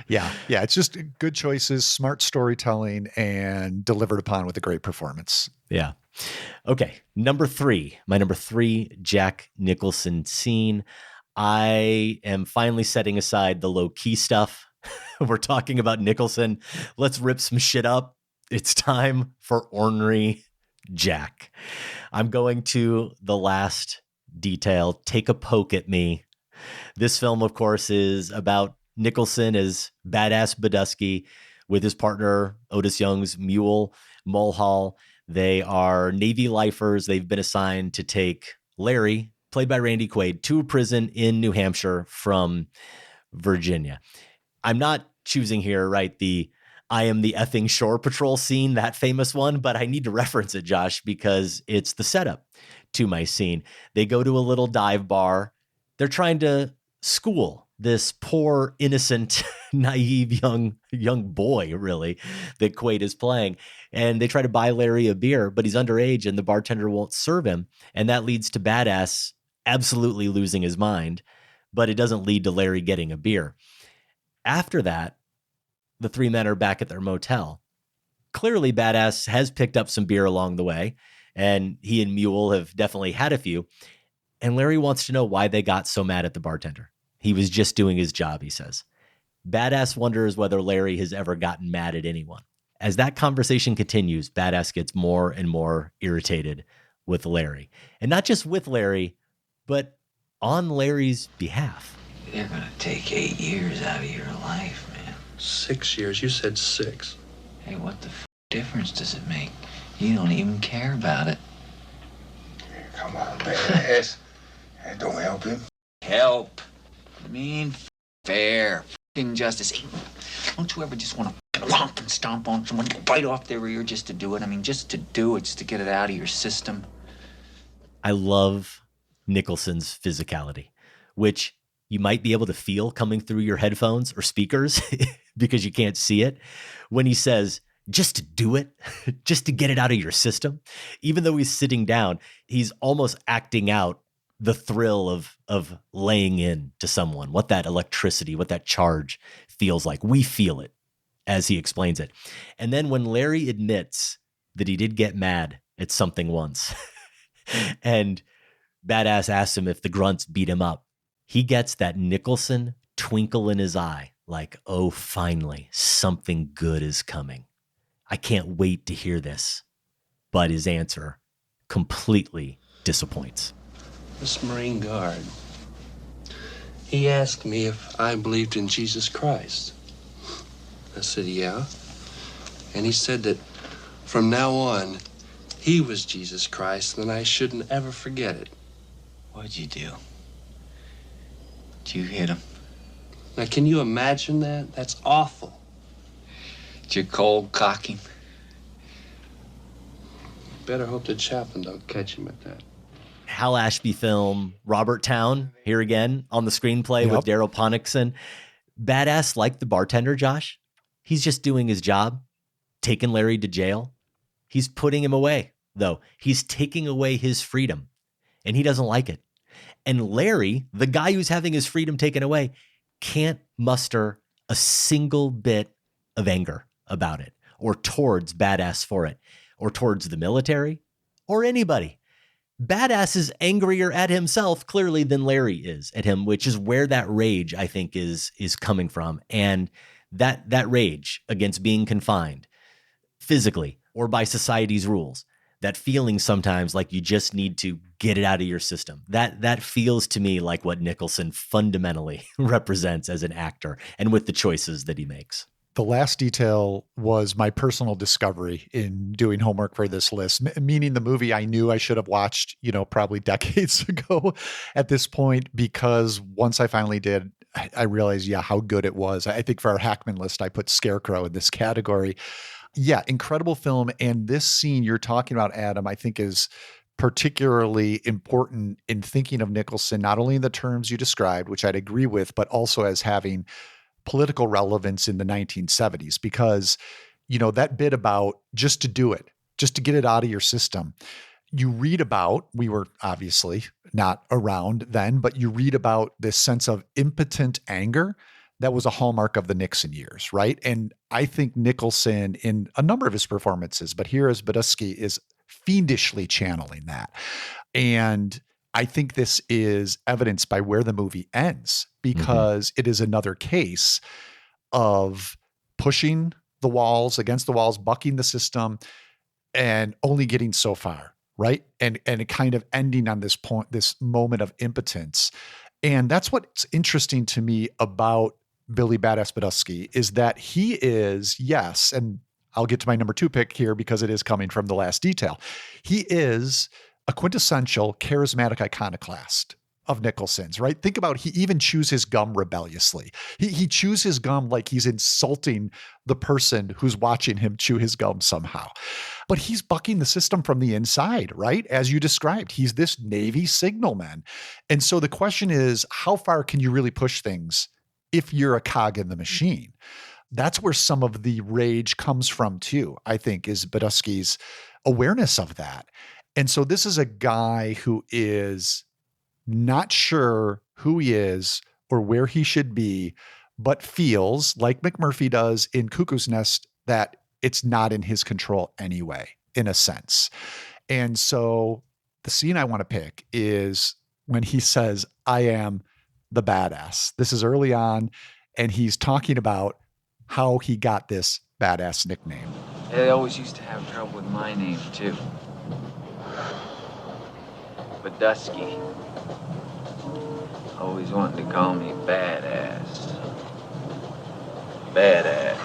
Speaker 6: Yeah. It's just good choices, smart storytelling, and delivered upon with a great performance.
Speaker 1: Yeah. Okay. My number three Jack Nicholson scene. I am finally setting aside the low key stuff. We're talking about Nicholson. Let's rip some shit up. It's time for ornery Jack. I'm going to the last detail. Take a poke at me. This film, of course, is about Nicholson as badass Badusky with his partner, Otis Young's mule, Mulhall. They are Navy lifers. They've been assigned to take Larry, played by Randy Quaid, to a prison in New Hampshire from Virginia. I'm not choosing here, right, the "I am the effing shore patrol" scene, that famous one, but I need to reference it, Josh, because it's the setup to my scene. They go to a little dive bar. They're trying to school this poor, innocent, naive young boy, really, that Quaid is playing. And they try to buy Larry a beer, but he's underage and the bartender won't serve him. And that leads to Badass absolutely losing his mind, but it doesn't lead to Larry getting a beer. After that, the three men are back at their motel. Clearly, Badass has picked up some beer along the way, and he and Mule have definitely had a few. And Larry wants to know why they got so mad at the bartender. He was just doing his job, he says. Badass wonders whether Larry has ever gotten mad at anyone. As that conversation continues, Badass gets more and more irritated with Larry. And not just with Larry, but on Larry's behalf.
Speaker 5: They're going to take 8 years out of your life, man.
Speaker 9: 6 years? You said 6.
Speaker 5: Hey, what the difference does it make? You don't even care about it.
Speaker 12: Come on, badass. That don't help him.
Speaker 5: Help. I mean, fair. Injustice. Don't you ever just want to whomp and stomp on someone, bite off their ear just to do it? I mean, just to do it, just to get it out of your system.
Speaker 1: I love Nicholson's physicality, which you might be able to feel coming through your headphones or speakers because you can't see it. When he says, just to do it, just to get it out of your system, even though he's sitting down, he's almost acting out the thrill of laying in to someone, what that electricity, what that charge feels like. We feel it as he explains it. And then when Larry admits that he did get mad at something once and Badass asks him if the grunts beat him up, he gets that Nicholson twinkle in his eye, like, oh, finally, something good is coming. I can't wait to hear this. But his answer completely disappoints.
Speaker 9: This Marine guard, he asked me if I believed in Jesus Christ. I said, yeah. And he said that from now on, he was Jesus Christ, and I shouldn't ever forget it.
Speaker 5: What'd you do? Did you hit him?
Speaker 9: Now, can you imagine that? That's awful.
Speaker 5: Did you cold cock him?
Speaker 9: Better hope the chaplain don't catch him at that.
Speaker 1: Hal Ashby film, Robert Towne, here again on the screenplay with Daryl Ponnickson. Badass like the bartender, Josh. He's just doing his job, taking Larry to jail. He's putting him away, though. He's taking away his freedom, and he doesn't like it. And Larry, the guy who's having his freedom taken away, can't muster a single bit of anger about it, or towards Badass for it, or towards the military, or anybody. Badass is angrier at himself, clearly, than Larry is at him, which is where that rage, I think, is coming from. And that rage against being confined physically or by society's rules, that feeling sometimes like you just need to get it out of your system. That feels to me like what Nicholson fundamentally represents as an actor and with the choices that he makes.
Speaker 6: The last detail was my personal discovery in doing homework for this list, meaning the movie I knew I should have watched, probably decades ago at this point, because once I finally did, I realized, how good it was. I think for our Hackman list, I put Scarecrow in this category. Yeah, incredible film. And this scene you're talking about, Adam, I think is particularly important in thinking of Nicholson, not only in the terms you described, which I'd agree with, but also as having political relevance in the 1970s, because, that bit about just to do it, just to get it out of your system. You read about, we were obviously not around then, but you read about this sense of impotent anger that was a hallmark of the Nixon years, right? And I think Nicholson, in a number of his performances, but here as Badusky, is fiendishly channeling that. And I think this is evidenced by where the movie ends, because it is another case of pushing the walls, against the walls, bucking the system, and only getting so far, right? And it kind of ending on this point, this moment of impotence. And that's what's interesting to me about Billy Badass Badusky, is that he is, yes, and I'll get to my number 2 pick here because it is coming from the last detail. He is a quintessential charismatic iconoclast of Nicholson's, right? Think about, he even chews his gum rebelliously. He chews his gum like he's insulting the person who's watching him chew his gum somehow. But he's bucking the system from the inside, right? As you described, he's this Navy signalman. And so the question is, how far can you really push things if you're a cog in the machine? That's where some of the rage comes from too, I think, is Badusky's awareness of that. And so this is a guy who is not sure who he is or where he should be, but feels like McMurphy does in Cuckoo's Nest that it's not in his control anyway, in a sense. And so the scene I want to pick is when he says, I am the badass. This is early on, and he's talking about how he got this badass nickname.
Speaker 5: They always used to have trouble with my name, too. Badusky. Always wanting to call me badass. Badass.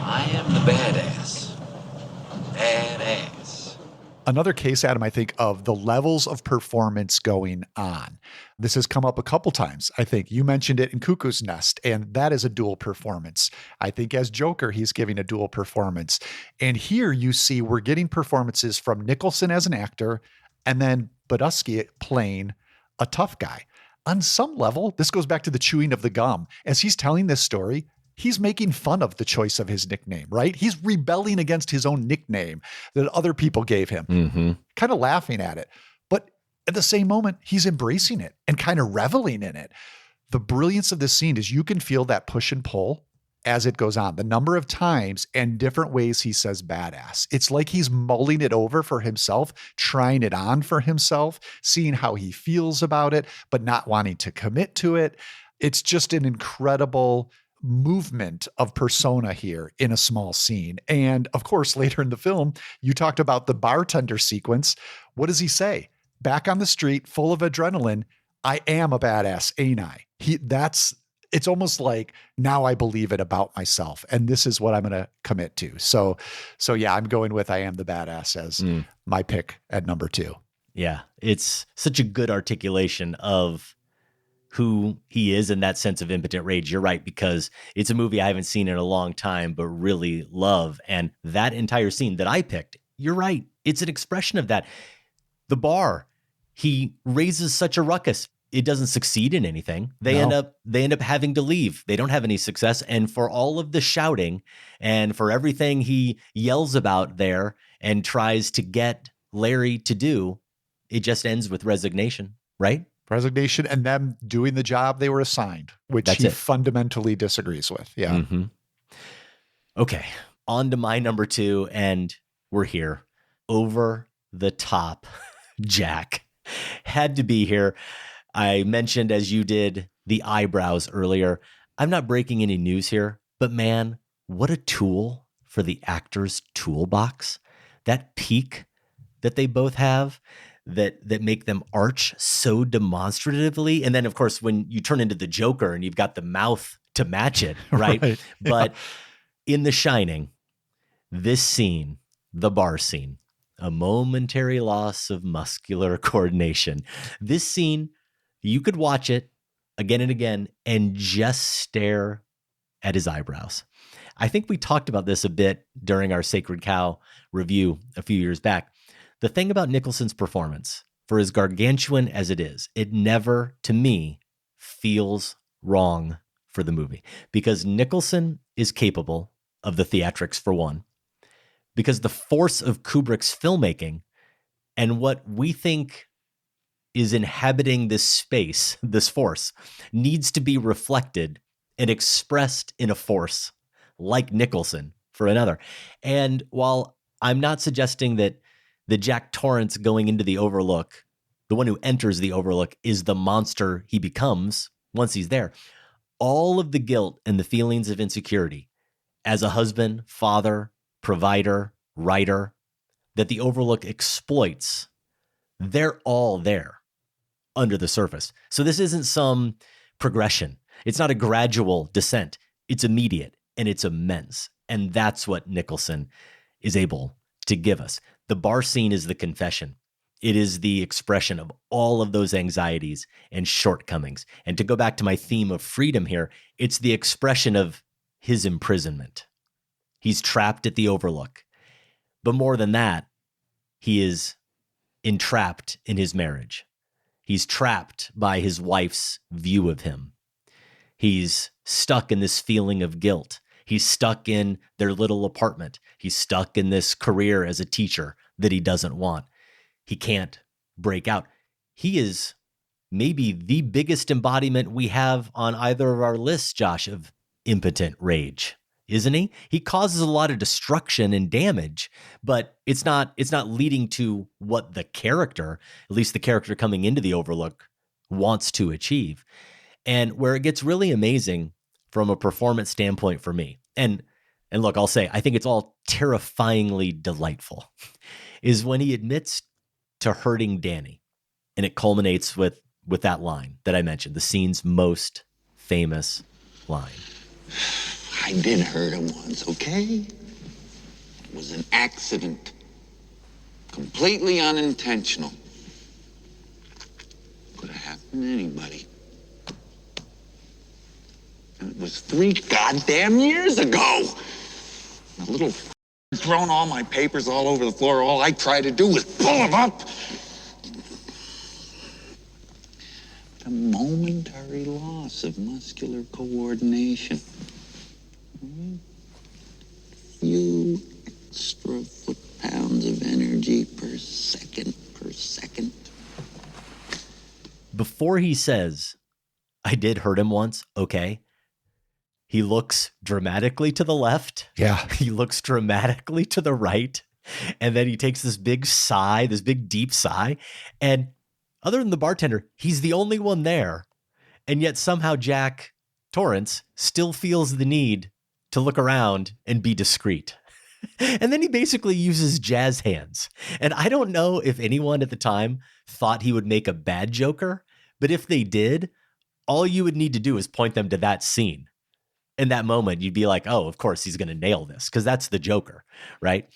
Speaker 5: I am the badass.
Speaker 9: ass.
Speaker 6: Another case, Adam, I think, of the levels of performance going on. This has come up a couple times. I think you mentioned it in Cuckoo's Nest, and that is a dual performance. I think as Joker, he's giving a dual performance. And here you see we're getting performances from Nicholson as an actor, and then Badusky playing a tough guy. On some level, this goes back to the chewing of the gum. As he's telling this story, he's making fun of the choice of his nickname, right? He's rebelling against his own nickname that other people gave him, kind of laughing at it. But at the same moment, he's embracing it and kind of reveling in it. The brilliance of this scene is you can feel that push and pull as it goes on. The number of times and different ways he says badass. It's like he's mulling it over for himself, trying it on for himself, seeing how he feels about it, but not wanting to commit to it. It's just an incredible movement of persona here in a small scene. And of course, later in the film, you talked about the bartender sequence. What does he say? Back on the street, full of adrenaline, I am a badass, ain't I? It's almost like now I believe it about myself. And this is what I'm going to commit to. So yeah, I'm going with I am the badass as my pick at number 2.
Speaker 1: Yeah. It's such a good articulation of who he is in that sense of impotent rage. You're right, because it's a movie I haven't seen in a long time, but really love. And that entire scene that I picked, you're right. It's an expression of that. The bar, he raises such a ruckus. It doesn't succeed in anything. They end up having to leave. They don't have any success. And for all of the shouting and for everything he yells about there and tries to get Larry to do, it just ends with resignation, right?
Speaker 6: Resignation and them doing the job they were assigned, which he fundamentally disagrees with. Yeah.
Speaker 1: Okay. On to my number 2. And we're here. Over the Top Jack. Had to be here. I mentioned, as you did, the eyebrows earlier. I'm not breaking any news here, but man, what a tool for the actor's toolbox. That peak that they both have that make them arch so demonstratively. And then, of course, when you turn into the Joker and you've got the mouth to match it, right? But in The Shining, this scene, the bar scene, a momentary loss of muscular coordination. This scene, you could watch it again and again and just stare at his eyebrows. I think we talked about this a bit during our Sacred Cow review a few years back. The thing about Nicholson's performance, for as gargantuan as it is, it never, to me, feels wrong for the movie. Because Nicholson is capable of the theatrics, for one. Because the force of Kubrick's filmmaking and what we think is inhabiting this space, this force, needs to be reflected and expressed in a force like Nicholson for another. And while I'm not suggesting that the Jack Torrance going into the Overlook, the one who enters the Overlook, is the monster he becomes once he's there, all of the guilt and the feelings of insecurity as a husband, father, provider, writer, that the Overlook exploits, they're all there under the surface. So this isn't some progression. It's not a gradual descent. It's immediate and it's immense. And that's what Nicholson is able to give us. The bar scene is the confession. It is the expression of all of those anxieties and shortcomings. And to go back to my theme of freedom here, it's the expression of his imprisonment. He's trapped at the Overlook. But more than that, he is entrapped in his marriage. He's trapped by his wife's view of him. He's stuck in this feeling of guilt. He's stuck in their little apartment. He's stuck in this career as a teacher that he doesn't want. He can't break out. He is maybe the biggest embodiment we have on either of our lists, Josh, of impotent rage, isn't he? He causes a lot of destruction and damage, but it's not leading to what the character, at least the character coming into the Overlook, wants to achieve. And where it gets really amazing from a performance standpoint for me, and look, I'll say, I think it's all terrifyingly delightful, is when he admits to hurting Danny. And it culminates with that line that I mentioned, the scene's most famous line.
Speaker 4: I did hurt him once, okay? It was an accident.
Speaker 10: Completely unintentional. Could have happened to anybody. And it was 3 goddamn years ago. The little thrown all my papers all over the floor. All I tried to do was pull them up. A momentary loss of muscular coordination. Few extra foot-pounds of energy per second.
Speaker 1: Before he says, I did hurt him once, okay, he looks dramatically to the left.
Speaker 6: Yeah.
Speaker 1: He looks dramatically to the right. And then he takes this big sigh, this big deep sigh. And other than the bartender, he's the only one there. And yet somehow Jack Torrance still feels the need to look around and be discreet. And then he basically uses jazz hands. And I don't know if anyone at the time thought he would make a bad Joker, but if they did, all you would need to do is point them to that scene. In that moment, you'd be like, oh, of course he's going to nail this because that's the Joker, right?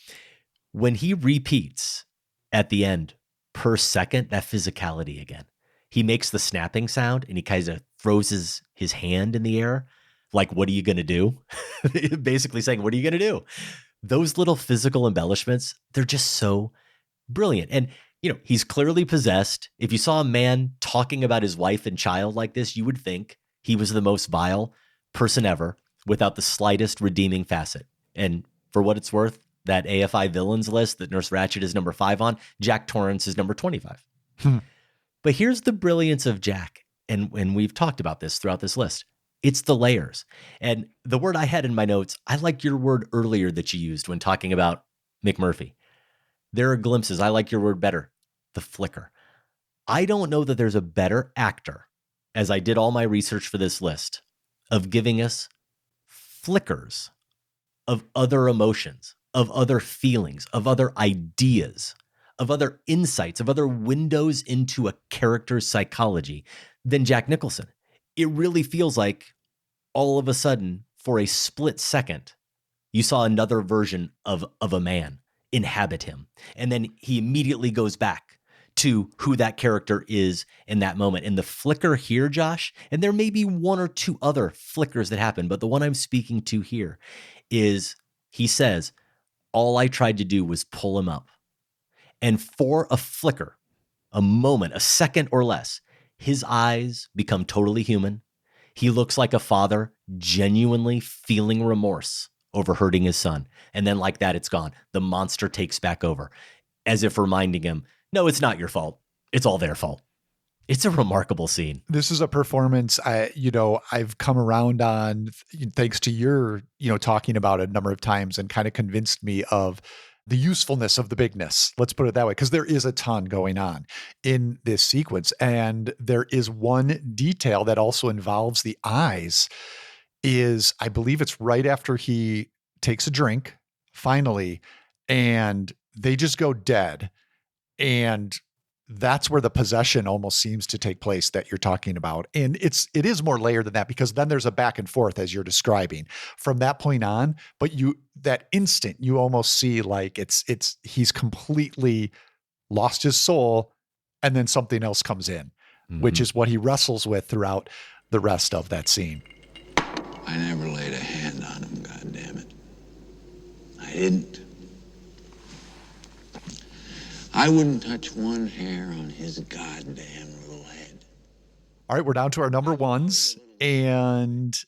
Speaker 1: When he repeats at the end per second, that physicality again, he makes the snapping sound and he kind of throws his hand in the air. Like, what are you going to do? Basically saying, what are you going to do? Those little physical embellishments, they're just so brilliant. And, you know, he's clearly possessed. If you saw a man talking about his wife and child like this, you would think he was the most vile person ever without the slightest redeeming facet. And for what it's worth, that AFI villains list that Nurse Ratched is number 5 on, Jack Torrance is number 25. But here's the brilliance of Jack. And we've talked about this throughout this list. It's the layers. And the word I had in my notes, I like your word earlier that you used when talking about McMurphy. There are glimpses. I like your word better, the flicker. I don't know that there's a better actor, as I did all my research for this list, of giving us flickers of other emotions, of other feelings, of other ideas, of other insights, of other windows into a character's psychology than Jack Nicholson. It really feels like all of a sudden, for a split second, you saw another version of a man inhabit him. And then he immediately goes back to who that character is in that moment. And the flicker here, Josh, and there may be 1 or 2 other flickers that happen, but the one I'm speaking to here is he says, all I tried to do was pull him up. And for a flicker, a moment, a second or less, his eyes become totally human. He looks like a father genuinely feeling remorse over hurting his son. And then like that, it's gone. The monster takes back over as if reminding him, no, it's not your fault. It's all their fault. It's a remarkable scene.
Speaker 6: This is a performance I've come around on thanks to your, talking about it a number of times and kind of convinced me of the usefulness of the bigness. Let's put it that way, because there is a ton going on in this sequence. And there is one detail that also involves the eyes is, I believe it's right after he takes a drink, finally, and they just go dead. And that's where the possession almost seems to take place that you're talking about. And it is more layered than that, because then there's a back and forth as you're describing from that point on. But that instant, you almost see like he's completely lost his soul, and then something else comes in, which is what he wrestles with throughout the rest of that scene.
Speaker 10: I never laid a hand on him, goddammit. I didn't. I wouldn't touch one hair on his goddamn little head.
Speaker 6: All right, we're down to our number ones, and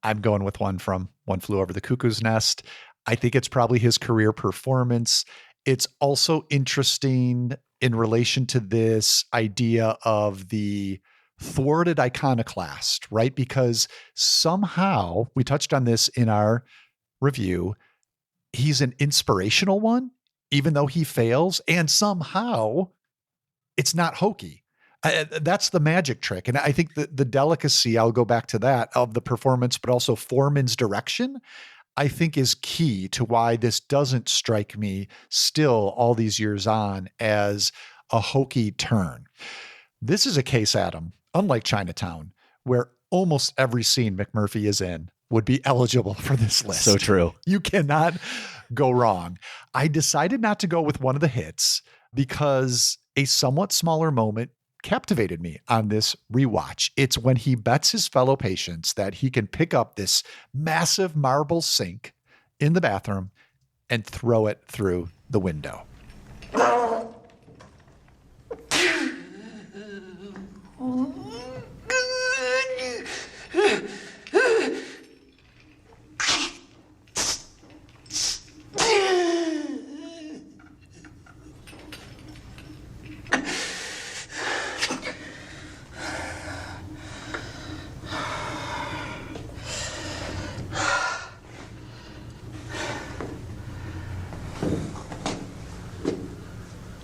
Speaker 6: I'm going with one from One Flew Over the Cuckoo's Nest. I think it's probably his career performance. It's also interesting in relation to this idea of the thwarted iconoclast, right? Because somehow, we touched on this in our review, he's an inspirational one, even though he fails, and somehow it's not hokey. That's the magic trick. And I think that the delicacy, I'll go back to that, of the performance, but also Foreman's direction, I think is key to why this doesn't strike me still all these years on as a hokey turn. This is a case, Adam, unlike Chinatown, where almost every scene McMurphy is in would be eligible for this list.
Speaker 1: So true.
Speaker 6: You cannot go wrong. I decided not to go with one of the hits because a somewhat smaller moment captivated me on this rewatch. It's when he bets his fellow patients that he can pick up this massive marble sink in the bathroom and throw it through the window.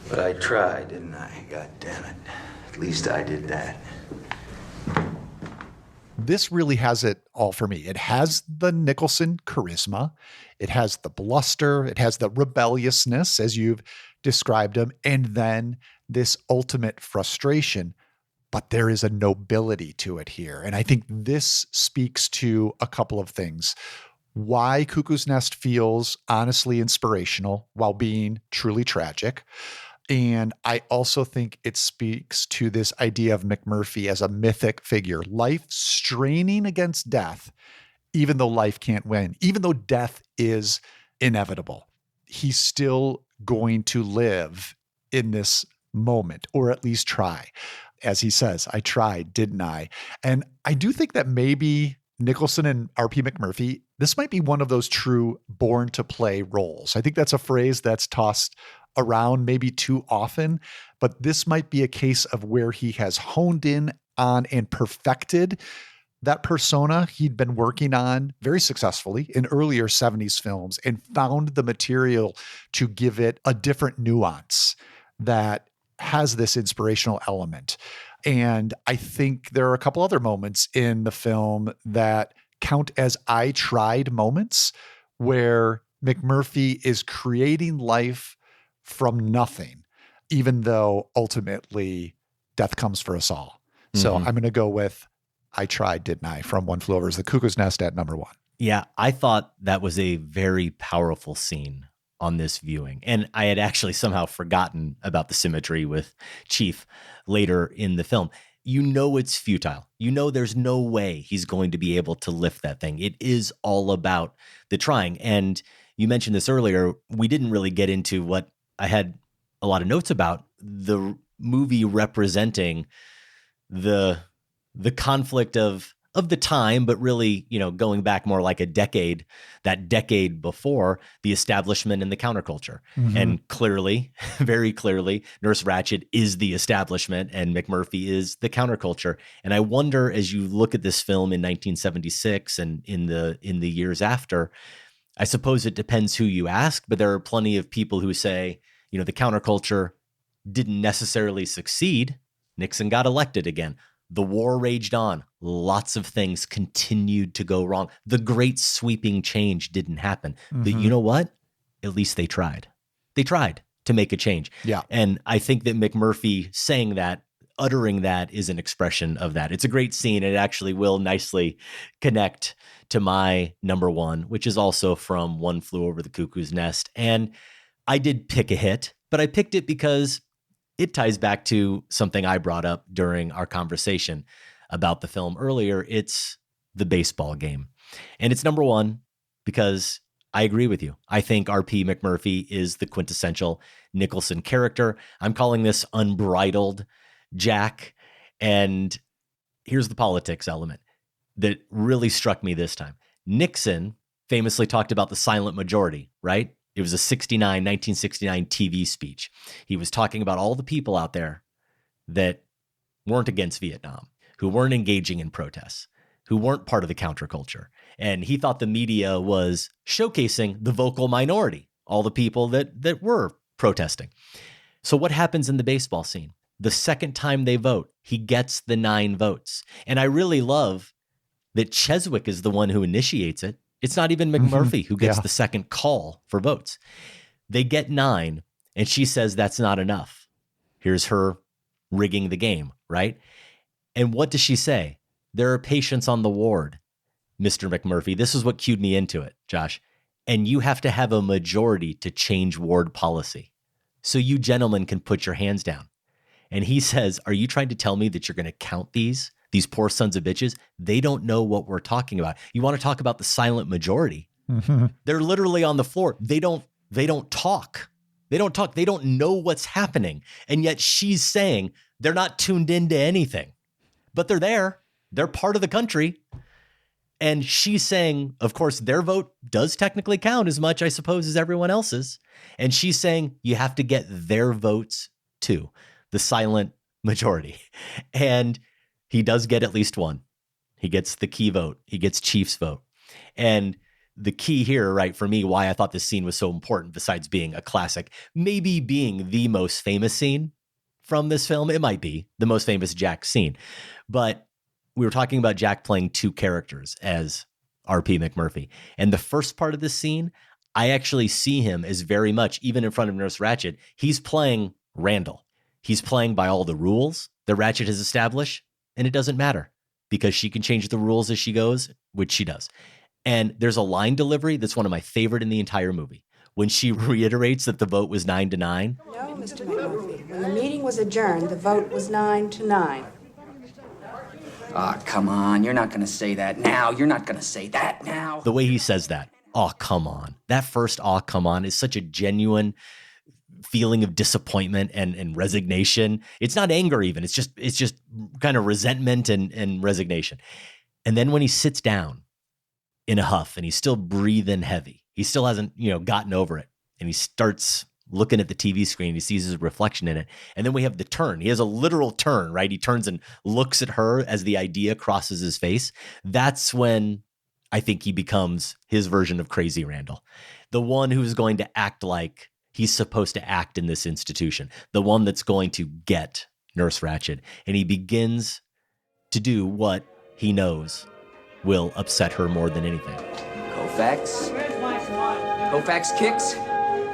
Speaker 11: But I tried, didn't I? God damn it. At least I did that.
Speaker 6: This really has it all for me. It has the Nicholson charisma. It has the bluster. It has the rebelliousness, as you've described him, and then this ultimate frustration. But there is a nobility to it here. And I think this speaks to a couple of things. Why Cuckoo's Nest feels honestly inspirational while being truly tragic. And I also think it speaks to this idea of McMurphy as a mythic figure, life straining against death, even though life can't win, even though death is inevitable. He's still going to live in this moment, or at least try. As he says, I tried, didn't I? And I do think that maybe Nicholson and R.P. McMurphy, this might be one of those true born to play roles. I think that's a phrase that's tossed around maybe too often, but this might be a case of where he has honed in on and perfected that persona he'd been working on very successfully in earlier 70s films and found the material to give it a different nuance that has this inspirational element. And I think there are a couple other moments in the film that count as I tried moments where McMurphy is creating life from nothing, even though ultimately death comes for us all. So I'm going to go with I Tried, Didn't I? From One Flew Over the Cuckoo's Nest at number 1.
Speaker 1: Yeah, I thought that was a very powerful scene on this viewing. And I had actually somehow forgotten about the symmetry with Chief later in the film. You know it's futile. You know there's no way he's going to be able to lift that thing. It is all about the trying. And you mentioned this earlier. We didn't really get into what I had a lot of notes about, the movie representing the conflict of the time, but really, going back more like that decade before, the establishment and the counterculture. Mm-hmm. And clearly, very clearly, Nurse Ratched is the establishment and McMurphy is the counterculture. And I wonder, as you look at this film in 1976 and in the years after, I suppose it depends who you ask, but there are plenty of people who say, the counterculture didn't necessarily succeed. Nixon got elected again. The war raged on. Lots of things continued to go wrong. The great sweeping change didn't happen. Mm-hmm. But you know what? At least they tried. They tried to make a change.
Speaker 6: Yeah.
Speaker 1: And I think that McMurphy saying that, uttering that, is an expression of that. It's a great scene. And it actually will nicely connect to my number 1, which is also from One Flew Over the Cuckoo's Nest. And I did pick a hit, but I picked it because it ties back to something I brought up during our conversation about the film earlier. It's the baseball game. And it's number 1 because I agree with you. I think R.P. McMurphy is the quintessential Nicholson character. I'm calling this unbridled Jack. And here's the politics element that really struck me this time. Nixon famously talked about the silent majority, right? It was a 1969 TV speech. He was talking about all the people out there that weren't against Vietnam, who weren't engaging in protests, who weren't part of the counterculture. And he thought the media was showcasing the vocal minority, all the people that were protesting. So what happens in the baseball scene? The second time they vote, he gets the 9 votes. And I really love that Cheswick is the one who initiates it. It's not even McMurphy who gets the second call for votes. They get 9, and she says that's not enough. Here's her rigging the game, right? And what does she say? There are patients on the ward, Mr. McMurphy. This is what cued me into it, Josh. and you have to have a majority to change ward policy. So you gentlemen can put your hands down. And he says, are you trying to tell me that you're going to count these poor sons of bitches? They don't know what we're talking about. You want to talk about the silent majority?
Speaker 6: Mm-hmm.
Speaker 1: They're literally on the floor. They don't talk. They don't talk. They don't know what's happening. And yet she's saying they're not tuned into anything, but they're there. They're part of the country. And she's saying, of course, their vote does technically count as much, I suppose, as everyone else's. And she's saying you have to get their votes too, the silent majority. And he does get at least one. He gets the key vote. He gets Chief's vote. And the key here, right, for me, why I thought this scene was so important, besides being a classic, maybe being the most famous scene from this film. It might be the most famous Jack scene. But we were talking about Jack playing two characters as R.P. McMurphy. And the first part of this scene, I actually see him as very much, even in front of Nurse Ratched, he's playing Randall. He's playing by all the rules that Ratched has established, and it doesn't matter because she can change the rules as she goes, which she does. And there's a line delivery that's one of my favorite in the entire movie. When she reiterates that the vote was 9-9.
Speaker 7: No, Mr. McMurphy. When the meeting was adjourned, the vote was 9-9.
Speaker 13: Ah, come on. You're not going to say that now. You're not going to say that now.
Speaker 1: The way he says that, oh, come on. That first, oh, come on, is such a genuine feeling of disappointment and resignation. It's not anger even. It's just kind of resentment and resignation. And then when he sits down in a huff and he's still breathing heavy, he still hasn't, gotten over it. And he starts looking at the TV screen. He sees his reflection in it. And then we have the turn. He has a literal turn, right? He turns and looks at her as the idea crosses his face. That's when I think he becomes his version of Crazy Randall, the one who's going to act like he's supposed to act in this institution, the one that's going to get Nurse Ratched. And he begins to do what he knows will upset her more than anything.
Speaker 13: Koufax kicks.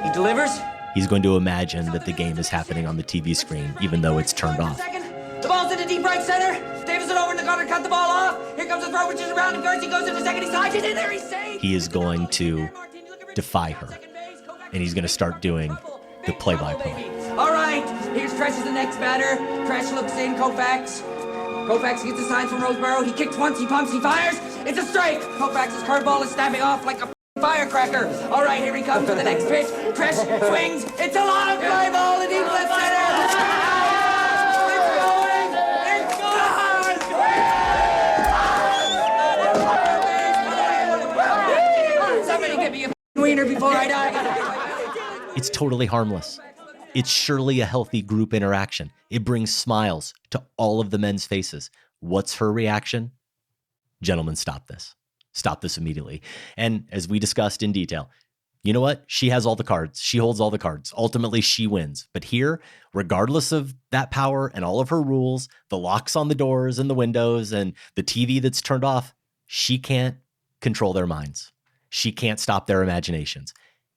Speaker 13: He delivers.
Speaker 1: He's going to imagine that the game is happening on the TV screen, even though it's turned off.
Speaker 13: The ball's in the deep right center. Davison over in the corner, cut the ball off. Here comes the throw, which is around, and Garcia goes into second. He's high, he's in there, he's safe.
Speaker 1: He is going to defy her, and he's going to start doing the play-by-play.
Speaker 13: All right, here's Tresh as the next batter. Tresh looks in, Koufax gets the signs from Roseboro. He kicks once, he pumps, he fires. It's a strike. Koufax's curveball is snapping off like a firecracker. All right, here he comes for the next pitch. Tresh swings. It's a long fly ball to deep left center. It's gone. Somebody give me a wiener before I die.
Speaker 1: It's totally harmless. It's surely a healthy group interaction. It brings smiles to all of the men's faces. What's her reaction? Gentlemen, stop this. Stop this immediately. And as we discussed in detail, you know what? She has all the cards. She holds all the cards. Ultimately, she wins. But here, regardless of that power and all of her rules, the locks on the doors and the windows and the TV that's turned off, she can't control their minds. She can't stop their imaginations.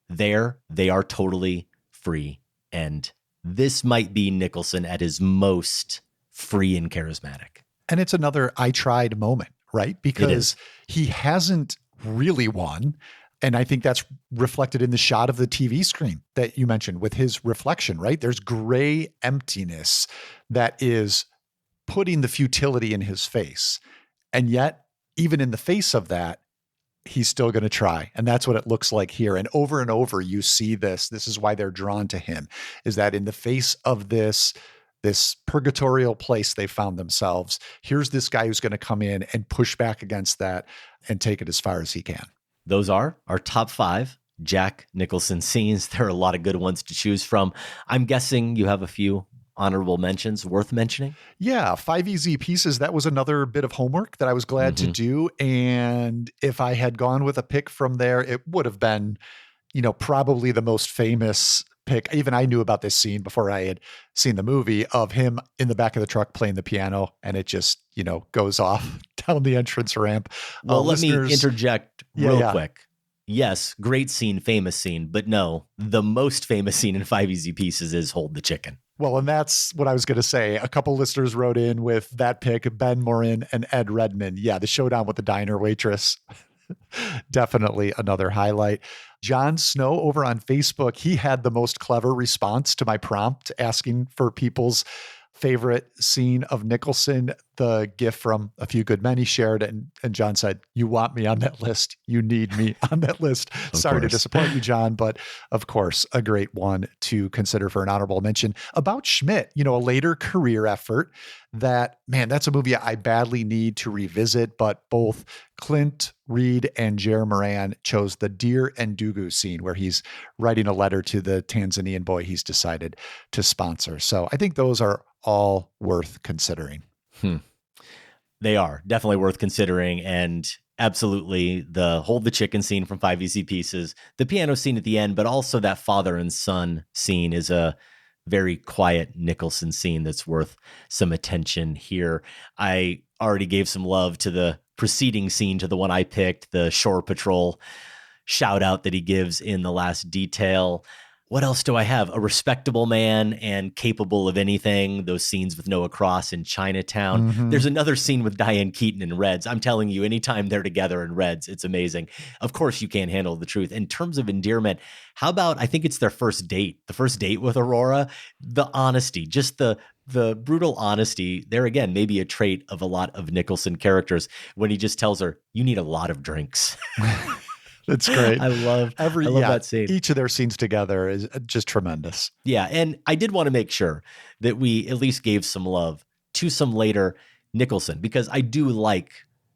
Speaker 1: There, they are totally free. And this might be Nicholson at his most free and charismatic.
Speaker 6: And it's another I tried moment, right? Because he hasn't really won. And I think that's reflected in the shot of the TV screen that you mentioned with his reflection, right? There's gray emptiness that is putting the futility in his face. And yet, even in the face of that, he's still going to try. And that's what it looks like here. And over, you see this. This is why they're drawn to him, is that in the face of this purgatorial place they found themselves, here's this guy who's going to come in and push back against that and take it as far as he can.
Speaker 1: Those are our top 5 Jack Nicholson scenes. There are a lot of good ones to choose from. I'm guessing you have a few honorable mentions worth mentioning.
Speaker 6: Yeah, 5 easy pieces. That was another bit of homework that I was glad to do. And if I had gone with a pick from there, it would have been, probably the most famous pick. Even I knew about this scene before I had seen the movie, of him in the back of the truck playing the piano, and it just, goes off down the entrance ramp.
Speaker 1: Well, let me interject real quick. Yes, great scene, famous scene, but no, the most famous scene in 5 Easy Pieces is Hold the Chicken.
Speaker 6: Well, and that's what I was going to say. A couple listeners wrote in with that pick, Ben Morin and Ed Redmond. Yeah, the showdown with the diner waitress. Definitely another highlight. John Snow over on Facebook, he had the most clever response to my prompt asking for people's favorite scene of Nicholson. The GIF from A Few Good Men he shared, and John said, "You want me on that list. You need me on that list." Sorry to disappoint you, John, but of course, a great one to consider for an honorable mention. About Schmidt, a later career effort that, man, that's a movie I badly need to revisit, but both Clint Reed and Jer Moran chose the Deer and Dugu scene where he's writing a letter to the Tanzanian boy he's decided to sponsor. So I think those are all worth considering.
Speaker 1: They are definitely worth considering. And absolutely the Hold the Chicken scene from 5 Easy Pieces, the piano scene at the end, but also that father and son scene is a very quiet Nicholson scene that's worth some attention here. I already gave some love to the preceding scene, to the one I picked, the Shore Patrol shout out that he gives in the last detail. What else do I have? A respectable man and capable of anything. Those scenes with Noah Cross in Chinatown.
Speaker 6: Mm-hmm.
Speaker 1: There's another scene with Diane Keaton in Reds. I'm telling you, anytime they're together in Reds, it's amazing. Of course, you can't handle the truth. In terms of endearment, how about, I think it's their first date, the first date with Aurora, the honesty, just the brutal honesty there again, maybe a trait of a lot of Nicholson characters when he just tells her, you need a lot of drinks.
Speaker 6: It's great.
Speaker 1: I love that scene.
Speaker 6: Each of their scenes together is just tremendous.
Speaker 1: Yeah. And I did want to make sure that we at least gave some love to some later Nicholson, because I do like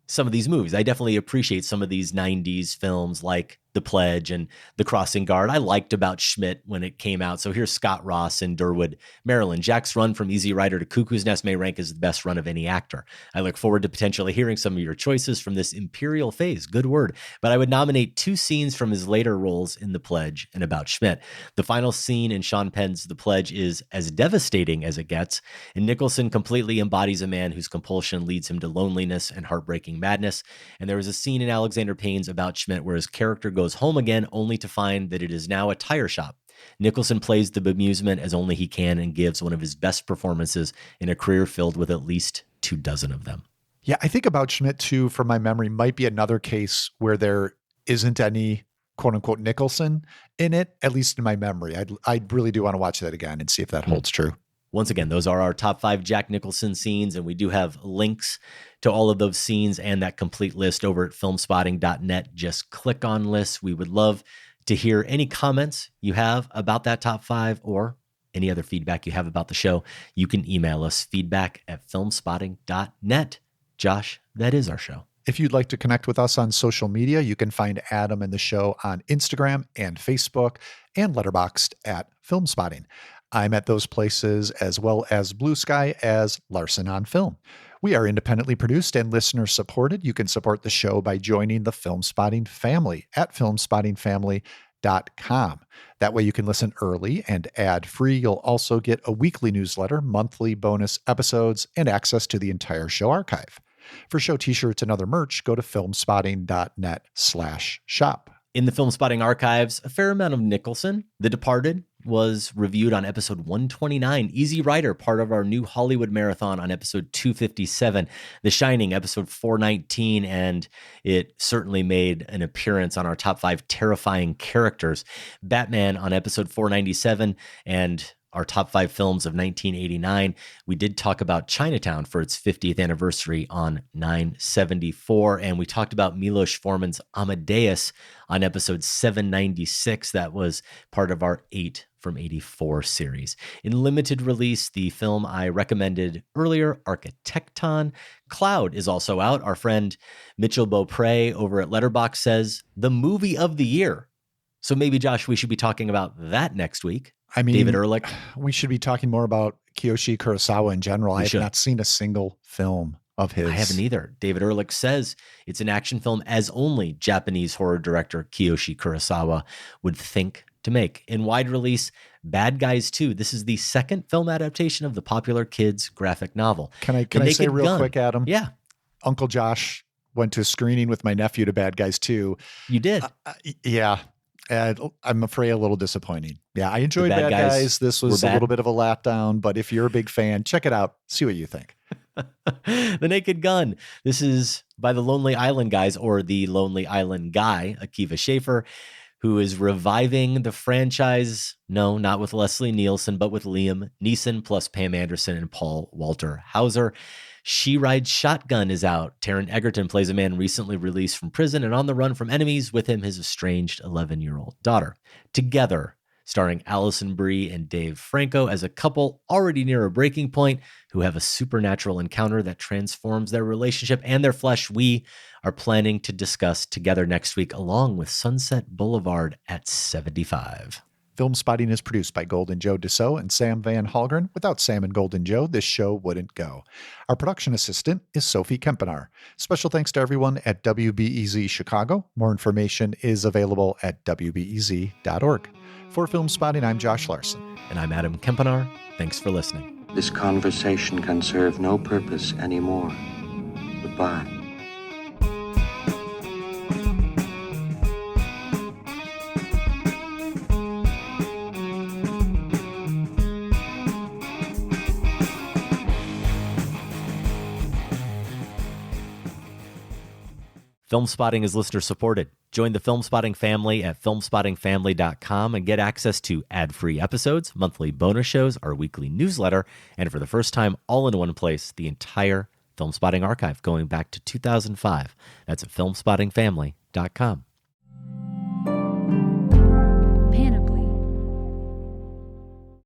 Speaker 1: some of these movies. I definitely appreciate some of these 90s films like The Pledge and The Crossing Guard. I liked About Schmidt when it came out. So here's Scott Ross in Durwood, Maryland. Jack's run from Easy Rider to Cuckoo's Nest may rank as the best run of any actor. I look forward to potentially hearing some of your choices from this imperial phase. Good word. But I would nominate 2 scenes from his later roles in The Pledge and About Schmidt. The final scene in Sean Penn's The Pledge is as devastating as it gets, and Nicholson completely embodies a man whose compulsion leads him to loneliness and heartbreaking madness. And there was a scene in Alexander Payne's About Schmidt where his character goes home again only to find that it is now a tire shop. Nicholson plays the bemusement as only he can and gives one of his best performances in a career filled with at least 24 of them.
Speaker 6: Yeah, I think About Schmidt too, from my memory, might be another case where there isn't any quote unquote Nicholson in it, at least in my memory. I really do want to watch that again and see if that holds true.
Speaker 1: Once again, those are our top 5 Jack Nicholson scenes, and we do have links to all of those scenes and that complete list over at filmspotting.net. Just click on lists. We would love to hear any comments you have about that top 5 or any other feedback you have about the show. You can email us feedback@filmspotting.net. Josh, that is our show.
Speaker 6: If you'd like to connect with us on social media, you can find Adam and the show on Instagram and Facebook and Letterboxd at Filmspotting. I'm at those places as well as Blue Sky as Larson on Film. We are independently produced and listener supported. You can support the show by joining the Filmspotting family at filmspottingfamily.com. That way you can listen early and ad-free. You'll also get a weekly newsletter, monthly bonus episodes, and access to the entire show archive. For show t-shirts and other merch, go to filmspotting.net/shop.
Speaker 1: In the Filmspotting archives, a fair amount of Nicholson. The Departed was reviewed on episode 129. Easy Rider, part of our new Hollywood marathon, on episode 257. The Shining, episode 419, and it certainly made an appearance on our top 5 terrifying characters. Batman on episode 497, and our top 5 films of 1989. We did talk about Chinatown for its 50th anniversary on 974. And we talked about Milos Forman's Amadeus on episode 796. That was part of our 8 from 84 series. In limited release, the film I recommended earlier, Architecton. Cloud is also out. Our friend Mitchell Beaupre over at Letterboxd says the movie of the year. So maybe, Josh, we should be talking about that next week.
Speaker 6: I mean,
Speaker 1: David Ehrlich.
Speaker 6: We should be talking more about Kiyoshi Kurosawa in general. I have not seen a single film of his.
Speaker 1: I haven't either. David Ehrlich says it's an action film as only Japanese horror director Kiyoshi Kurosawa would think to make. In wide release, Bad Guys 2. This is the second film adaptation of the popular kids graphic novel.
Speaker 6: Can I say real quick, Adam?
Speaker 1: Yeah.
Speaker 6: Uncle Josh went to a screening with my nephew to Bad Guys 2.
Speaker 1: You did?
Speaker 6: Yeah. I'm afraid a little disappointing. Yeah, I enjoyed Bad Guys. This was a little bit of a letdown, but if you're a big fan, check it out. See what you think.
Speaker 1: The Naked Gun. This is by the Lonely Island guys, or the Lonely Island guy, Akiva Schaffer, who is reviving the franchise. No, not with Leslie Nielsen, but with Liam Neeson, plus Pam Anderson and Paul Walter Hauser. She Rides Shotgun is out. Taron Egerton plays a man recently released from prison and on the run from enemies, with him his estranged 11-year-old daughter. Together, starring Alison Brie and Dave Franco as a couple already near a breaking point who have a supernatural encounter that transforms their relationship and their flesh. We are planning to discuss together next week, along with Sunset Boulevard at 75.
Speaker 6: Film Spotting is produced by Golden Joe Dassault and Sam Van Halgren. Without Sam and Golden Joe, this show wouldn't go. Our production assistant is Sophie Kempenar. Special thanks to everyone at WBEZ Chicago. More information is available at wbez.org. For Film Spotting, I'm Josh Larson.
Speaker 1: And I'm Adam Kempenar. Thanks for listening.
Speaker 11: This conversation can serve no purpose anymore. Goodbye.
Speaker 1: Film Spotting is listener supported. Join the Film Spotting family at filmspottingfamily.com and get access to ad-free episodes, monthly bonus shows, our weekly newsletter, and for the first time, all in one place, the entire Film Spotting archive going back to 2005. That's at filmspottingfamily.com.